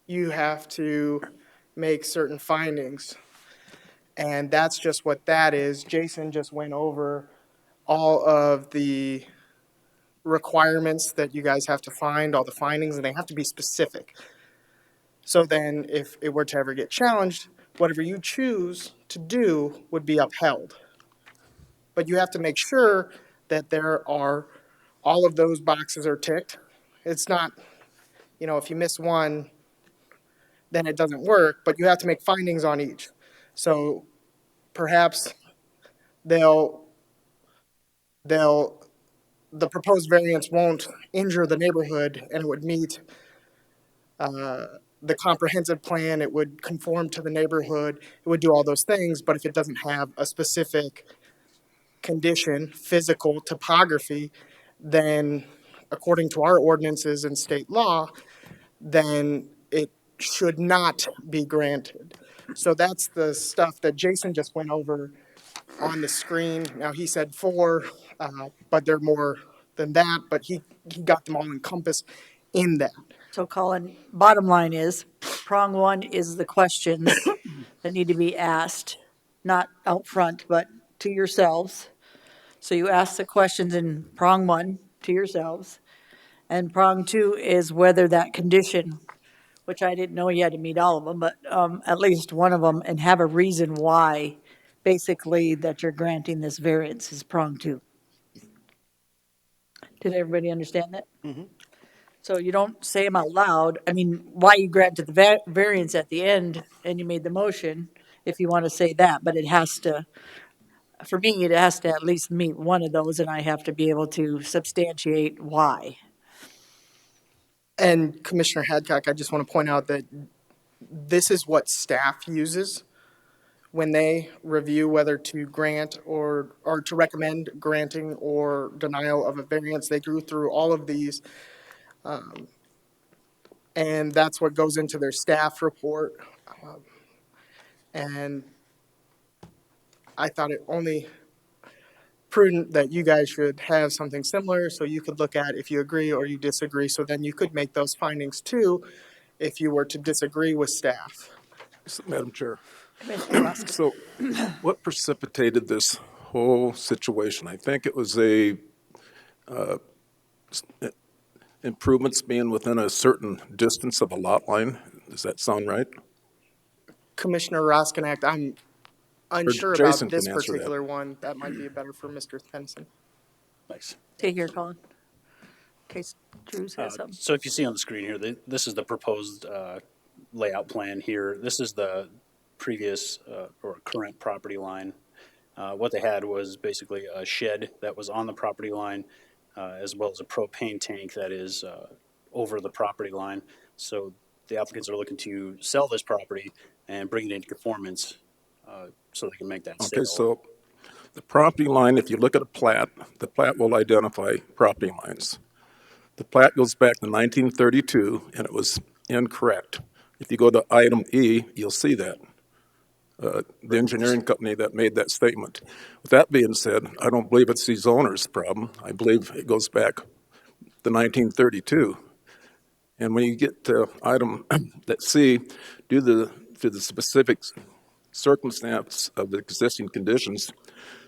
you have to make certain findings. And that's just what that is. Jason just went over all of the requirements that you guys have to find, all the findings, and they have to be specific. So then if it were to ever get challenged, whatever you choose to do would be upheld. But you have to make sure that there are, all of those boxes are ticked. It's not, if you miss one, then it doesn't work, but you have to make findings on each. So perhaps the proposed variance won't injure the neighborhood and it would meet the comprehensive plan, it would conform to the neighborhood, it would do all those things, but if it doesn't have a specific condition, physical topography, then according to our ordinances and state law, then it should not be granted. So that's the stuff that Jason just went over on the screen. Now he said 4, but they're more than that, but he got them all encompassed in that. So Colin, bottom line is, prong 1 is the questions that need to be asked, not out front, but to yourselves. So you ask the questions in prong 1 to yourselves. And prong 2 is whether that condition, which I didn't know you had to meet all of them, but at least one of them, and have a reason why, basically, that you're granting this variance is prong 2. Did everybody understand that? Mm-hmm. So you don't say them out loud. I mean, why you granted the variance at the end and you made the motion, if you want to say that, but it has to for me, it has to at least meet one of those, and I have to be able to substantiate why. And Commissioner Hadcock, I just want to point out that this is what staff uses when they review whether to grant or to recommend granting or denial of a variance. They go through all of these, and that's what goes into their staff report. And I thought it only prudent that you guys should have something similar so you could look at if you agree or you disagree. So then you could make those findings too if you were to disagree with staff. Madam Chair. Commissioner Roscoe. So what precipitated this whole situation? I think it was improvements being within a certain distance of a lot line. Does that sound right? Commissioner Roskinek, I'm unsure Jason about this can answer that. particular one. That might be better for Mr. Pennington. Thanks. Take your Colin. In case Drews has something. So if you see on the screen here, this is the proposed layout plan here. This is the previous or current property line. What they had was basically a shed that was on the property line, as well as a propane tank that is over the property line. So the applicants are looking to sell this property and bring it into conformance so they can make that sale. Okay, so the property line, if you look at a plat, the plat will identify property lines. The plat goes back to 1932, and it was incorrect. If you go to item E, you'll see that. The engineering company that made that statement. With that being said, I don't believe it's these owners' problem. I believe it goes back to 1932. And when you get to item that C, due to the specific circumstance of the existing conditions,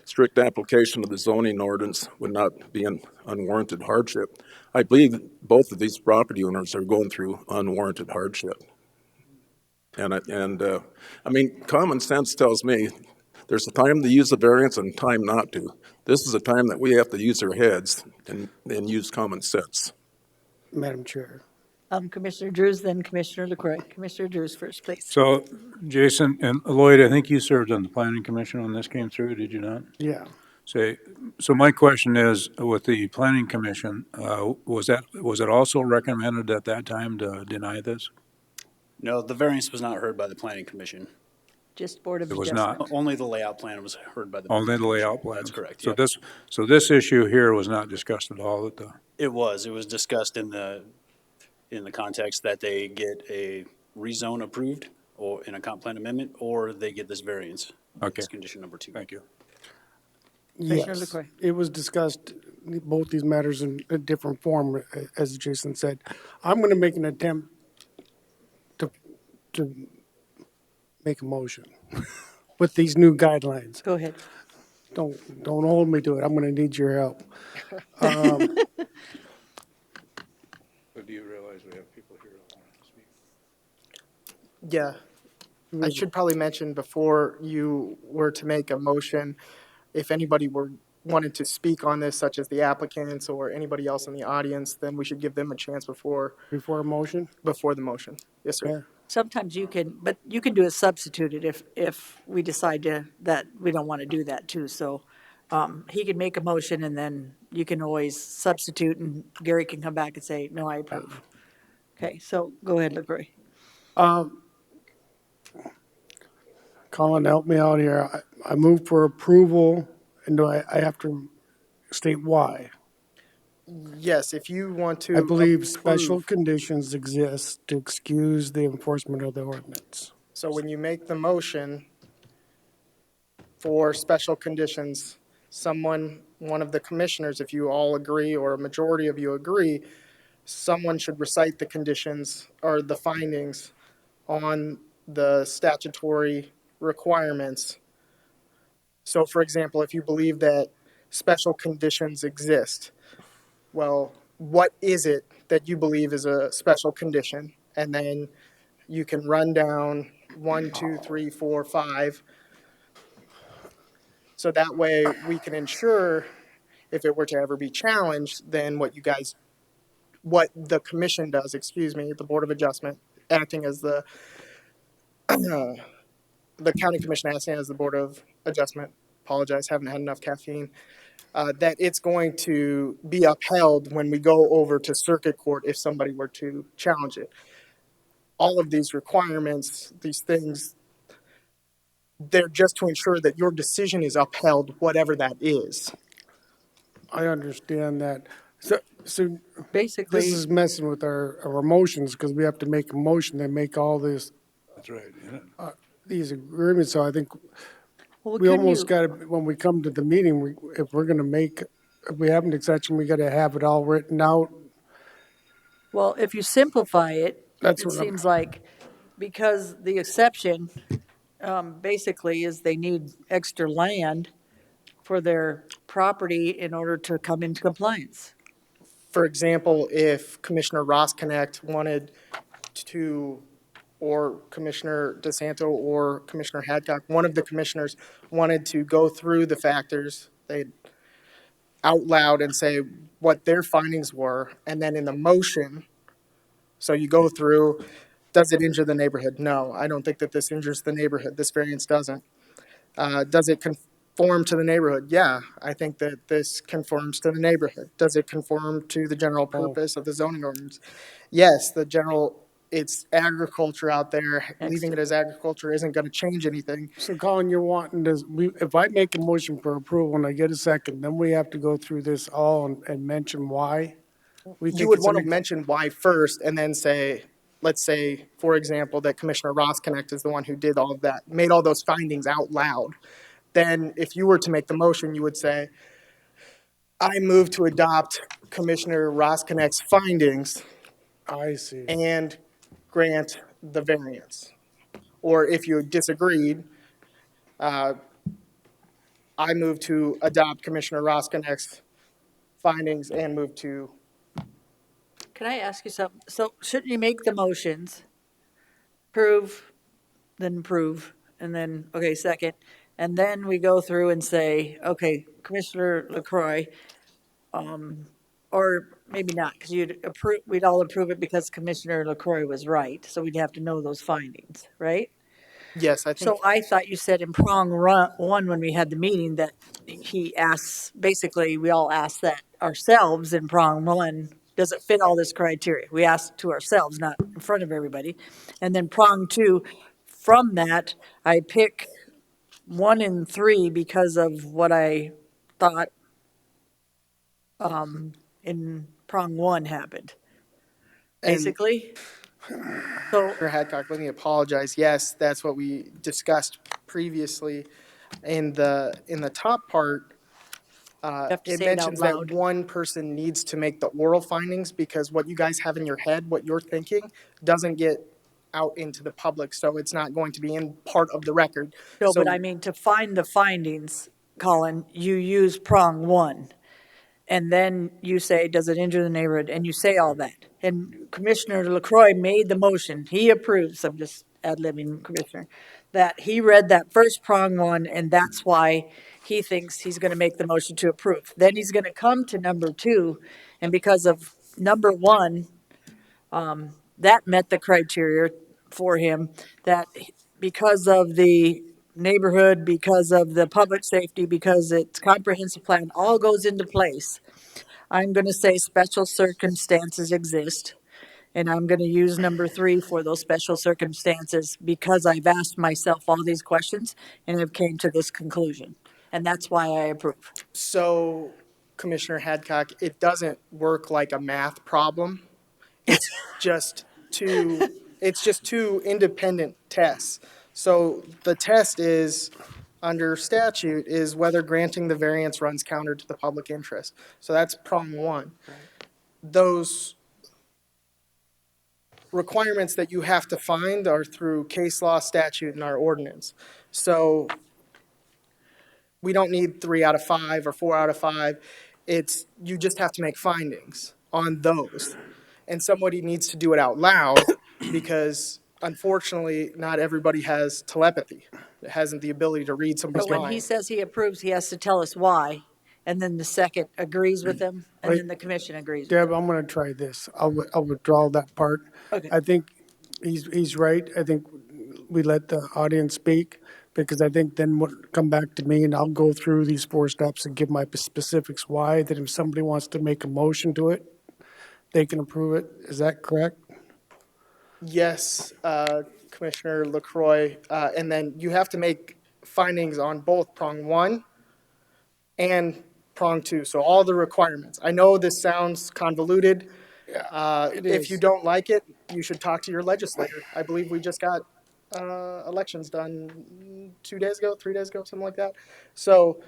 strict application of the zoning ordinance would not be an unwarranted hardship. I believe both of these property owners are going through unwarranted hardship. And I mean, common sense tells me there's a time to use the variance and a time not to. This is a time that we have to use our heads and use common sense. Madam Chair. Commissioner Drews, then Commissioner LaCroix. Commissioner Drews first, please. So, Jason and Lloyd, I think you served on the planning commission when this came through, did you not? Yeah. So my question is, with the planning commission, was it also recommended at that time to deny this? No, the variance was not heard by the planning commission. Just Board of It was Adjustment. not. Only the layout plan was heard by the. Only the planning layout commission. plan? That's correct, So yep. this issue here was not discussed at all at the? It was discussed in the context that they get a rezone approved or in a comp plan amendment, or they get this variance. Okay. That's condition number 2. Thank you. Commissioner Yes, LaCroix. it was discussed, both these matters in a different form, as Jason said. I'm going to make an attempt to make a motion with these new guidelines. Go ahead. Don't hold me to it. I'm going to need your help. But do you realize we have people here that want to speak? Yeah. I should probably mention before you were to make a motion, if anybody wanted to speak on this, such as the applicants or anybody else in the audience, then we should give them a chance before Before a motion? the motion. Yes, sir. Yeah. Sometimes you can do a substituted if we decide that we don't want to do that too. So he can make a motion and then you can always substitute and Gary can come back and say, no, I approve. Okay, so go ahead, LaCroix. Colin, help me out here. I move for approval, and do I have to state why? Yes, if you want to. I believe approve- special conditions exist to excuse the enforcement of the ordinance. So when you make the motion for special conditions, one of the commissioners, if you all agree or a majority of you agree, someone should recite the conditions or the findings on the statutory requirements. So for example, if you believe that special conditions exist, well, what is it that you believe is a special condition? And then you can run down 1, 2, 3, 4, 5. So that way we can ensure if it were to ever be challenged, then what the commission does, the Board of Adjustment, acting as the county commission acting as the Board of Adjustment, apologize, haven't had enough caffeine, that it's going to be upheld when we go over to circuit court if somebody were to challenge it. All of these requirements, these things, they're just to ensure that your decision is upheld, whatever that is. I understand that. So Basically, this is messing with our emotions because we have to make a motion to make all this, That's right, yeah. these agreements. So I think well, we couldn't almost you, got to, when we come to the meeting, if we're going to make, if we have an exception, we got to have it all written out. well, if you simplify it, That's it what I'm, seems like, because the exception, basically is they need extra land for their property in order to come into compliance. For example, if Commissioner Rosknecht wanted to, or Commissioner DeSanto or Commissioner Hadcock, one of the commissioners wanted to go through the factors, they'd out loud and say what their findings were, and then in the motion, so you go through, does it injure the neighborhood? No, I don't think that this injures the neighborhood. This variance doesn't. Does it conform to the neighborhood? Yeah, I think that this conforms to the neighborhood. Does it conform to the general purpose of the zoning ordinance? Yes, it's agriculture out there. Leaving it as agriculture isn't going to change anything. so Colin, you're wanting this, if I make a motion for approval and I get a second, then we have to go through this all and mention why? We You think would it's want to mention why first and then say, let's say, for example, that Commissioner Rosknecht is the one who did all of that, made all those findings out loud. Then if you were to make the motion, you would say, I move to adopt Commissioner Rosknecht's findings I see. and grant the variance. Or if you disagreed, I move to adopt Commissioner Rosknecht's findings and move to. Can I ask you something? So shouldn't you make the motions, prove, then prove, and then, okay, second, and then we go through and say, okay, Commissioner LaCroix, or maybe not, because we'd all approve it because Commissioner LaCroix was right, so we'd have to know those findings, right? Yes, I think. So I thought you said in one, when we had the meeting, that he asks, basically, we all asked that ourselves in prong one, does it fit all this criteria? We asked to ourselves, not in front of everybody. And then prong two, from that, I pick 1 and 3 because of what I thought in prong one happened, basically. So, Commissioner Hadcock, let me apologize. Yes, that's what we discussed previously. In the top part, have to it say it out mentions that loud. one person needs to make the oral findings because what you guys have in your head, what you're thinking, doesn't get out into the public, so it's not going to be in part of the record. No, So but I mean, to find the findings, Colin, you use prong one. And then you say, does it injure the neighborhood? And you say all that. And Commissioner LaCroix made the motion. He approves, I'm just ad-libbing, Commissioner, that he read that first prong one, and that's why he thinks he's going to make the motion to approve. Then he's going to come to number 2, and because of number 1, that met the criteria for him, that because of the neighborhood, because of the public safety, because its comprehensive plan all goes into place, I'm going to say special circumstances exist, and I'm going to use number 3 for those special circumstances because I've asked myself all these questions and I've came to this conclusion. And that's why I approve. So, Commissioner Hadcock, it doesn't work like a math problem. It's just two independent tests. So the test is, under statute, is whether granting the variance runs counter to the public interest. So that's prong one. Those requirements that you have to find are through case law, statute, and our ordinance. So we don't need 3 out of 5 or 4 out of 5. You just have to make findings on those. And somebody needs to do it out loud because unfortunately, not everybody has telepathy. It hasn't the ability to read somebody's But when he mind. says he approves, he has to tell us why, and then the second agrees with him, and then the commission agrees with Deb, him. I'm going to try this. I'll withdraw that part. Okay. I think he's right. I think we let the audience speak. Because I think then what, come back to me and I'll go through these 4 steps and give my specifics why, that if somebody wants to make a motion to it, they can approve it. Is that correct? Yes, Commissioner LaCroy, and then you have to make findings on both prong 1 and prong 2, so all the requirements. I know this sounds convoluted. It If you is. don't like it, you should talk to your legislator. I believe we just got elections done 2 days ago, 3 days ago, something like that. So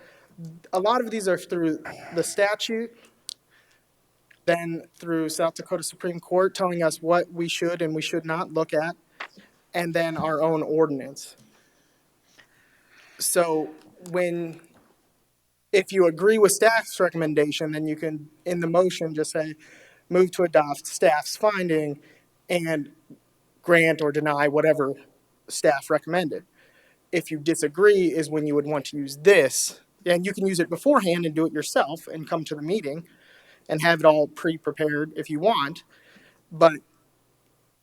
a lot of these are through the statute, then through South Dakota Supreme Court telling us what we should and we should not look at, and then our own ordinance. So if you agree with staff's recommendation, then you can, in the motion, just say, move to adopt staff's finding and grant or deny whatever staff recommended. If you disagree is when you would want to use this, and you can use it beforehand and do it yourself and come to the meeting and have it all pre-prepared if you want. But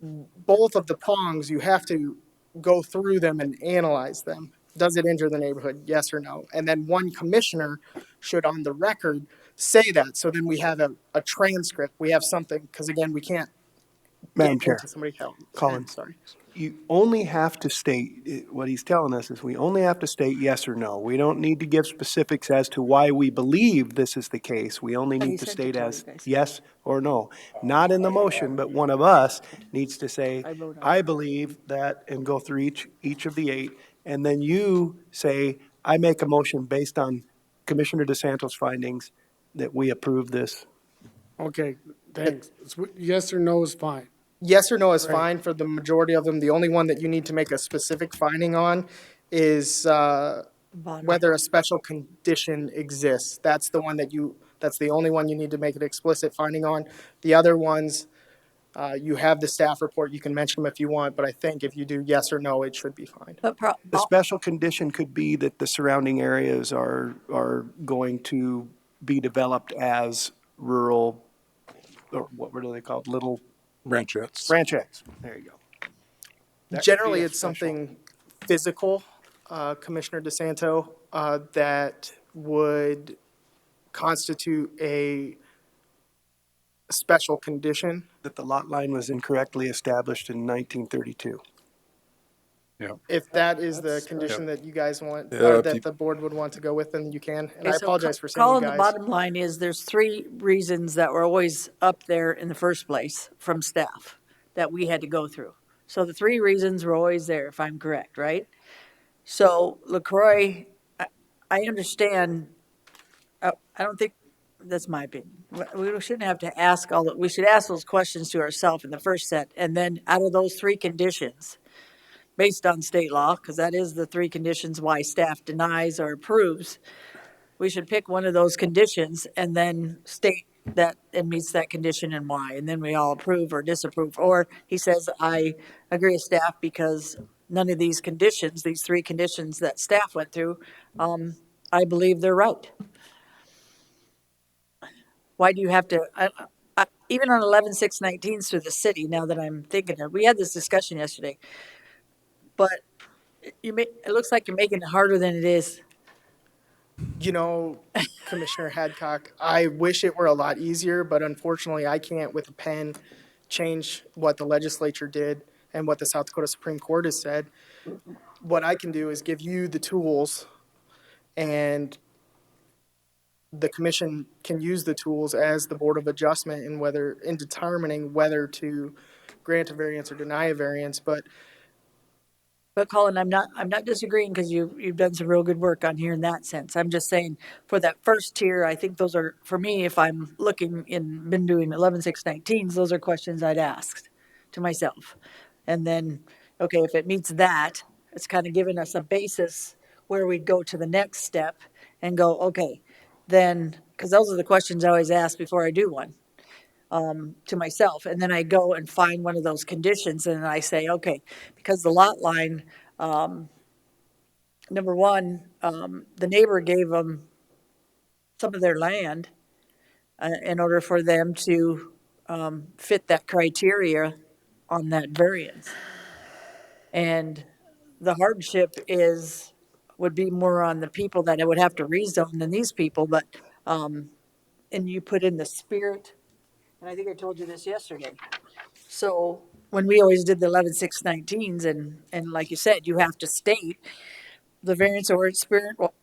both of the prongs, you have to go through them and analyze them. Does it injure the neighborhood? Yes or no? And then one commissioner should on the record say that. So then we have a transcript. We have something, because again, we can't Madam get Chair, into somebody else. Colin. Sorry. You only have to state, what he's telling us is we only have to state yes or no. We don't need to give specifics as to why we believe this is the case. We only But he need to sent it state to all as you guys. yes or no. Not in the motion, but one of us needs to say, I wrote on I it. believe that, and go through each of the 8. And then you say, I make a motion based on Commissioner DeSanto's findings that we approve this. Okay, thanks. Yes or no is fine. Yes or no is Right. fine for the majority of them. The only one that you need to make a specific finding on is Bottom. whether a special condition exists. That's the one that's the only one you need to make an explicit finding on. The other ones, you have the staff report, you can mention them if you want, but I think if you do yes or no, it should be fine. But The special condition could be that the surrounding areas are going to be developed as rural, or what were they called, little Ranchettes. ranchettes. There you go. That could Generally, be a it's special. something physical, Commissioner DeSanto, that would constitute a special condition. That the lot line was incorrectly established in 1932. If that is the condition that you guys want, Yeah, or if that you- the board would want to go with, then you can. And Okay, I so apologize for saying you Colin, the guys. bottom line is there's 3 reasons that were always up there in the first place from staff that we had to go through. So the 3 reasons were always there, if I'm correct, right? So LaCroix, I understand, I don't think, that's my opinion. We shouldn't have to ask we should ask those questions to ourselves in the first set. And then out of those 3 conditions, based on state law, because that is the 3 conditions why staff denies or approves, we should pick one of those conditions and then state that it meets that condition and why, and then we all approve or disapprove. Or he says, I agree with staff because none of these conditions, these 3 conditions that staff went through, I believe they're right. Why do you have to, even on 11-6-19s through the city, now that I'm thinking of, we had this discussion yesterday, but it looks like you're making it harder than it is. You know, Commissioner Hadcock, I wish it were a lot easier, but unfortunately, I can't with a pen change what the legislature did and what the South Dakota Supreme Court has said. What I can do is give you the tools, and the commission can use the tools as the Board of Adjustment in determining whether to grant a variance or deny a variance. But Colin, I'm not disagreeing because you've done some real good work on here in that sense. I'm just saying for that first tier, I think those are, for me, if I'm been doing 11-6-19s, those are questions I'd asked to myself. And then, okay, if it meets that, it's kind of giving us a basis where we'd go to the next step and go, okay, then, because those are the questions I always ask before I do one. To myself, and then I go and find one of those conditions, and I say, okay, because the lot line, number one, the neighbor gave them some of their land in order for them to fit that criteria on that variance. And the hardship is would be more on the people that it would have to rezone than these people, but, and you put in the spirit, and I think I told you this yesterday. So when we always did the 11-6-19s, and like you said, you have to state the variance or spirit, well,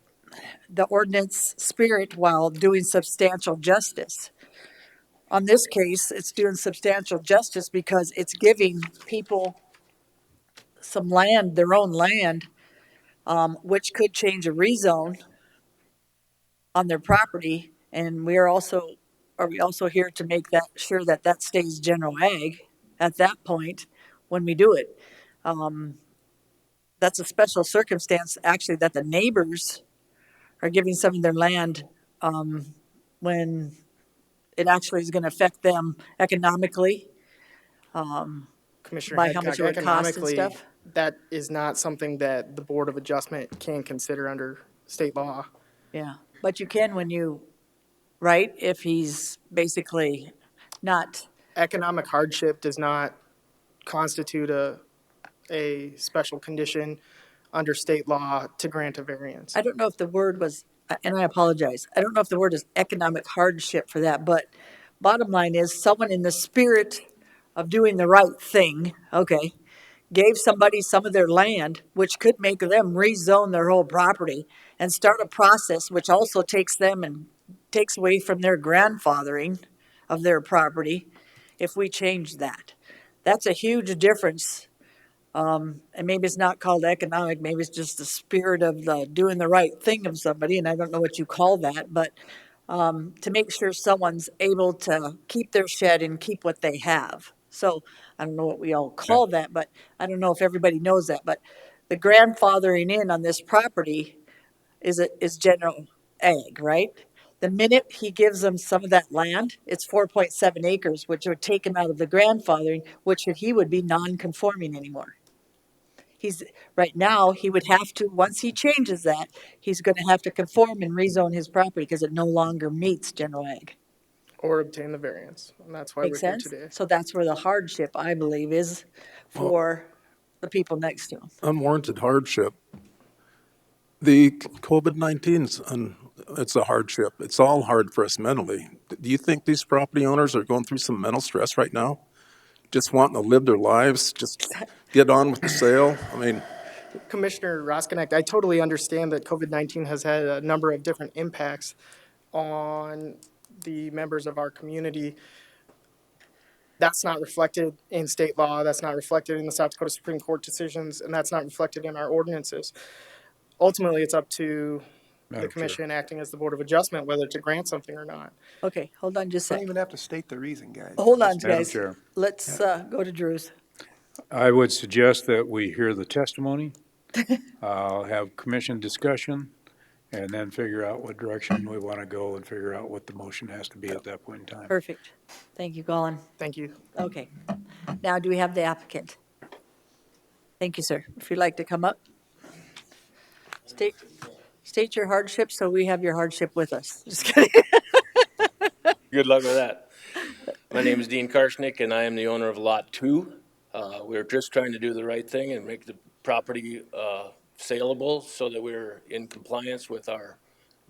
the ordinance spirit while doing substantial justice. On this case, it's doing substantial justice because it's giving people some land, their own land, which could change a rezone on their property. And are we also here to make that sure that that stays general ag at that point when we do it? That's a special circumstance, actually, that the neighbors are giving some of their land when it actually is going to affect them economically Commissioner by how much Hadcock, it would cost and economically, stuff. that is not something that the Board of Adjustment can consider under state law. Yeah, but you can when you, right, if he's basically not, Economic hardship does not constitute a special condition under state law to grant a variance. I don't know if the word was, and I apologize, I don't know if the word is economic hardship for that, but bottom line is someone in the spirit of doing the right thing, okay, gave somebody some of their land, which could make them rezone their whole property and start a process which also takes them and takes away from their grandfathering of their property if we change that. That's a huge difference. And maybe it's not called economic, maybe it's just the spirit of the doing the right thing of somebody, and I don't know what you call that, but to make sure someone's able to keep their shed and keep what they have. So I don't know what we all call that, but I don't know if everybody knows that, but the grandfathering in on this property is general ag, right? The minute he gives them some of that land, it's 4.7 acres, which would take him out of the grandfathering, which he would be non-conforming anymore. He's, right now, he would have to, once he changes that, he's gonna have to conform and rezone his property because it no longer meets general ag. Or obtain the variance, and that's why Make we're here sense? today. So that's where the hardship, I believe, is for the people next to him. Unwarranted hardship. The COVID-19's, it's a hardship. It's all hard for us mentally. Do you think these property owners are going through some mental stress right now? Just wanting to live their lives, just get on with the sale? I mean, Commissioner Roskinek, I totally understand that COVID-19 has had a number of different impacts on the members of our community. That's not reflected in state law, that's not reflected in the South Dakota Supreme Court decisions, and that's not reflected in our ordinances. Ultimately, it's up to the commission acting as the Board of Adjustment whether to grant something or not. Okay, hold on just a Don't sec. even have to state the reason, guys. Hold on, Madam guys. Chair. Let's go to Drew's. I would suggest that we hear the testimony, have commission discussion, and then figure out what direction we want to go and figure out what the motion has to be at that point in time. Perfect. Thank you, Colin. Thank you. Okay. Now, do we have the applicant? Thank you, sir. If you'd like to come up. State your hardship so we have your hardship with us. Just kidding. Good luck with that. My name is Dean Karshnick, and I am the owner of Lot 2. We're just trying to do the right thing and make the property saleable so that we're in compliance with our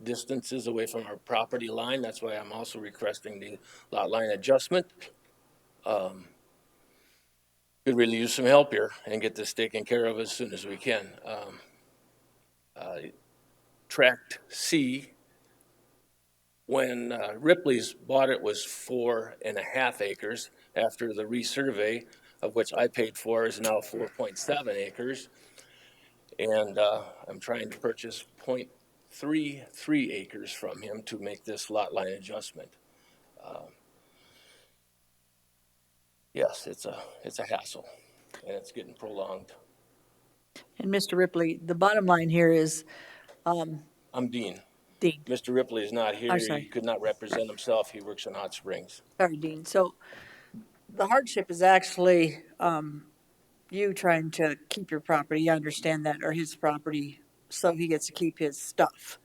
distances away from our property line. That's why I'm also requesting the lot line adjustment. Could really use some help here and get this taken care of as soon as we can. Tract C, when Ripley's bought it, was 4.5 acres. After the resurvey, of which I paid for, is now 4.7 acres. And I'm trying to purchase 0.33 acres from him to make this lot line adjustment. Yes, it's a hassle, and it's getting prolonged. And Mr. Ripley, the bottom line here is. I'm Dean. Dean. Mr. Ripley is not here. I'm sorry. He could not represent himself. He works in Hot Springs. Sorry, Dean. So the hardship is actually you trying to keep your property, I understand that, or his property, so he gets to keep his stuff.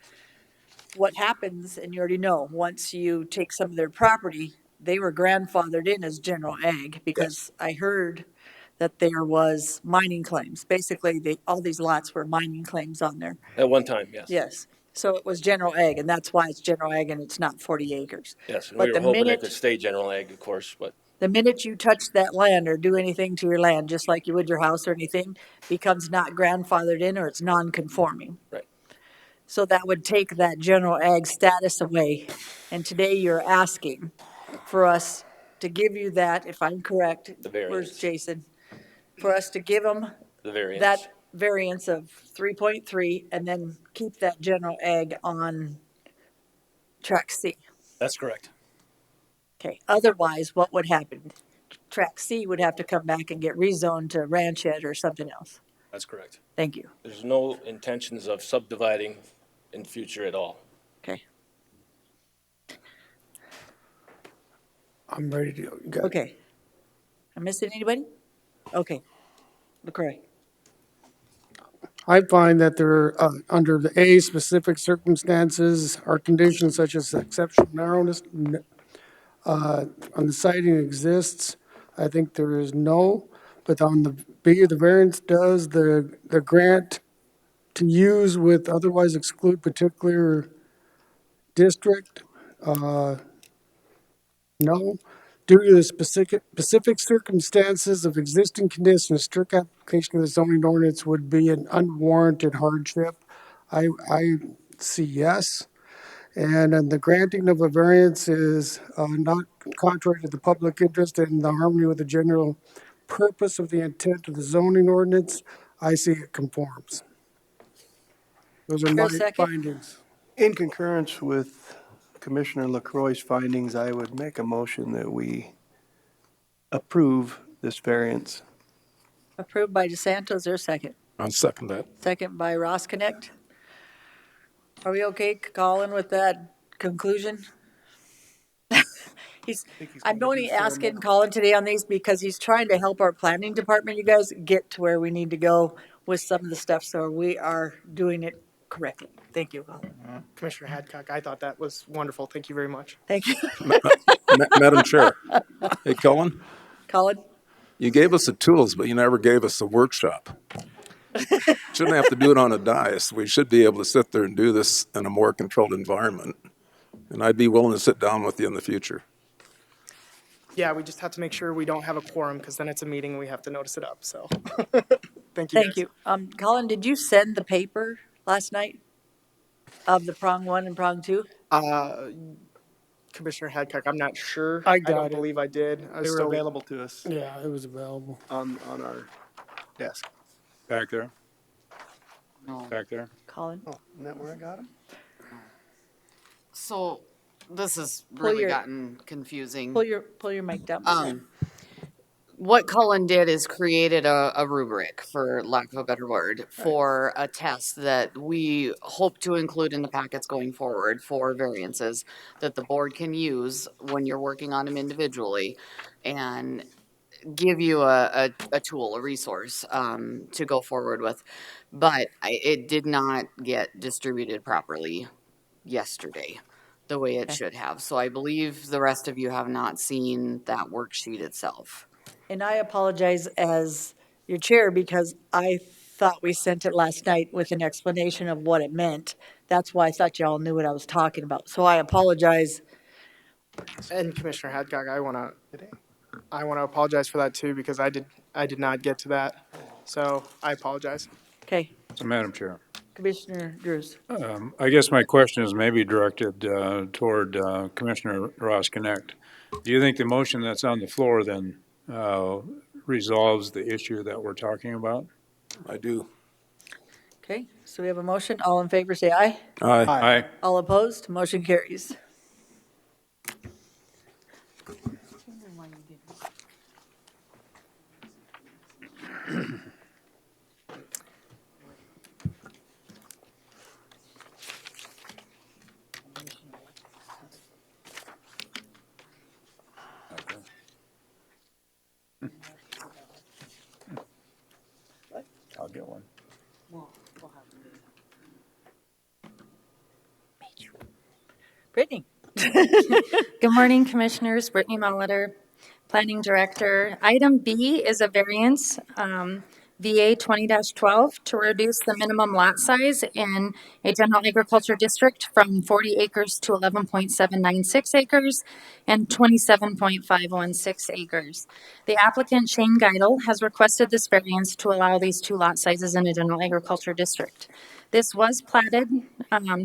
What happens, and you already know, once you take some of their property, they were grandfathered in as general ag because I heard that there was mining claims. Basically, all these lots were mining claims on there. At one time, yes. Yes. So it was general ag, and that's why it's general ag and it's not 40 acres. Yes, and we But were the hoping it could minute, stay general ag, of course, but the minute you touch that land or do anything to your land, just like you would your house or anything, becomes not grandfathered in or it's non-conforming. right. So that would take that general ag status away. And today you're asking for us to give you that, if I'm correct. The variance. Where's Jason? For us to give them The variance. that variance of 3.3 and then keep that general ag on track C. That's correct. Okay, otherwise what would happen? Track C would have to come back and get rezoned to ranchette or something else. That's correct. Thank you. There's no intentions of subdividing in future at all. Okay. I'm ready to go. You got it. Okay. I'm missing anybody? Okay. LaCroix. I find that there, under the A, specific circumstances or conditions such as exceptional narrowness, on the siting exists. I think there is no, but on the B, the variance does, the grant to use with otherwise exclude particular district, no. Due to the specific circumstances of existing conditions, strict application of the zoning ordinance would be an unwarranted hardship. I see yes. And then the granting of a variance is not contrary to the public interest and the harmony with the general purpose of the intent of the zoning ordinance. I see it conforms. Those are Is there my a second? findings. In concurrence with Commissioner LaCroix's findings, I would make a motion that we approve this variance. Approved by DeSanto. Is there a second? I'll second that. Second by Ross Connect. Are we okay, Colin, with that conclusion? I'm only asking Colin today on these because he's trying to help our planning department, you guys, get to where we need to go with some of the stuff, so we are doing it correctly. Thank you, Colin. Commissioner Hadcock, I thought that was wonderful. Thank you very much. Thank you. Madam Chair. Hey, Cullen, Colin? you gave us the tools, but you never gave us a workshop. Shouldn't have to do it on a dais. We should be able to sit there and do this in a more controlled environment. And I'd be willing to sit down with you in the future. Yeah, we just have to make sure we don't have a quorum because then it's a meeting and we have to notice it up, so. Thank you, Thank guys. you. Colin, did you send the paper last night of the prong 1 and prong 2? Commissioner Hadcock, I'm not sure. I don't got it. believe I did. I They was were still available to us Yeah, it was available. on our desk. Back there, No. back there. Colin? Oh, isn't that where I got them? So this has Pull really your- gotten confusing. Pull your mic down. What Cullen did is created a rubric, for lack of a better word, for a test that we hope to include in the packets going forward for variances that the board can use when you're working on them individually and give you a tool, a resource to go forward with. But it did not get distributed properly yesterday the way it should have. So I believe the rest of you have not seen that worksheet itself. And I apologize as your chair because I thought we sent it last night with an explanation of what it meant. That's why I thought y'all knew what I was talking about. So I apologize. And Commissioner Hadcock, I wanna apologize for that too because I did not get to that. So I apologize. Okay, So, Madam Chair, Commissioner Drews. I guess my question is maybe directed toward Commissioner Ross Connect. Do you think the motion that's on the floor then resolves the issue that we're talking about? I do. Okay, so we have a motion. All in favor, say aye. Aye. Aye. All opposed, motion carries. I'll get one. Brittany? Good morning, Commissioners. Brittany Molitor, Planning Director. Item B is a variance, VA 20-12, to reduce the minimum lot size in a general agriculture district from 40 acres to 11.796 acres and 27.516 acres. The applicant, Shane Geidel, has requested this variance to allow these two lot sizes in a general agriculture district. This was platted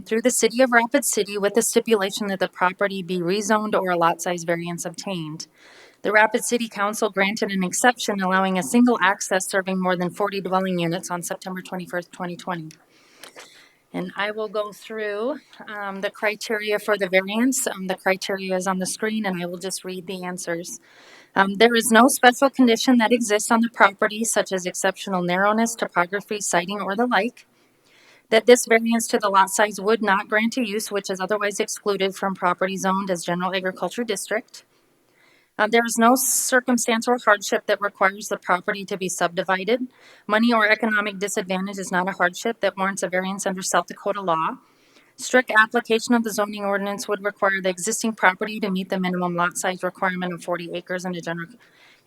through the city of Rapid City with the stipulation that the property be rezoned or a lot size variance obtained. The Rapid City Council granted an exception allowing a single access serving more than 40 dwelling units on September 21st, 2020. And I will go through the criteria for the variance. The criteria is on the screen, and I will just read the answers. There is no special condition that exists on the property, such as exceptional narrowness, topography, siting, or the like. That this variance to the lot size would not grant a use which is otherwise excluded from property zoned as general agriculture district. There is no circumstantial hardship that requires the property to be subdivided. Money or economic disadvantage is not a hardship that warrants a variance under South Dakota law. Strict application of the zoning ordinance would require the existing property to meet the minimum lot size requirement of 40 acres in a general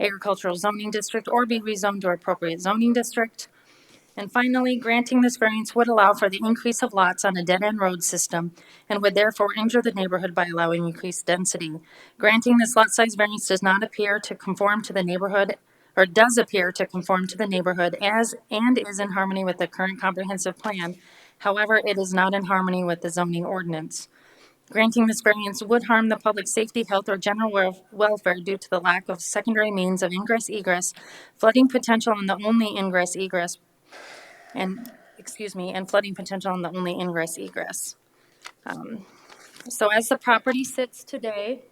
agricultural zoning district or be rezoned to appropriate zoning district. And finally, granting this variance would allow for the increase of lots on a dead-end road system and would therefore injure the neighborhood by allowing increased density. Granting this lot size variance does not appear to conform to the neighborhood, or does appear to conform to the neighborhood as and is in harmony with the current comprehensive plan. However, it is not in harmony with the zoning ordinance. Granting this variance would harm the public safety, health, or general welfare due to the lack of secondary means of ingress, egress, flooding potential on the only ingress, egress, and flooding potential on the only ingress egress. So as the property sits today,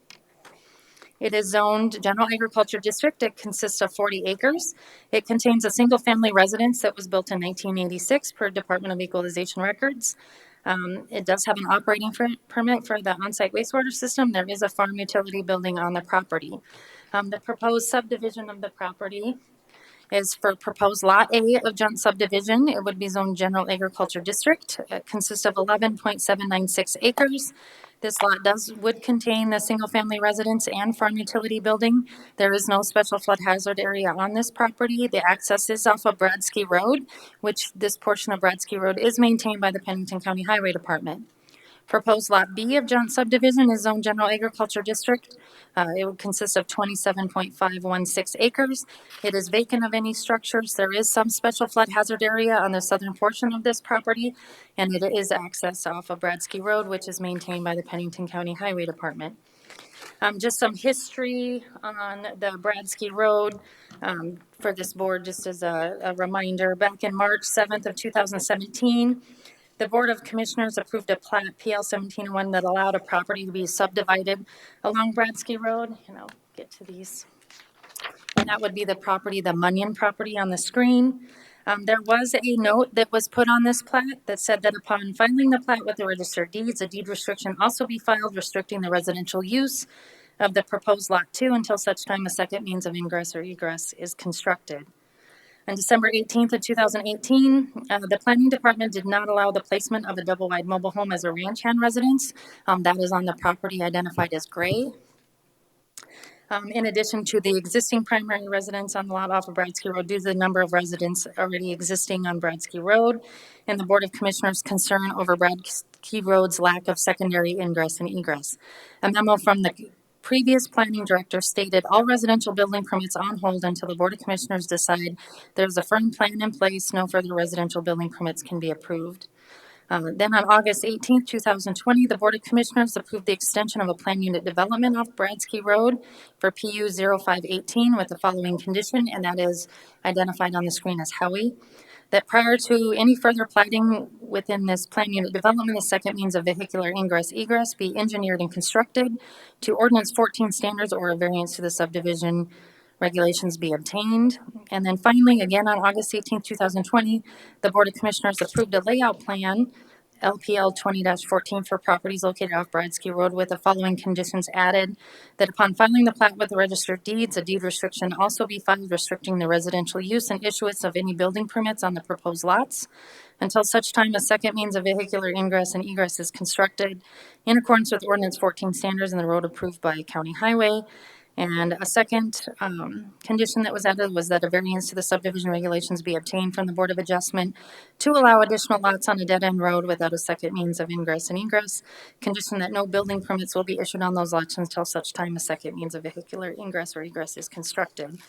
it is zoned general agriculture district. It consists of 40 acres. It contains a single family residence that was built in 1986 per Department of Equalization records. It does have an operating permit for the on-site wastewater system. There is a farm utility building on the property. The proposed subdivision of the property is for proposed Lot A of Junt subdivision. It would be zoned general agriculture district. It consists of 11.796 acres. This lot would contain the single-family residence and farm utility building. There is no special flood hazard area on this property. The access is off of Bradsky Road, which this portion of Bradsky Road is maintained by the Pennington County Highway Department. Proposed Lot B of Junt subdivision is zoned general agriculture district. It would consist of 27.516 acres. It is vacant of any structures. There is some special flood hazard area on the southern portion of this property, and it is accessed off of Bradsky Road, which is maintained by the Pennington County Highway Department. Just some history on the Bradsky Road for this board, just as a reminder. Back in March 7th of 2017, the Board of Commissioners approved a plat, PL 1701, that allowed a property to be subdivided along Bradsky Road. And I'll get to these. And that would be the property, the Munyon property on the screen. There was a note that was put on this plat that said that upon filing the plat with the Register of Deeds, a deed restriction also be filed restricting the residential use of the proposed Lot 2 until such time a second means of ingress or egress is constructed. On December 18th of 2018, the planning department did not allow the placement of a double-wide mobile home as a ranch hand residence. That is on the property identified as gray. In addition to the existing primary residence on the lot off of Bradsky Road, due to the number of residents already existing on Bradsky Road, and the Board of Commissioners' concern over Bradsky Road's lack of secondary ingress and egress. A memo from the previous planning director stated all residential building permits on hold until the Board of Commissioners decide there's a firm plan in place, no further residential building permits can be approved. Then on August 18th, 2020, the Board of Commissioners approved the extension of a plan unit development off Bradsky Road for PU 0518 with the following condition, and that is identified on the screen as Howie. That prior to any further plating within this plan unit development, a second means of vehicular ingress egress be engineered and constructed to Ordinance 14 standards or a variance to the subdivision regulations be obtained. And then finally, again on August 18th, 2020, the Board of Commissioners approved a layout plan, LPL 20-14 for properties located off Bradsky Road with the following conditions added, that upon filing the plat with the Register of Deeds, a deed restriction also be filed restricting the residential use and issuance of any building permits on the proposed lots until such time a second means of vehicular ingress and egress is constructed in accordance with Ordinance 14 standards and the road approved by County Highway. And a second condition that was added was that a variance to the subdivision regulations be obtained from the Board of Adjustment to allow additional lots on a dead-end road without a second means of ingress and egress. Condition that no building permits will be issued on those lots until such time a second means of vehicular ingress or egress is constructed.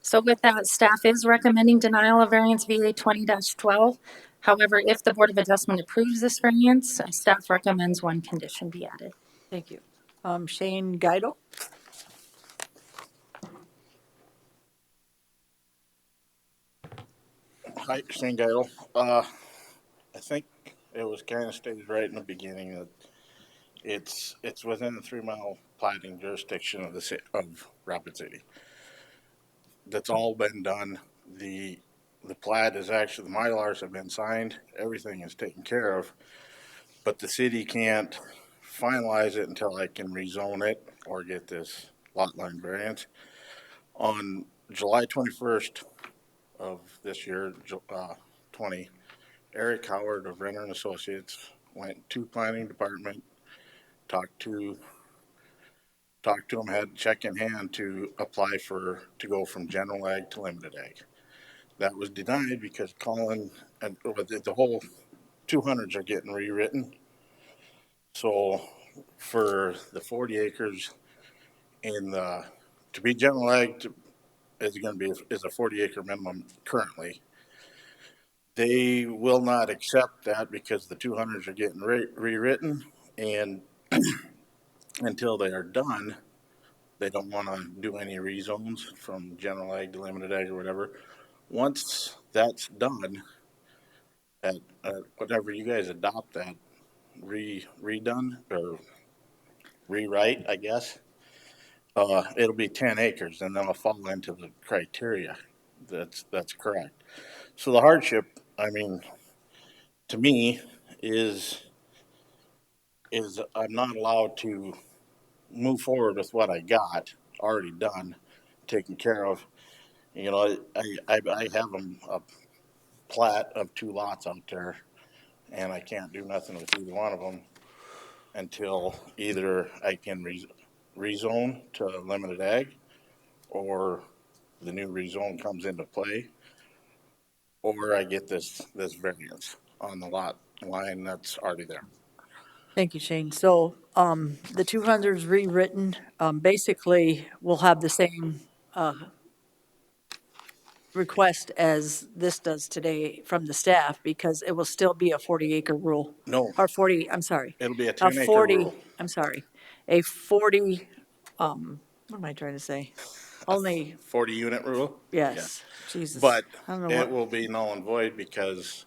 So with that, staff is recommending denial of variance VA 20-12. However, if the Board of Adjustment approves this variance, staff recommends one condition be added. Thank you. Shane Guido? Hi, Shane Gail. I think it was kind of stated right in the beginning that it's within the 3 mile plating jurisdiction of of Rapid City. That's all been done. The plat is actually, the Mylars have been signed. Everything is taken care of, but the city can't finalize it until I can rezone it or get this lot line variance. On July 21st of this year, 20, Eric Howard of Renner and Associates went to planning department, talked to him, had check in hand to apply to go from general ag to limited ag. That was denied because Colin and the whole 200s are getting rewritten. So for the 40 acres to be general ag is a 40-acre minimum currently. They will not accept that because the 200s are getting rewritten, and until they are done, they don't want to do any rezones from general ag to limited ag or whatever. Once that's done, at whatever you guys adopt that redone or rewrite, I guess, it'll be 10 acres, and then it'll fall into the criteria. That's correct. So the hardship, I mean, to me, is I'm not allowed to move forward with what I got already done, taken care of. You know, I have a plat of 2 lots out there, and I can't do nothing with either one of them until either I can rezone to limited ag, or the new rezone comes into play, or I get this variance on the lot line that's already there. Thank you, Shane. So the 200s rewritten, basically will have the same request as this does today from the staff, because it will still be a 40-acre rule. No. Or 40, I'm sorry. It'll be a 10-acre rule. I'm sorry. A 40, what am I trying to say? Only, 40-unit rule? yes, Jesus. But I don't know it what, will be null and void because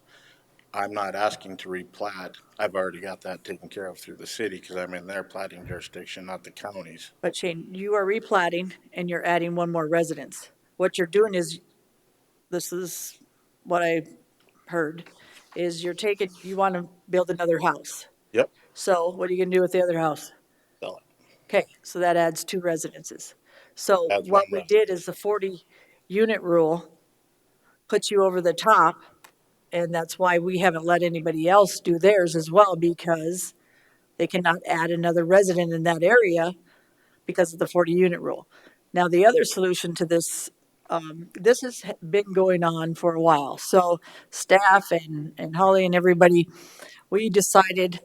I'm not asking to replat. I've already got that taken care of through the city because I'm in their platting jurisdiction, not the county's. but Shane, you are replatting and you're adding one more residence. What you're doing is, this is what I heard, is you want to build another house. Yep. So what are you going to do with the other house? Sell it. Okay, so that adds 2 residences. So Adds what one we did is the 40-unit rule puts you over the top, and that's why we haven't let anybody else do theirs as well, because they cannot add another resident in that area because of the 40-unit rule. Now, the other solution to this, this has been going on for a while. So staff and Holly and everybody, we decided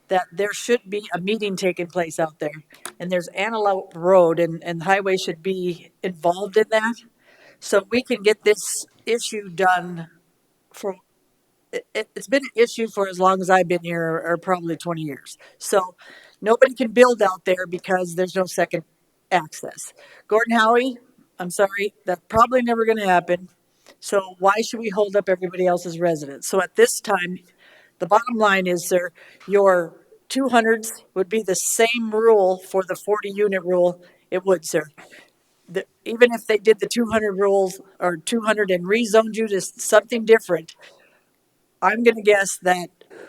that there should be a meeting taking place out there. And there's Antelope Road, and the highway should be involved in that. So we can get this issue done for, it's been an issue for as long as I've been here, or probably 20 years. So nobody can build out there because there's no second access. Gordon Howie, I'm sorry, that's probably never going to happen. So why should we hold up everybody else's residents? So at this time, the bottom line is, sir, your 200s would be the same rule for the 40-unit rule. It would, sir. Even if they did the 200 rules or 200 and rezoned you to something different, I'm going to guess that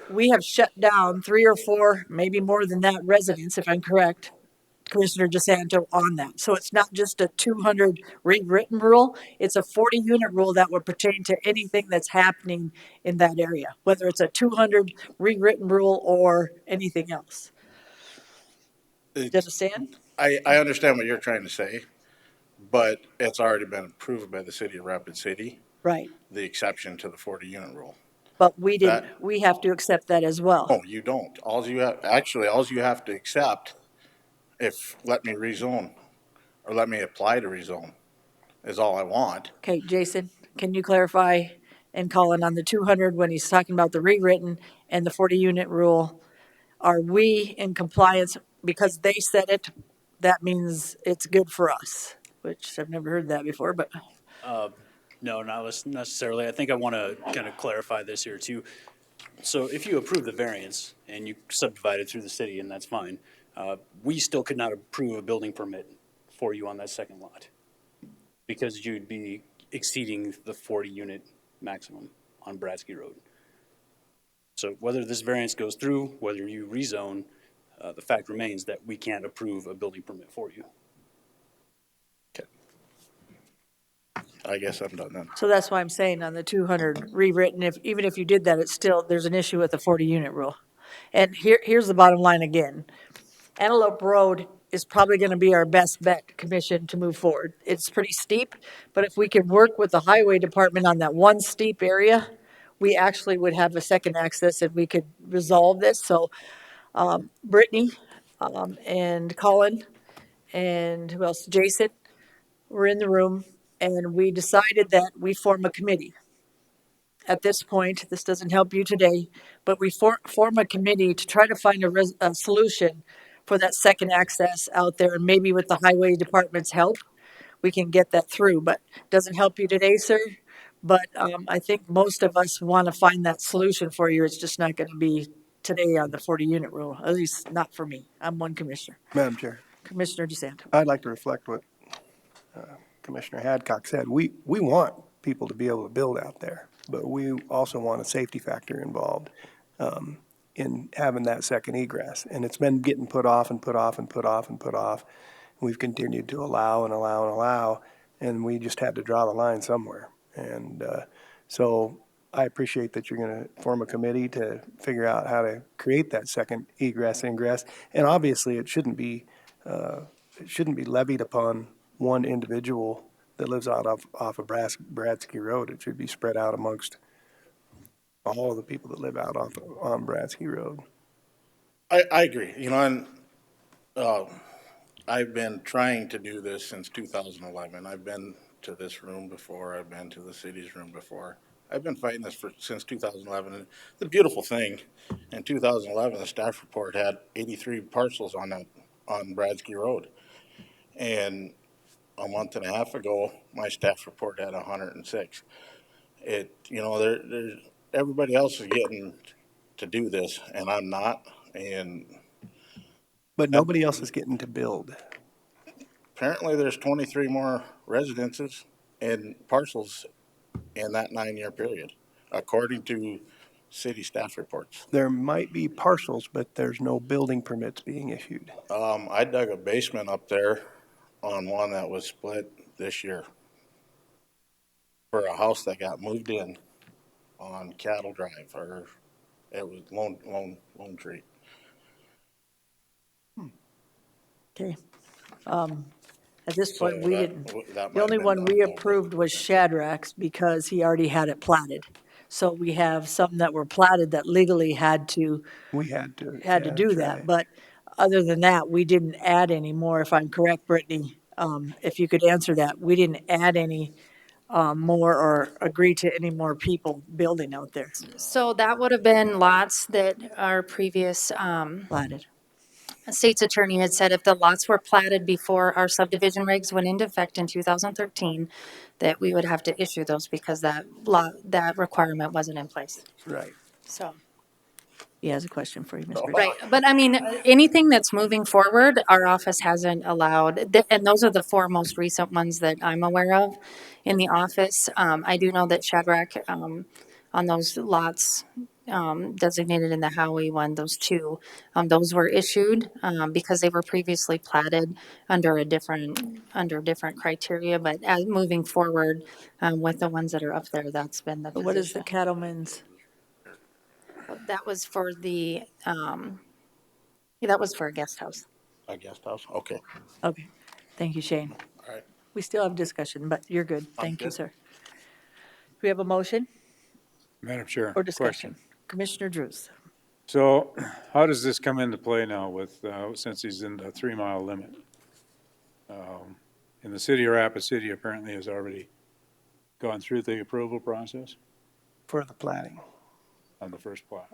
we have shut down 3 or 4, maybe more than that, residents, if I'm correct, Commissioner DeSanto, on that. So it's not just a 200 rewritten rule, it's a 40-unit rule that would pertain to anything that's happening in that area, whether it's a 200 rewritten rule or anything else. Do you understand? I understand what you're trying to say, but it's already been approved by the city of Rapid City, Right, the exception to the 40-unit rule. but we didn't, That, we have to accept that as well. no, you don't. All you have to accept, if, let me rezone, or let me apply to rezone, is all I want. Okay, Jason, can you clarify and Colin on the 200 when he's talking about the rewritten and the 40-unit rule? Are we in compliance because they said it? That means it's good for us, which I've never heard that before, but No, not necessarily. I think I want to kind of clarify this here too. So if you approve the variance and you subdivide it through the city, and that's fine, we still could not approve a building permit for you on that second lot because you'd be exceeding the 40-unit maximum on Bradsky Road. So whether this variance goes through, whether you rezone, the fact remains that we can't approve a building permit for you. I guess I'm done then. so that's why I'm saying on the 200 rewritten, if, even if you did that, it's still, there's an issue with the 40-unit rule. And here's the bottom line again. Antelope Road is probably going to be our best bet, Commission, to move forward. It's pretty steep, but if we can work with the highway department on that one steep area, we actually would have a second access and we could resolve this. So Brittany and Colin and who else? Jason were in the room and we decided that we form a committee. At this point, this doesn't help you today, but we form a committee to try to find a solution for that second access out there. And maybe with the highway department's help, we can get that through, but doesn't help you today, sir. But I think most of us want to find that solution for you. It's just not going to be today on the 40-unit rule, at least not for me. I'm one commissioner. Madam Chair, Commissioner DeSanto. I'd like to reflect what Commissioner Hadcock said. We want people to be able to build out there, but we also want a safety factor involved in having that second egress. And it's been getting put off and put off and put off and put off. We've continued to allow and allow and allow, and we just had to draw the line somewhere. And so I appreciate that you're going to form a committee to figure out how to create that second egress ingress. And obviously, it shouldn't be levied upon one individual that lives off of Bradsky Road. It should be spread out amongst all of the people that live out on Bradsky Road. I agree, and I've been trying to do this since 2011. I've been to this room before. I've been to the city's room before. I've been fighting this since 2011. And the beautiful thing, in 2011, the staff report had 83 parcels on Bradsky Road. And a month and a half ago, my staff report had 106. There's everybody else is getting to do this, and I'm not. But nobody else is getting to build. Apparently, there's 23 more residences and parcels in that 9-year period, according to city staff reports. There might be parcels, but there's no building permits being issued. I dug a basement up there on one that was split this year for a house that got moved in on Cattle Drive, or it was Lone Tree. Okay. At this point, So we that- didn't, that the might only have been one we done. approved was Shadrack's because he already had it platted. So we have some that were platted that legally had to We had to. do that's that. right. But other than that, we didn't add any more, if I'm correct, Brittany. If you could answer that, we didn't add any more or agree to any more people building out there So that would have been lots that our previous platted. state's attorney had said if the lots were platted before our subdivision regs went into effect in 2013, that we would have to issue those because that requirement wasn't in place. Right. So. He has a question for you, Ms. Brittany. Right, but I mean, anything that's moving forward, our office hasn't allowed, and those are the 4 most recent ones that I'm aware of in the office. I do know that Shadrack, on those lots, designated in the Howie one, those 2, those were issued, because they were previously platted under different criteria, but as moving forward, with the ones that are up there, that's been the position. What is the cattleman's? That was for the, that was for a guest house. a guest house? Okay, Okay, thank you, Shane. all right. We still have discussion, but you're good. I'm Thank you, good. sir. Do we have a motion Madam Chair, or question. discussion? Commissioner Drews. So how does this come into play now with, since he's in the 3 mile limit? In the city of Rapid City apparently has already gone through the approval process For the plating. on the first plot.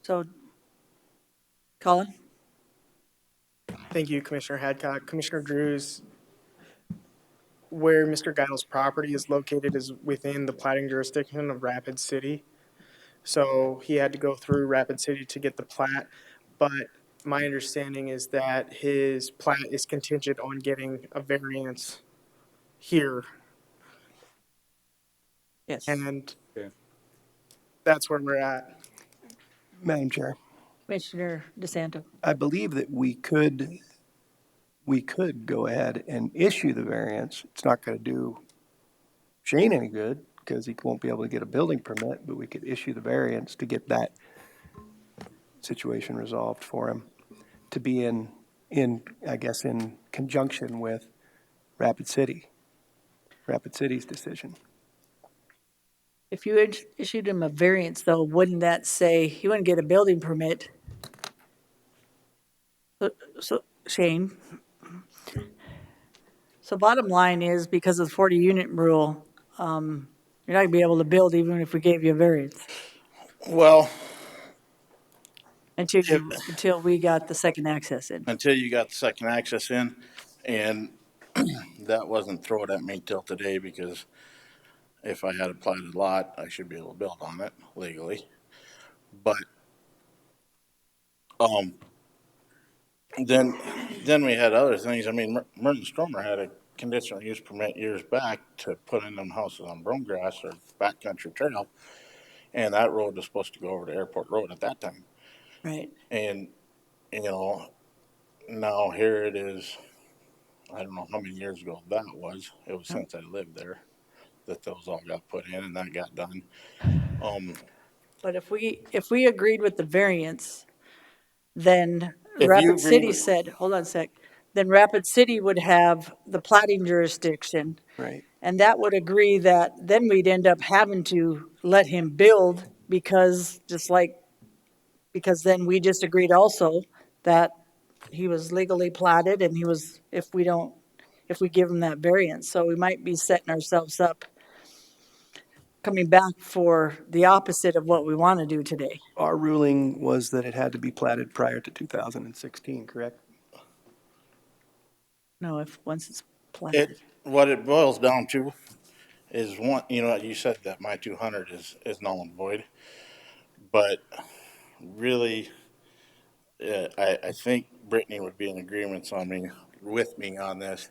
So, Colin? Thank you, Commissioner Hadcock. Commissioner Drews, where Mr. Geisel's property is located is within the plating jurisdiction of Rapid City. So he had to go through Rapid City to get the plat, but my understanding is that his plat is contingent on getting a variance here, Yes. and Okay. that's where we're at. Madam Chair, Commissioner DeSanto. I believe that we could go ahead and issue the variance. It's not going to do Shane any good because he won't be able to get a building permit, but we could issue the variance to get that situation resolved for him to be I guess, in conjunction with Rapid City's decision. If you issued him a variance, though, wouldn't that say he wouldn't get a building permit? So Shane, so bottom line is because of the 40-unit rule, you're not gonna be able to build even if we gave you a variance Well, until we got the second access in. until you got the second access in, and that wasn't thrown at me till today because if I had a platted lot, I should be able to build on it legally. But, then we had other things. I mean, Merton Stromer had a conditional use permit years back to put in them houses on brome grass or backcountry trail. And that road was supposed to go over to Airport Road at that time. Right. And, now here it is, I don't know how many years ago that was. It was since I lived there that those all got put in and that got done. But if we agreed with the variance, then If you Rapid agree City with- said, hold on a sec, then Rapid City would have the plating jurisdiction. Right. And that would agree that then we'd end up having to let him build because then we just agreed also that he was legally platted and if we give him that variance. So we might be setting ourselves up coming back for the opposite of what we want to do today. Our ruling was that it had to be platted prior to 2016, correct? No, once it's platted. What it boils down to is one, you said that my 200 is null and void, but really, I think Brittany would be in agreement with me on this.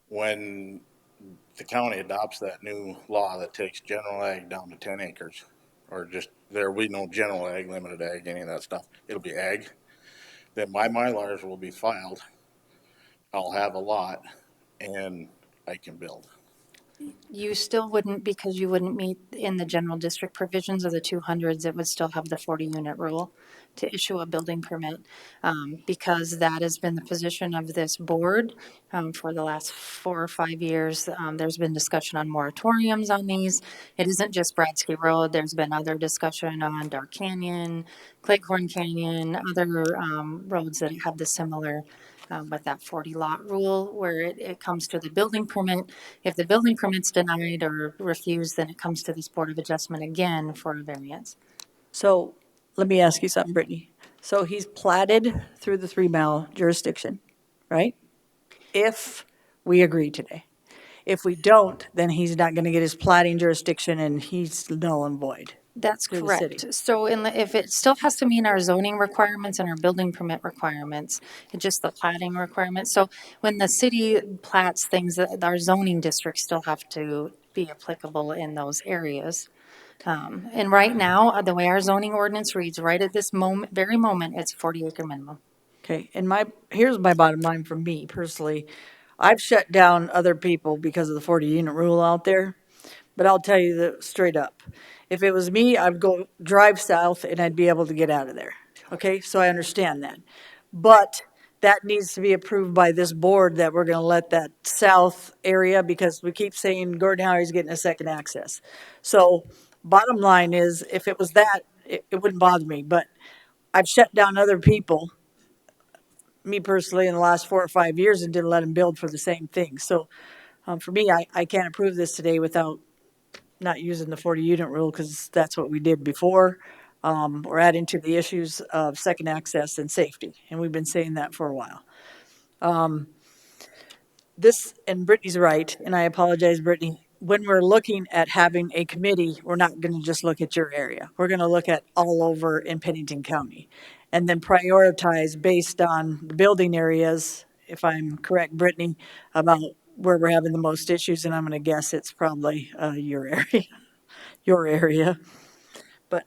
When the county adopts that new law that takes general ag down to 10 acres, or just there we know general ag, limited ag, any of that stuff, it'll be ag. Then my Mylars will be filed. I'll have a lot, and I can build. You still wouldn't, because you wouldn't meet in the general district provisions of the 200s, it would still have the 40-unit rule to issue a building permit. Because that has been the position of this board for the last 4 or 5 years. There's been discussion on moratoriums on these. It isn't just Bradsky Road. There's been other discussion on Dark Canyon, Cleghorn Canyon, other roads that have the similar with that 40 lot rule where it comes to the building permit. If the building permit's denied or refused, then it comes to this Board of Adjustment again for a variance. So let me ask you something, Brittany. So he's platted through the 3 mile jurisdiction, right? If we agree today. If we don't, then he's not going to get his platting jurisdiction and he's null and void. That's through the city. correct. So if it still has to meet our zoning requirements and our building permit requirements, it's just the plating requirements. So when the city plats things, our zoning districts still have to be applicable in those areas. And right now, the way our zoning ordinance reads, right at this very moment, it's 40-acre minimum. Okay, and here's my bottom line for me personally. I've shut down other people because of the 40-unit rule out there, but I'll tell you straight up. If it was me, I'd go drive south and I'd be able to get out of there. Okay, so I understand that. But that needs to be approved by this board that we're gonna let that south area, because we keep saying Gordon Howe's getting a second access. So bottom line is, if it was that, it wouldn't bother me, but I've shut down other people, me personally, in the last 4 or 5 years and didn't let them build for the same thing. So for me, I can't approve this today without not using the 40 unit rule, because that's what we did before. We're adding to the issues of second access and safety, and we've been saying that for a while. This, and Brittany's right, and I apologize, Brittany, when we're looking at having a committee, we're not gonna just look at your area. We're gonna look at all over in Pennington County, and then prioritize based on the building areas, if I'm correct, Brittany, about where we're having the most issues, and I'm gonna guess it's probably your area, your area. But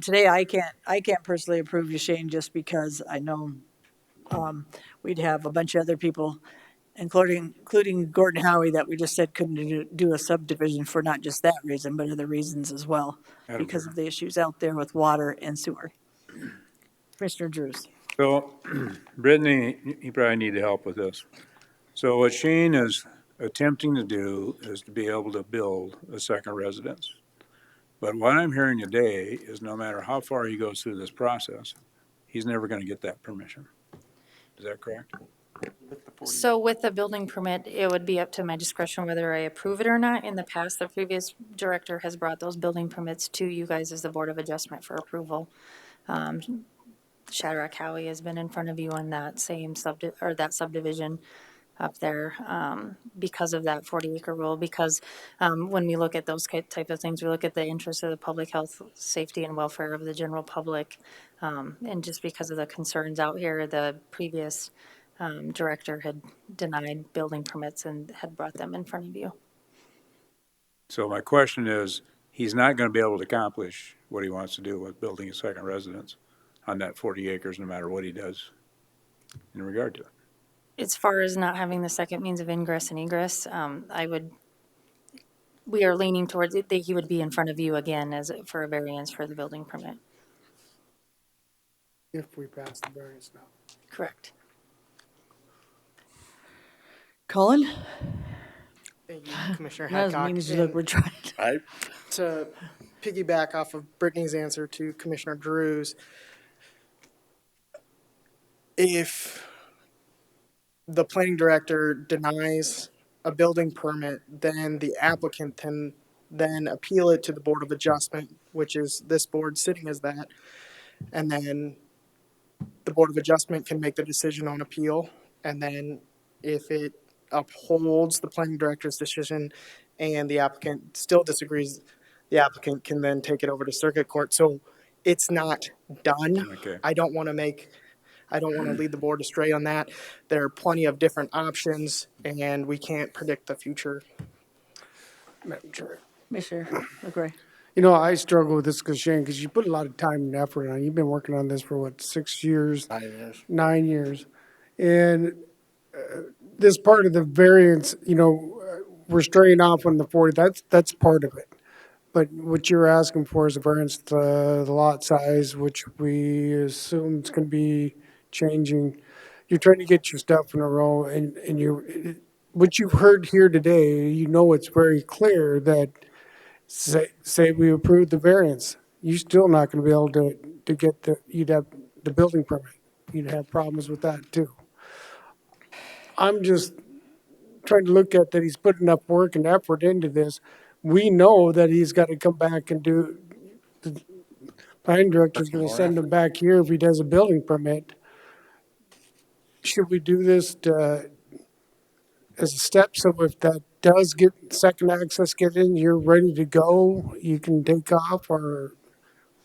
today, I can't personally approve you, Shane, just because I know we'd have a bunch of other people, including Gordon Howe, that we just said couldn't do a subdivision for not just that reason, but other reasons as well, because of the issues out there with water and sewer. Commissioner Drews. So, Brittany, you probably need help with this. So what Shane is attempting to do is to be able to build a second residence. But what I'm hearing today is no matter how far he goes through this process, he's never gonna get that permission. Is that correct? So with the building permit, it would be up to my discretion whether I approve it or not. In the past, the previous director has brought those building permits to you guys as the Board of Adjustment for approval. Shadrach Howie has been in front of you on that same that subdivision up there, because of that 40-acre rule, because, when we look at those type of things, we look at the interests of the public health, safety, and welfare of the general public. And just because of the concerns out here, the previous, director had denied building permits and had brought them in front of you. So my question is, he's not gonna be able to accomplish what he wants to do with building a second residence on that 40 acres, no matter what he does in regard to it. As far as not having the second means of ingress and egress, we are leaning towards it, that he would be in front of you again for a variance for the building permit. If we pass the variance now. Correct. Colin? Thank you, Commissioner Not as Hadcock. mean as you look, we're trying. To piggyback off of Brittany's answer to Commissioner Drews, if the planning director denies a building permit, then the applicant can then appeal it to the Board of Adjustment, which is this board sitting as that. And then the Board of Adjustment can make the decision on appeal. And then if it upholds the planning director's decision and the applicant still disagrees, the applicant can then take it over to circuit court. So it's not done. Okay. I don't want to lead the board astray on that. There are plenty of different options, and we can't predict the future. Madam Chair. Commissioner McRae. You know, I struggle with this, Shane, because you put a lot of time and effort on it. You've been working on this for what, 6 years? 9 years. 9 years. And this part of the variance, we're straying off on the 40, that's part of it. But what you're asking for is a variance to the lot size, which we assume is going to be changing. You're trying to get your stuff in a row, and what you've heard here today, it's very clear that say we approve the variance, you're still not going to be able to get you'd have the building permit. You'd have problems with that too. I'm just trying to look at that he's put enough work and effort into this. We know that he's got to come back and do, the planning director's going to send him back here if he does a building permit. Should we do this as a step, so if that does get second access, get in, you're ready to go, you can take off? Or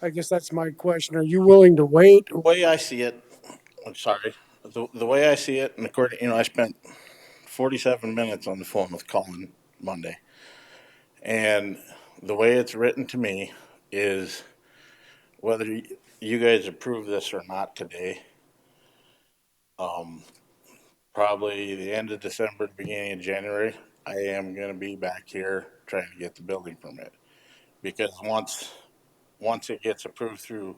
I guess that's my question. Are you willing to wait? The way I see it, I'm sorry, the way I see it, and according, I spent 47 minutes on the phone with Colin Monday. And the way it's written to me is whether you guys approve this or not today, probably the end of December, beginning of January, I am going to be back here trying to get the building permit. Because once it gets approved through,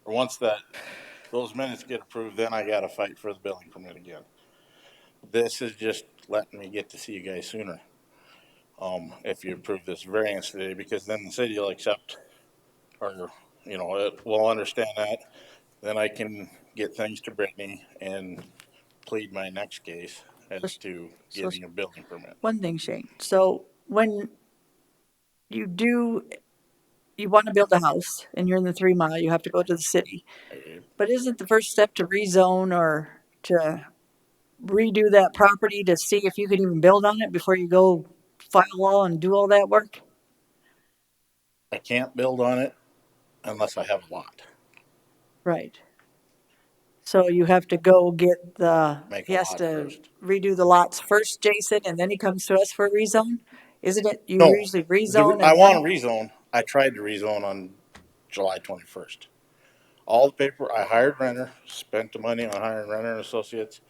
or once that those minutes get approved, then I gotta fight for the building permit again. This is just letting me get to see you guys sooner. If you approve this variance today, because then the city will accept, or, you know, it will understand that. Then I can get things to Brittany and plead my next case as to getting a building permit. One thing, Shane, so when you do, you want to build a house and you're in the 3 mile, you have to go to the city. But isn't the first step to rezone or to redo that property to see if you can even build on it before you go file law and do all that work? I can't build on it unless I have a lot. Right. So you have to go get Make he a has lot to first. redo the lots first, Jason, and then he comes to us for a rezone? Isn't it, you No, usually rezone I and want to then? rezone. I tried to rezone on July 21st. All the paper, I hired renter, spent the money on hiring renter and associates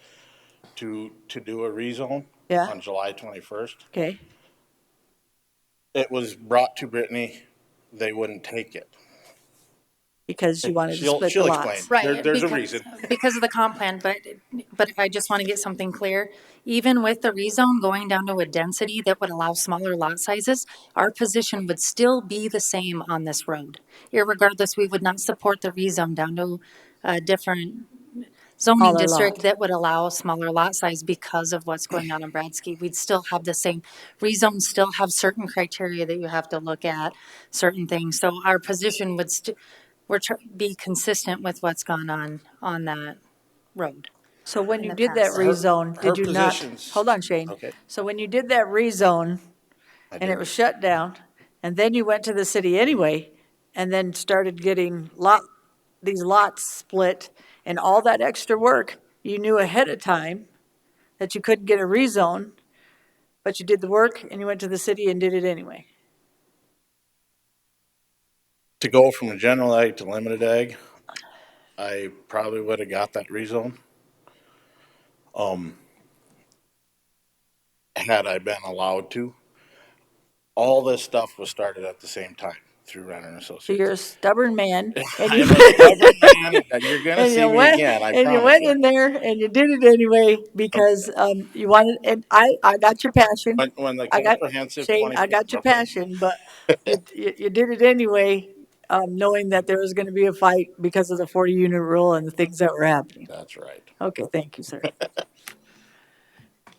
to do a rezone Yeah, on July 21st. okay, It was brought to Brittany. They wouldn't take it. because you wanted to split the She'll explain. lots. Right, There's a reason. because of the comp plan, but I just want to get something clear. Even with the rezone going down to a density that would allow smaller lot sizes, our position would still be the same on this road. Irregardless, we would not support the rezone down to a different zoning Smaller district lot. that would allow a smaller lot size because of what's going on in Bradsky. We'd still have the same, rezones still have certain criteria that you have to look at, certain things. So our position would be consistent with what's gone on that road. So when In you the did that past. rezone, Her did you not, positions. hold on, Shane. Okay. So when you did that rezone I and it did. was shut down, and then you went to the city anyway, and then started getting these lots split and all that extra work, you knew ahead of time that you couldn't get a rezone, but you did the work and you went to the city and did it anyway. To go from a general ag to limited ag, I probably would have got that rezone. Had I been allowed to. All this stuff was started at the same time through Renner and So Associates. you're a stubborn man, and you I'm a stubborn man, and you're gonna and see you me went again, I and you promise went you. in there and you did it anyway because you wanted. And I got your passion. When the I got comprehensive Shane. I 24, got your okay, passion, but you did it anyway, knowing that there was going to be a fight because of the 40-unit rule and the things that were happening. that's right. Okay, thank you, sir.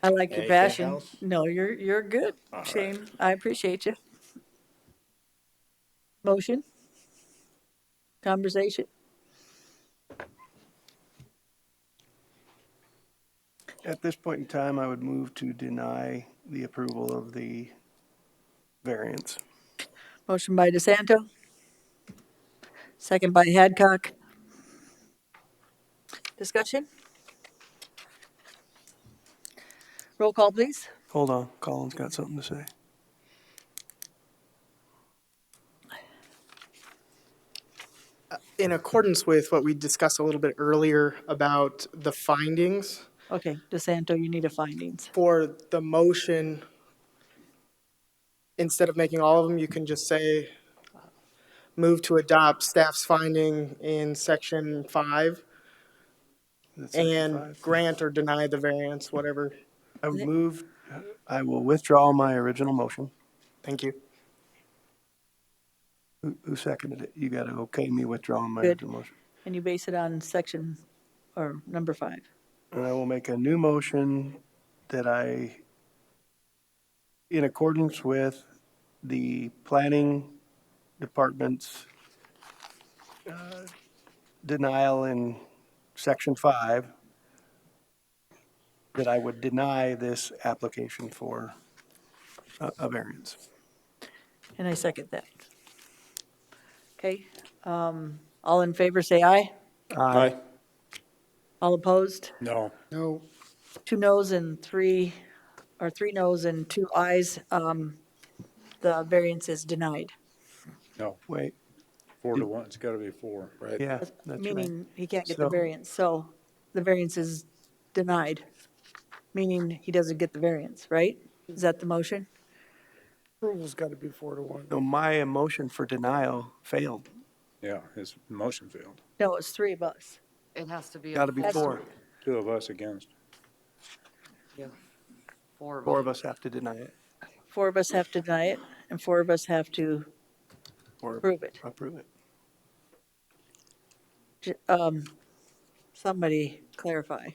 I like your Anything passion. else? No, you're good, All right. Shane. I appreciate you. Motion, conversation. At this point in time, I would move to deny the approval of the variance. Motion by DeSanto. Second by Hadcock. Discussion? Roll call, please. Hold on, Colin's got something to say. In accordance with what we discussed a little bit earlier about the findings, Okay, DeSanto, you need a findings. for the motion, instead of making all of them, you can just say, move to adopt staff's finding in section 5 That's section and 5. grant or deny the variance, whatever. I would move, I will withdraw my original motion. Thank you. Who seconded it? You got to okay me withdrawing my Good. original motion. And you base it on section or number 5. And I will make a new motion that in accordance with the planning department's denial in section 5, that I would deny this application for a variance. And I second that. Okay, all in favor, say aye. Aye. All opposed? No. No. 2 noes and 3 noes and 2 ayes. The variance is denied. No. Wait, 4 to 1. It's got to be 4, right? yeah, that's right. Meaning he can't get the So- variance, so the variance is denied, meaning he doesn't get the variance, right? Is that the motion? Approval's got to be 4-1. No, my motion for denial failed. Yeah, his motion failed. No, it's 3 of us. It has to be. Gotta be Has to- four. Two of us against. Four of us have to deny it. 4 of us have to deny it, and 4 of us have to Or approve it. approve it. Somebody clarify.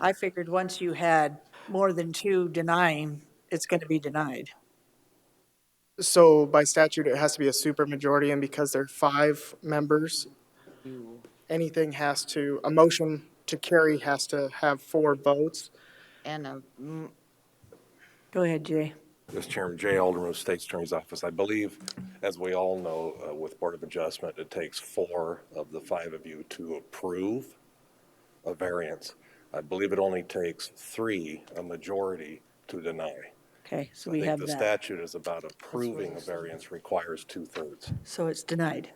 I figured once you had more than 2 denying, it's going to be denied. So by statute, it has to be a supermajority, and because there are 5 members, anything has to, a motion to carry has to have 4 votes. And Go ahead, Jay. Mr. Chairman, Jay Alderman of State Attorney's Office. I believe, as we all know, with Board of Adjustment, it takes 4 of the 5 of you to approve a variance. I believe it only takes 3, a majority, to deny. Okay, so I we think have the that. statute is about approving a variance requires 2/3. So it's denied.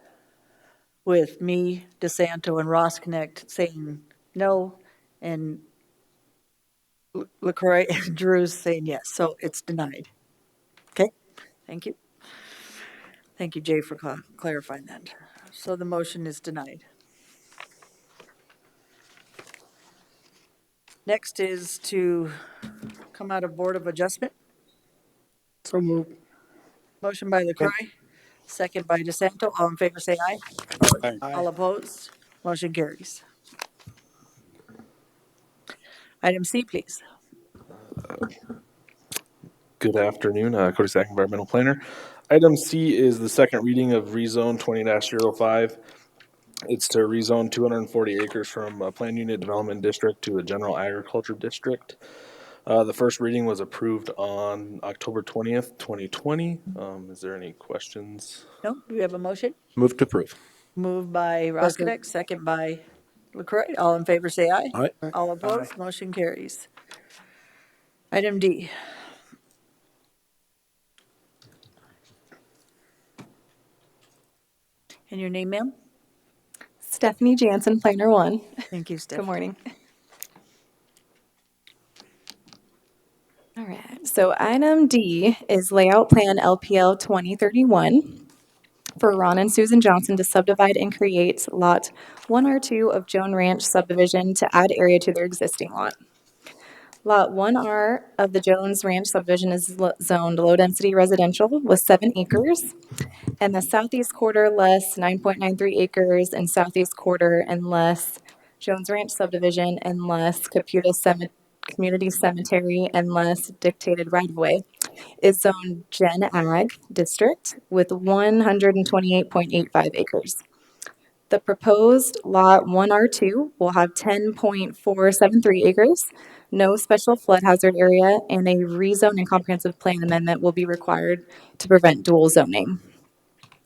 With me, DeSanto, and Ross Connect saying no, and LaCroix and Drews saying yes. So it's denied. Okay, thank you. Thank you, Jay, for clarifying that. So the motion is denied. Next is to come out of Board of Adjustment. So moved. Motion by LaCroix, second by DeSanto. All in favor, say aye. Aye. All opposed? Motion carries. Item C, please. Good afternoon, Cody Sack, Environmental Planner. Item C is the second reading of rezone 20-05. It's to rezone 240 acres from a planned unit development district to a general agriculture district. The first reading was approved on October 20th, 2020. Is there any questions? No, do we have a motion? Move to approve. Moved by Roskinek, second by LaCroix. All in favor, say aye. Aye. All opposed? Motion carries. Item D. And your name, ma'am? Stephanie Jansen, Planner 1. Thank you, Stephanie. Good morning. All right, so item D is layout plan LPL 2031 for Ron and Susan Johnson to subdivide and create lot 1R2 of Joan Ranch subdivision to add area to their existing lot. Lot 1R of the Jones Ranch subdivision is zoned low-density residential with 7 acres, and the southeast quarter less 9.93 acres, and southeast quarter and less Jones Ranch subdivision and less Community Cemetery and less dictated right-of-way is zoned Gen Ag District with 128.85 acres. The proposed lot 1R2 will have 10.473 acres, no special flood hazard area, and a rezone and comprehensive plan amendment will be required to prevent dual zoning.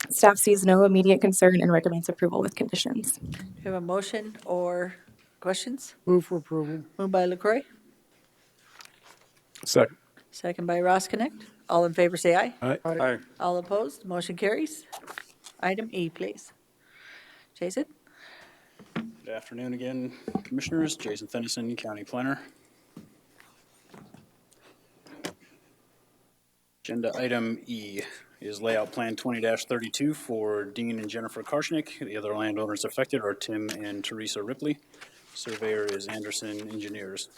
Staff sees no immediate concern and recommends approval with conditions. Do you have a motion or questions? Move for approval. Moved by LaCroix, Second. second by Roskinek. All in favor, say aye. Aye. Aye. All opposed? Motion carries. Item E, please. Jason? Good afternoon again, Commissioners. Jason Thennison, County Planner. Agenda item E is layout plan 20-32 for Dean and Jennifer Karshnick. The other landowners affected are Tim and Teresa Ripley. Surveyor is Anderson Engineers.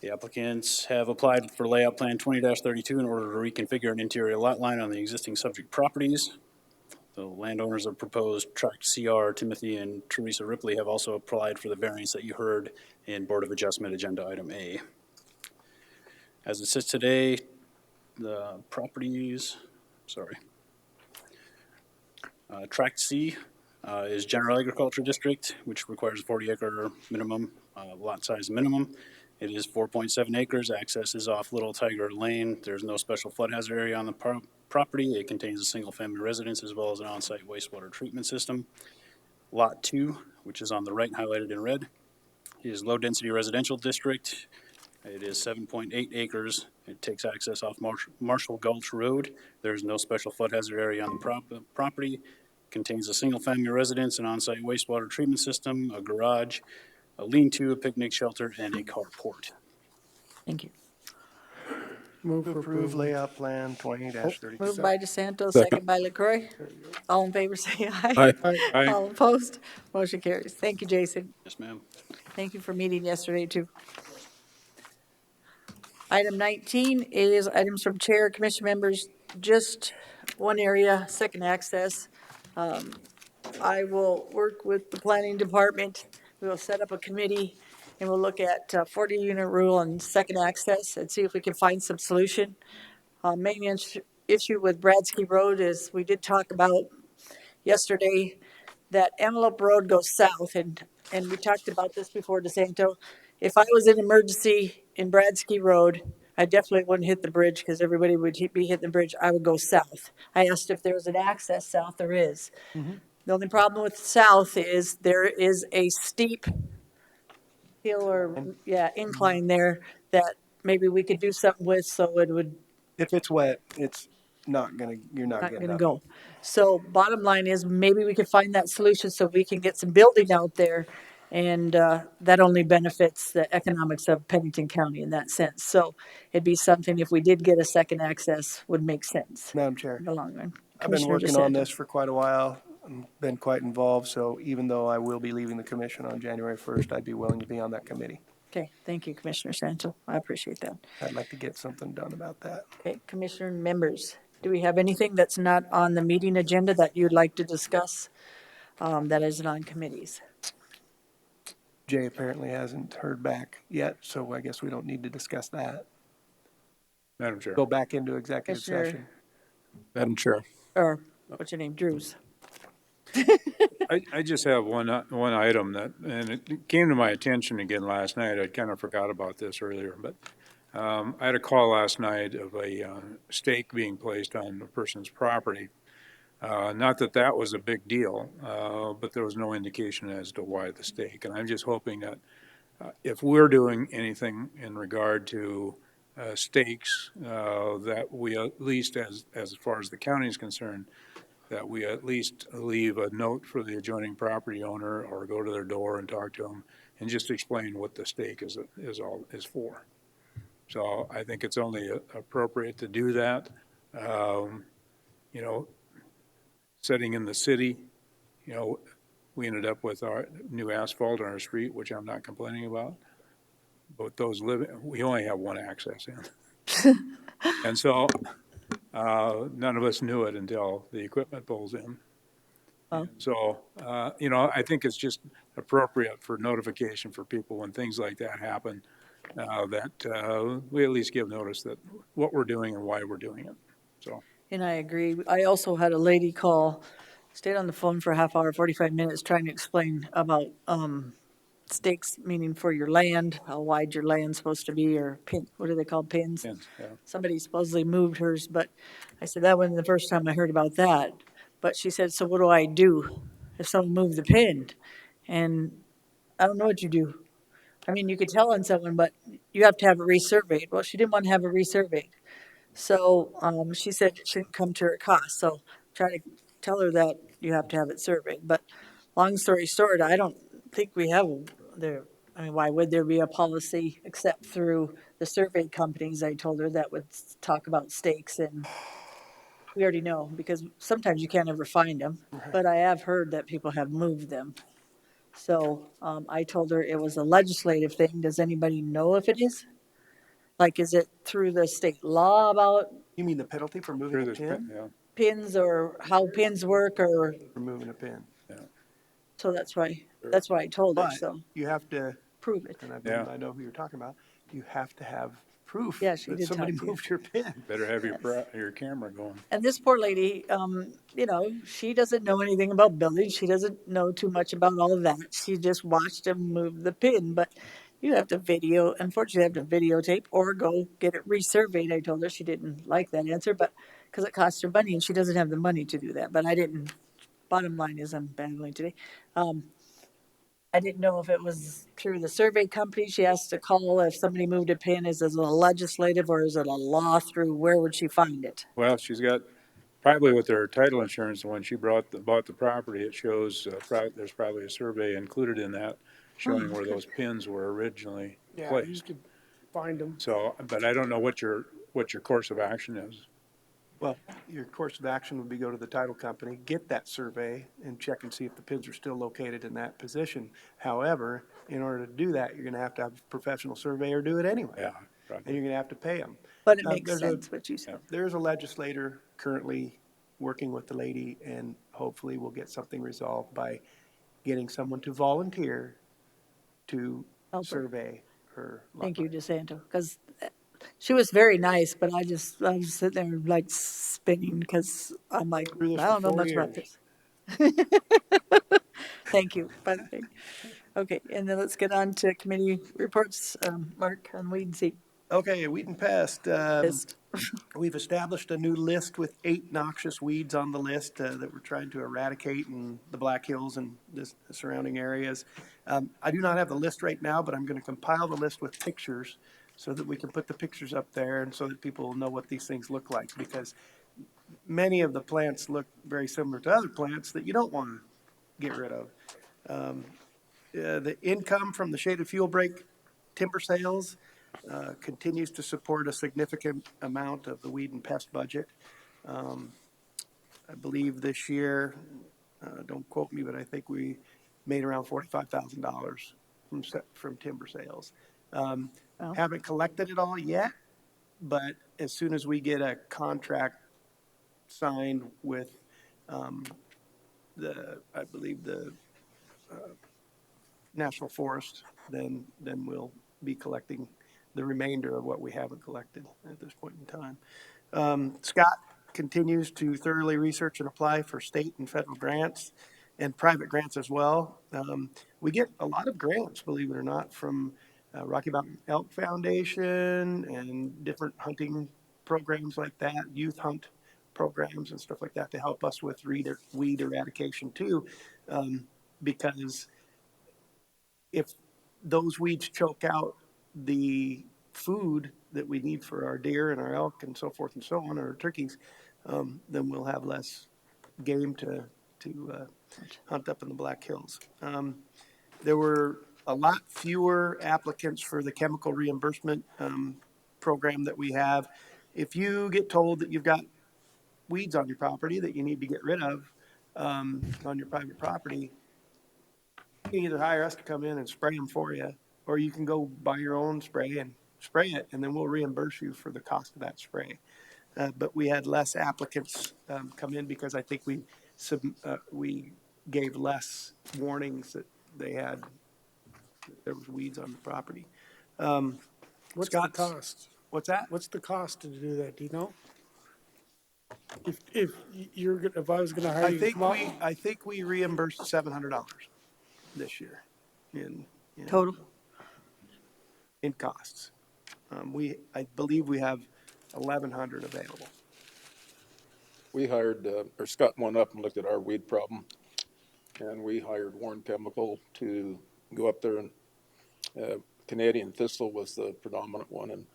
The applicants have applied for layout plan 20-32 in order to reconfigure an interior lot line on the existing subject properties. The landowners of proposed tract CR, Timothy and Teresa Ripley, have also applied for the variance that you heard in Board of Adjustment Agenda Item A. As it sits today, the properties, tract C is General Agriculture District, which requires a 40-acre minimum, lot size minimum. It is 4.7 acres. Access is off Little Tiger Lane. There's no special flood hazard area on the property. It contains a single-family residence as well as an on-site wastewater treatment system. Lot 2, which is on the right highlighted in red, is low-density residential district. It is 7.8 acres. It takes access off Marshall Gulch Road. There's no special flood hazard area on the property. Contains a single-family residence, an on-site wastewater treatment system, a garage, a lean-to, a picnic shelter, and a carport. Thank you. Move To for approve approval. layout plan 20-32. Moved by DeSanto, Second. second by LaCroy. All in favor, say aye. Aye. Aye. All opposed, motion carries. Thank you, Jason. Yes, ma'am. Thank you for meeting yesterday, too. Item 19 is items from chair, commission members, just one area, second access. I will work with the planning department. We will set up a committee and we'll look at 40-unit rule and second access and see if we can find some solution. Main issue with Bradsky Road is we did talk about yesterday that Antelope Road goes south, and we talked about this before, DeSanto. If I was in emergency in Bradsky Road, I definitely wouldn't hit the bridge because everybody would be hitting the bridge. I would go south. I asked if there was an access south. There is. The only problem with south is there is a steep hill or, yeah, incline there that maybe we could do something with so it would If it's wet, it's you're not not getting gonna up. go. So bottom line is maybe we could find that solution so we can get some building out there. And that only benefits the economics of Pennington County in that sense. So it'd be something, if we did get a second access, would make sense Madam Chair, in the long run. I've been Commissioner working on DeSanto. this for quite a while. Been quite involved, so even though I will be leaving the commission on January 1st, I'd be willing to be on that committee. Okay, thank you, Commissioner Santo. I appreciate that. I'd like to get something done about that. Okay, Commissioner members, do we have anything that's not on the meeting agenda that you'd like to discuss that isn't on committees? Jay apparently hasn't heard back yet, so I guess we don't need to discuss that. Madam Chair. Go back into executive Commissioner- session. Madam Chair. Or, what's your name, Drews? I just have one item that, and it came to my attention again last night. I kind of forgot about this earlier, but I had a call last night of a stake being placed on a person's property. Not that that was a big deal, but there was no indication as to why the stake. And I'm just hoping that if we're doing anything in regard to stakes, that we at least, as far as the county is concerned, that we at least leave a note for the adjoining property owner or go to their door and talk to them and just explain what the stake is for. So I think it's only appropriate to do that. You know, setting in the city, you know, we ended up with our new asphalt on our street, which I'm not complaining about. But we only have one access in. And so none of us knew it until the equipment pulls in. Oh. So, you know, I think it's just appropriate for notification for people when things like that happen, that we at least give notice that what we're doing and why we're doing it. So. And I agree. I also had a lady call, stayed on the phone for a half hour, 45 minutes, trying to explain about stakes, meaning for your land, how wide your land's supposed to be, or pin, what are they called, pins? Pins, yeah. Somebody supposedly moved hers, but I said, that wasn't the first time I heard about that. But she said, so what do I do if someone moved the pin? And I don't know what you do. I mean, you could tell on someone, but you have to have it resurveyed. Well, she didn't want to have it resurveyed. So she said it shouldn't come to her cost. So try to tell her that you have to have it surveyed. But long story short, I don't think we have there. I mean, why would there be a policy except through the survey companies? I told her that would talk about stakes, and we already know because sometimes you can't ever find them. But I have heard that people have moved them. So I told her it was a legislative thing. Does anybody know if it is? Like, is it through the state law about You mean the penalty for moving a pin? Yeah. pins or how pins work, or, For moving a pin. so that's why I told her, But so you have to, prove it. and Yeah. I know who you're talking about, you have to have proof Yeah, she that did somebody talk to you. moved your pin. Better have your camera going. And this poor lady, you know, she doesn't know anything about buildings. She doesn't know too much about all of that. She just watched him move the pin, but you have to unfortunately, have to videotape or go get it resurveyed. I told her. She didn't like that answer, but because it costs her money and she doesn't have the money to do that. But I didn't, bottom line is I'm battling today. I didn't know if it was through the survey company. She has to call if somebody moved a pin. Is it a legislative or is it a law through, where would she find it? Well, she's got, probably with her title insurance, when she bought the property, it shows, there's probably a survey included in that showing where those pins were originally Yeah, you placed. could find them. So, but I don't know what what your course of action is. Well, your course of action would be go to the title company, get that survey, and check and see if the pins are still located in that position. However, in order to do that, you're gonna have a professional surveyor do it anyway. Yeah, right. And you're gonna have to pay them. But it makes sense what you said. There's a legislator currently working with the lady, and hopefully we'll get something resolved by getting someone to volunteer to Help her. survey her lot Thank you, line. DeSanto, because she was very nice, but I was sitting there like spinning because I'm like, Through this I for don't know 4 much about years. this. Thank you, by the way. Okay, and then let's get on to committee reports. Mark on weed and seed. Okay, weed and pest. Pest. We've established a new list with 8 noxious weeds on the list that we're trying to eradicate in the Black Hills and the surrounding areas. I do not have the list right now, but I'm going to compile the list with pictures so that we can put the pictures up there and so that people will know what these things look like, because many of the plants look very similar to other plants that you don't want to get rid of. The income from the shaded fuel break timber sales continues to support a significant amount of the weed and pest budget. I believe this year, don't quote me, but I think we made around $45,000 from timber sales. Haven't collected it all yet, but as soon as we get a contract signed with I believe the National Forest, then we'll be collecting the remainder of what we haven't collected at this point in time. Scott continues to thoroughly research and apply for state and federal grants and private grants as well. We get a lot of grants, believe it or not, from Rocky Mountain Elk Foundation and different hunting programs like that, youth hunt programs and stuff like that to help us with weed eradication too, because if those weeds choke out the food that we need for our deer and our elk and so forth and so on, or turkeys, then we'll have less game to hunt up in the Black Hills. There were a lot fewer applicants for the chemical reimbursement program that we have. If you get told that you've got weeds on your property that you need to get rid of on your private property, you can either hire us to come in and spray them for you, or you can go buy your own spray and spray it, and then we'll reimburse you for the cost of that spray. But we had less applicants come in because I think we gave less warnings that there was weeds on the property. What's the cost? What's that? What's the cost to do that? Do you know? If I was going to hire you to come out. I think we reimbursed $700 this year in Total? In costs. I believe we have 1,100 available. We hired, or Scott went up and looked at our weed problem, and we hired Warren Chemical to go up there, and Canadian thistle was the predominant one, and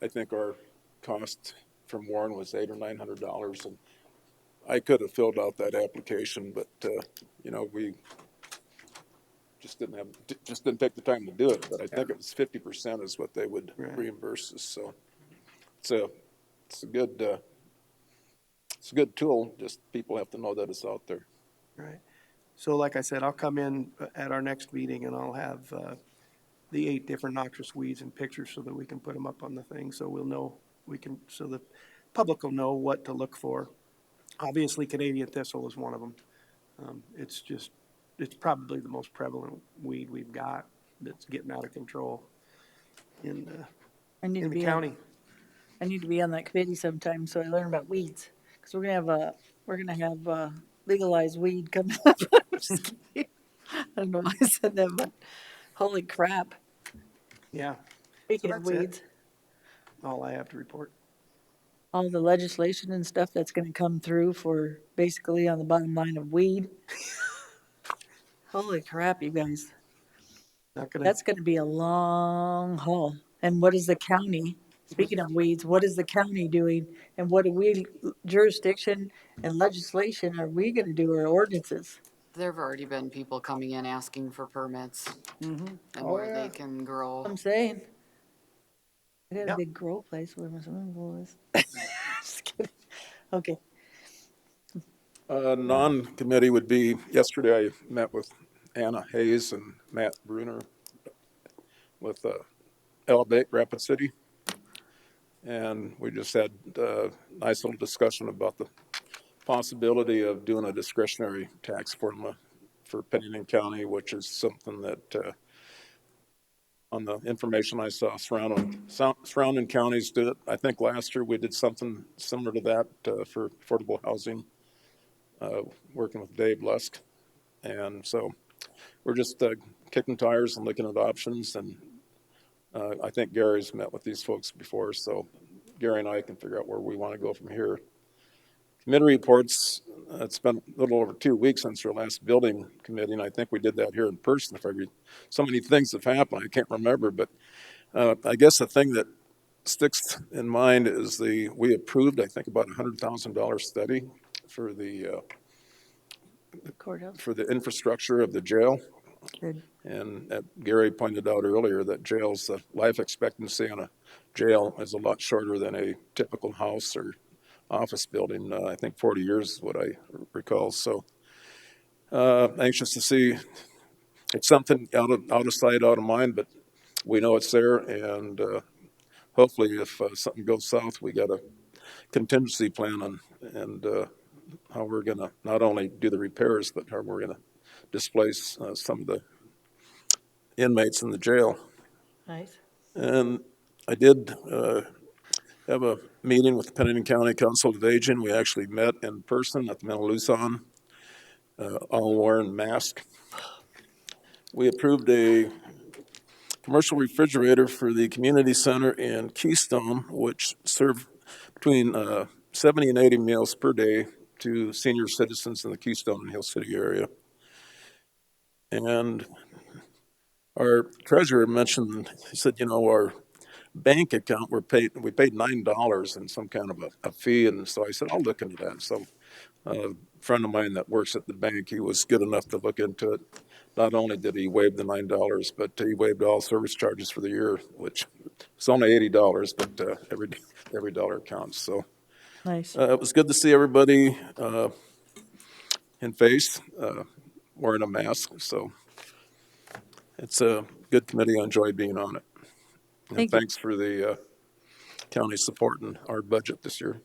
I think our cost from Warren was $800 or $900, and I could have filled out that application, but we just didn't take the time to do it. But I think it was 50% is what they would reimburse us. So it's a good tool. Just people have to know that it's out there. Right. So like I said, I'll come in at our next meeting and I'll have the 8 different noxious weeds and pictures so that we can put them up on the thing, so we'll know so the public will know what to look for. Obviously, Canadian thistle is one of them. It's probably the most prevalent weed we've got that's getting out of control in the county. I need to be on that committee sometime so I learn about weeds, because we're gonna have legalized weed coming up. I'm just kidding. I don't know why I said that, but holy crap. Yeah. Speaking of weeds, All I have to report. all the legislation and stuff that's gonna come through for basically on the bottom line of weed. Holy crap, you guys. That's gonna be a long haul. And what is the county, speaking of weeds, what is the county doing? And what jurisdiction and legislation are we gonna do, or ordinances? There have already been people coming in asking for permits and Oh, where yeah. they can grow. I'm saying. It had a big grow place where my swimming pool is. Just kidding. Okay. Non-committee would be, yesterday I met with Anna Hayes and Matt Bruner with Elevate Rapid City. And we just had a nice little discussion about the possibility of doing a discretionary tax formula for Pennington County, which is something that on the information I saw, surrounding counties did it. I think last year we did something similar to that for affordable housing, working with Dave Lusk. And so we're just kicking tires and looking at options. And I think Gary's met with these folks before, so Gary and I can figure out where we want to go from here. Committee reports, it's been a little over 2 weeks since our last building committee, and I think we did that here in person. So many things have happened, I can't remember, but I guess the thing that sticks in mind is we approved, I think, about $100,000 study for the courthouse, for the infrastructure of the jail. Good. And Gary pointed out earlier that jails, the life expectancy on a jail is a lot shorter than a typical house or office building. I think 40 years is what I recall. So anxious to see. It's something out of sight, out of mind, but we know it's there. And hopefully if something goes south, we got a contingency plan on and how we're going to not only do the repairs, but how we're going to displace some of the inmates in the jail. Nice. And I did have a meeting with the Pennington County Council of Aging. We actually met in person at the Mental Luzon, all wearing masks. We approved a commercial refrigerator for the community center in Keystone, which served between 70 and 80 meals per day to senior citizens in the Keystone and Hill City area. And our treasurer mentioned, he said, our bank account, we paid $9 in some kind of a fee. And so I said, I'll look into that. So a friend of mine that works at the bank, he was good enough to look into it. Not only did he waive the $9, but he waived all service charges for the year, which it's only $80, but every dollar counts. So nice. It was good to see everybody in face wearing a mask. So it's a good committee. I enjoyed being on it. And thanks for the county supporting our budget this year.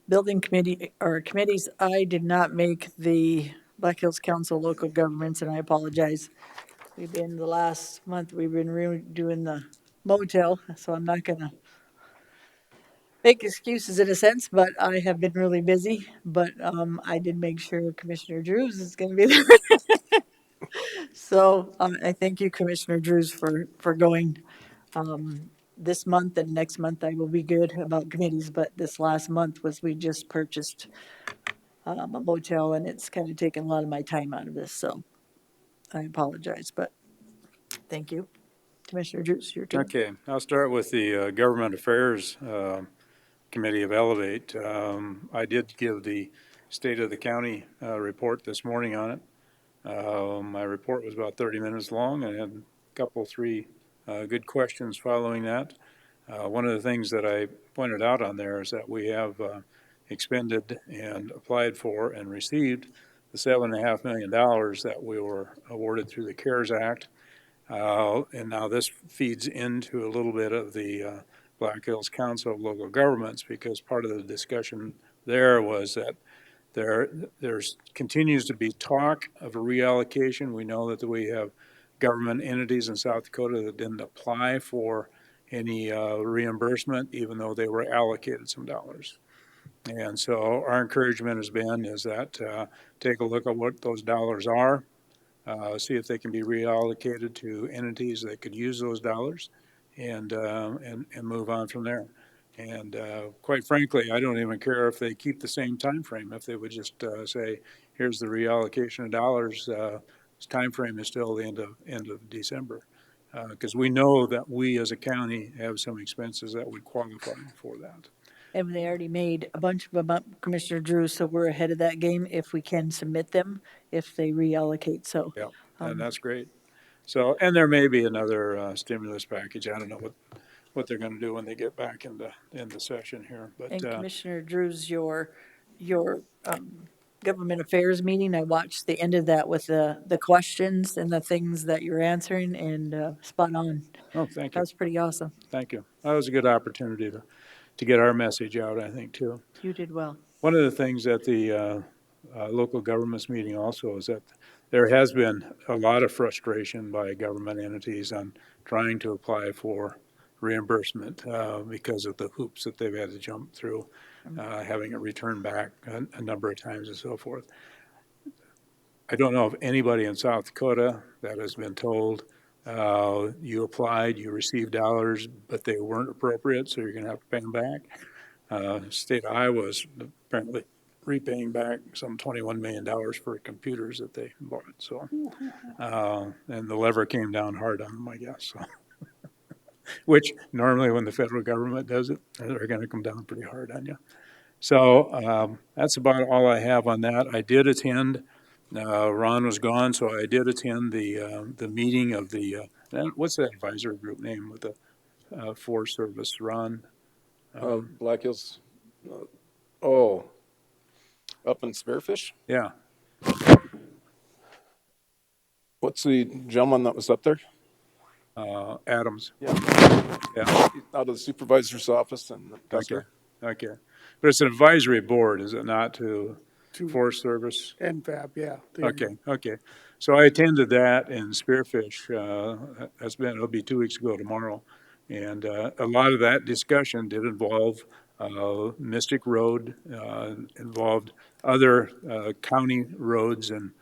Building committee or committees, I did not make the Black Hills Council local governments, and I apologize. The last month, we've been doing the motel, so I'm not gonna make excuses in a sense, but I have been really busy. But I did make sure Commissioner Drews is gonna be there. So I thank you, Commissioner Drews, for going. This month and next month I will be good about committees, but this last month we just purchased a motel, and it's kind of taken a lot of my time out of this, so I apologize, but thank you. Commissioner Drews, your turn. Okay, I'll start with the Government Affairs Committee of Elevate. I did give the State of the County report this morning on it. My report was about 30 minutes long. I had three good questions following that. One of the things that I pointed out on there is that we have expended and applied for and received the $7.5 million that we were awarded through the CARES Act. And now this feeds into a little bit of the Black Hills Council of Local Governments, because part of the discussion there was that there's continues to be talk of a reallocation. We know that we have government entities in South Dakota that didn't apply for any reimbursement, even though they were allocated some dollars. And so our encouragement has been is that take a look at what those dollars are, see if they can be reallocated to entities that could use those dollars, and move on from there. And quite frankly, I don't even care if they keep the same time frame. If they would just say, here's the reallocation of dollars, this time frame is still the end of December. Because we know that we as a county have some expenses that would qualify for that. And they already made a bunch of them up, Commissioner Drew, so we're ahead of that game if we can submit them, if they reallocate, so. Yeah, and that's great. So, and there may be another stimulus package. I don't know what they're going to do when they get back into session here. But And Commissioner Drews, your government affairs meeting, I watched the end of that with the questions and the things that you're answering, and spot on. oh, thank That you, was pretty awesome. thank you. That was a good opportunity to get our message out, I think, too. You did well. One of the things at the local governments meeting also is that there has been a lot of frustration by government entities on trying to apply for reimbursement because of the hoops that they've had to jump through, having it returned back a number of times and so forth. I don't know of anybody in South Dakota that has been told, you applied, you received dollars, but they weren't appropriate, so you're going to have to pay them back. State of Iowa is apparently repaying back some $21 million for computers that they bought. So, and the lever came down hard on them, I guess. So. Which normally when the federal government does it, they're going to come down pretty hard on you. So that's about all I have on that. I did attend. Ron was gone, so I did attend the meeting of the what's that advisory group name with the Forest Service? Ron. Black Hills. Up in Spearfish. Yeah. What's the gentleman that was up there? Adams. Yeah. Out of the supervisor's office and Custer. Okay. But it's an advisory board, is it not, to Forest Service? NFAB, yeah. Okay. So I attended that in Spearfish. It'll be 2 weeks ago tomorrow. And a lot of that discussion did involve Mystic Road, involved other county roads in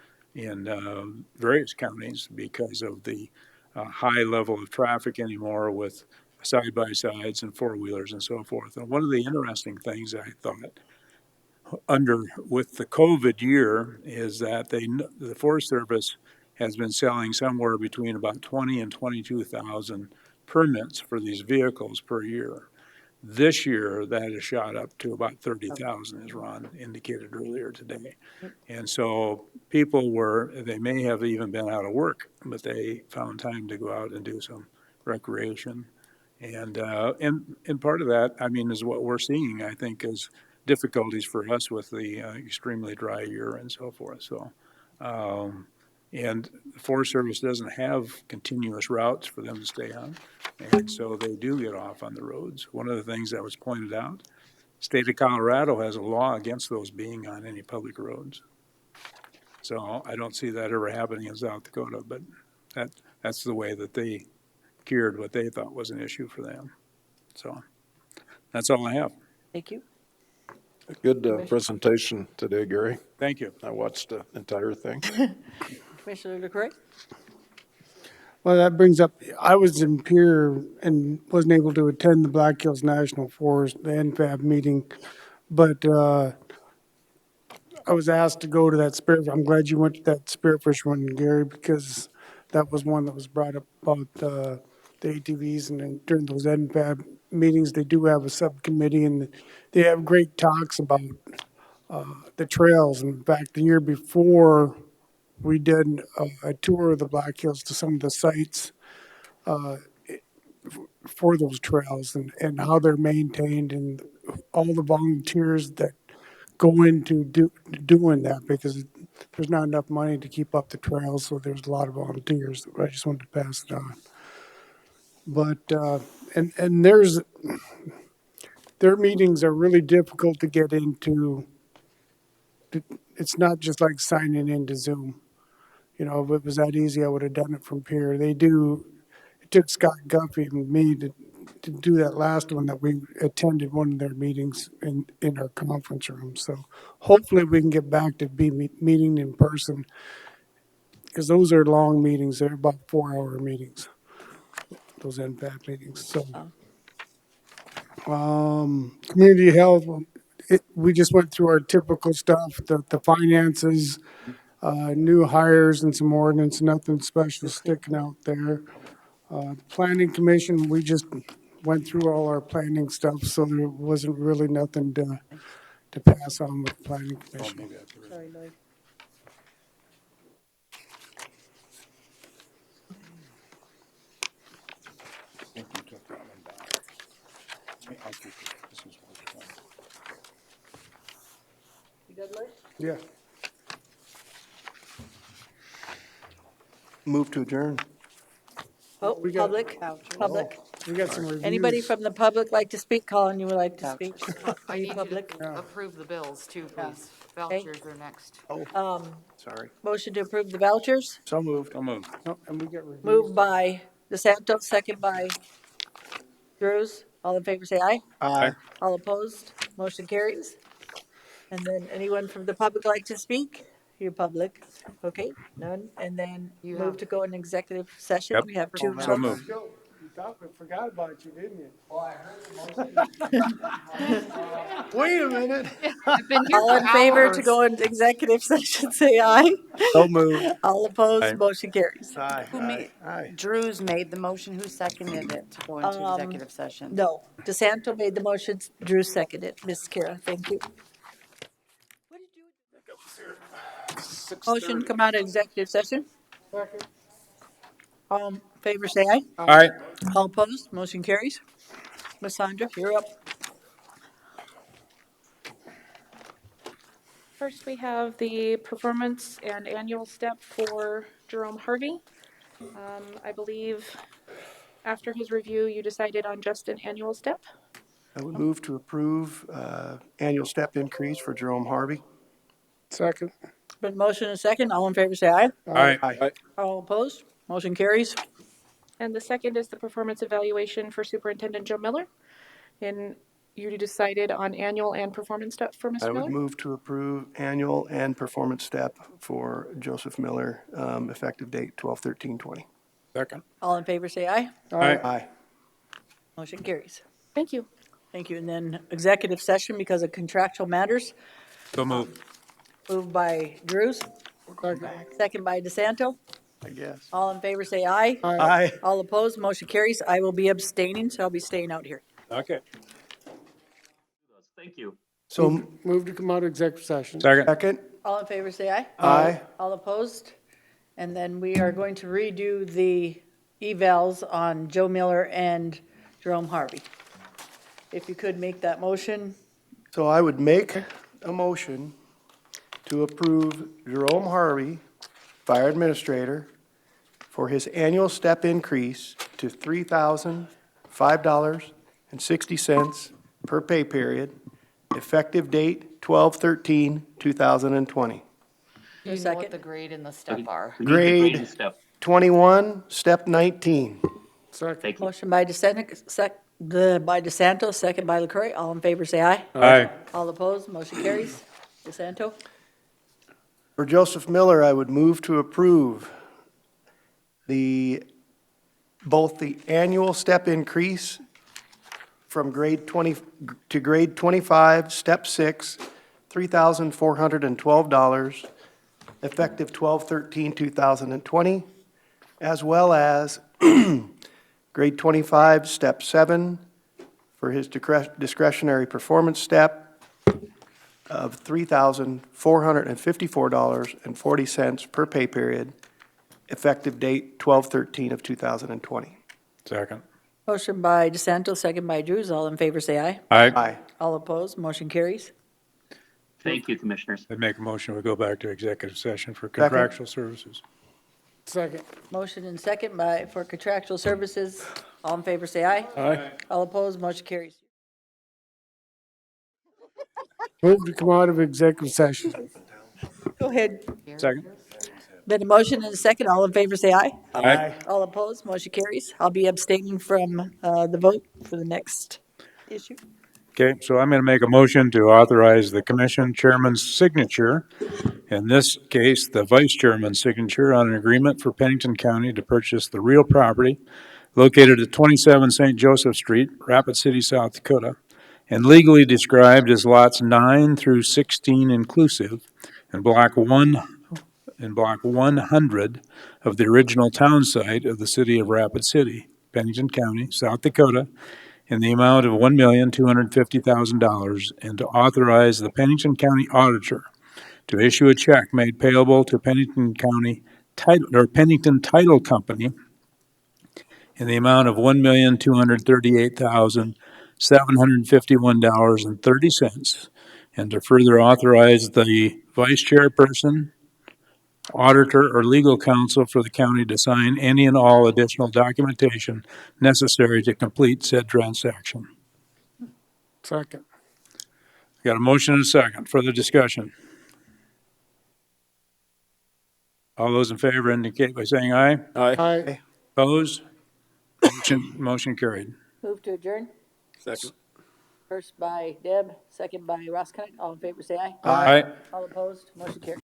various counties because of the high level of traffic anymore with side-by-sides and four-wheelers and so forth. And one of the interesting things I thought with the COVID year is that the Forest Service has been selling somewhere between about 20 and 22,000 permits for these vehicles per year. This year, that has shot up to about 30,000, as Ron indicated earlier today. And so they may have even been out of work, but they found time to go out and do some recreation. And part of that, I mean, is what we're seeing, I think, is difficulties for us with the extremely dry year and so forth. So, and the Forest Service doesn't have continuous routes for them to stay on. And so they do get off on the roads. One of the things that was pointed out, state of Colorado has a law against those being on any public roads. So I don't see that ever happening in South Dakota, but that's the way that they cured what they thought was an issue for them. So that's all I have. Thank you. A good presentation today, Gary. Thank you. I watched the entire thing. Commissioner LeCroy? Well, that brings up, I was in Pierre and wasn't able to attend the Black Hills National Forest, the NFAB meeting, but I was asked to go to that I'm glad you went to that Spearfish one, Gary, because that was one that was brought up about the ATVs, and then during those NFAB meetings, they do have a subcommittee, and they have great talks about the trails. In fact, the year before, we did a tour of the Black Hills to some of the sites for those trails and how they're maintained and all the volunteers that go into doing that, because there's not enough money to keep up the trails, so there's a lot of volunteers. I just wanted to pass it on. But and their meetings are really difficult to get into. It's not just like signing into Zoom. You know, if it was that easy, I would have done it from here. It took Scott Guffey and me to do that last one, that we attended one of their meetings in our conference room. So hopefully we can get back to meeting in person, because those are long meetings. They're about 4-hour meetings, those NFAB meetings. So community health, we just went through our typical stuff, the finances, new hires and some ordinance, nothing special sticking out there. Planning Commission, we just went through all our planning stuff, so there wasn't really nothing to pass on with Planning Commission. Sorry, Lloyd. Yeah. Move to adjourn. Oh, We got- public. We got some reviews. Anybody from the public like to speak? Colin, you would like to speak? I Are you need you public? to approve the bills too, please. Okay. Vouchers are next. Sorry. Motion to approve the vouchers, So moved. So moved. No, and we got reviews. moved by DeSanto, second by Drews. All in favor, say aye. Aye. All opposed, motion carries. And then anyone from the public like to speak? You're public, okay, none, and then You move have- to go in executive session. Yep. We have two. So moved. You thought we forgot about you, didn't you? Wait a minute. I've been here All for in favor to hours. go into executive session, say aye. So moved. All opposed, Aye. motion carries. Aye. Who made, Aye. Drews made the motion, who seconded it to go into Um, executive session? No, DeSanto made the motion, Drew seconded. Ms. Kara, thank you. Motion come out of executive session. All in favor, say aye. Aye. All opposed, motion carries. Ms. Sandra, you're up. First, we have the performance and annual step for Jerome Harvey. I believe after his review, you decided on just an annual step. I would move to approve annual step increase for Jerome Harvey. Second. Been motion and second. All in favor, say aye. Aye. Aye. All opposed, motion carries. And the second is the performance evaluation for Superintendent Joe Miller. And you decided on annual and performance step for I Mr. would Miller? move to approve annual and performance step for Joseph Miller, effective date 12/13/20. Second. All in favor, say aye. Aye. Aye. Motion carries. Thank you. Thank you. And then executive session because of contractual matters. So moved. Moved by Drews, second by DeSanto. I guess. All in favor, say aye. Aye. All opposed, motion carries. I will be abstaining, so I'll be staying out here. Okay. Thank you. So Move to come out of executive session. Second. second. All in favor, say aye. Aye. All opposed? And then we are going to redo the evals on Joe Miller and Jerome Harvey. If you could make that motion. So I would make a motion to approve Jerome Harvey, Fire Administrator, for his annual step increase to $3,005.60 per pay period, effective date 12/13/2020. Do you know second. what the grade and the step are? We need the Grade and step. 21, step 19. Second. Thank you. Motion by DeSanto, second by LaCroy. All in favor, say aye. Aye. All opposed, motion carries. DeSanto? For Joseph Miller, I would move to approve both the annual step increase from grade 20 to grade 25, step 6, $3,412, effective 12/13/2020, as well as grade 25, step 7, for his discretionary performance step of $3,454.40 per pay period, effective date 12/13/2020. Second. Motion by DeSanto, second by Drews. All in favor, say aye. Aye. Aye. All opposed, motion carries. Thank you, Commissioners. I'd make a motion, we go back to executive session for contractual services. Second. Motion and second for contractual services. All in favor, say aye. Aye. All opposed, motion carries. Move to come out of executive session. Go ahead. Second. Been a motion and a second. All in favor, say aye. Aye. All opposed, motion carries. I'll be abstaining from the vote for the next issue. Okay, so I'm going to make a motion to authorize the commission chairman's signature, in this case, the vice chairman's signature on an agreement for Pennington County to purchase the real property located at 27 St. Joseph Street, Rapid City, South Dakota, and legally described as lots 9 through 16 inclusive in block 100 of the original town site of the city of Rapid City, Pennington County, South Dakota, in the amount of $1,250,000, and to authorize the Pennington County Auditor to issue a check made payable to Pennington County Pennington Title Company in the amount of $1,238,700 $751.30, and to further authorize the vice chairperson, auditor, or legal counsel for the county to sign any and all additional documentation necessary to complete said transaction. Second. Got a motion and a second. Further discussion? All those in favor indicate by saying aye. Aye. Opposed? Motion carried. Move to adjourn. Second. First by Deb, second by Ross Connect. All in favor, say aye. Aye. All opposed, motion carries.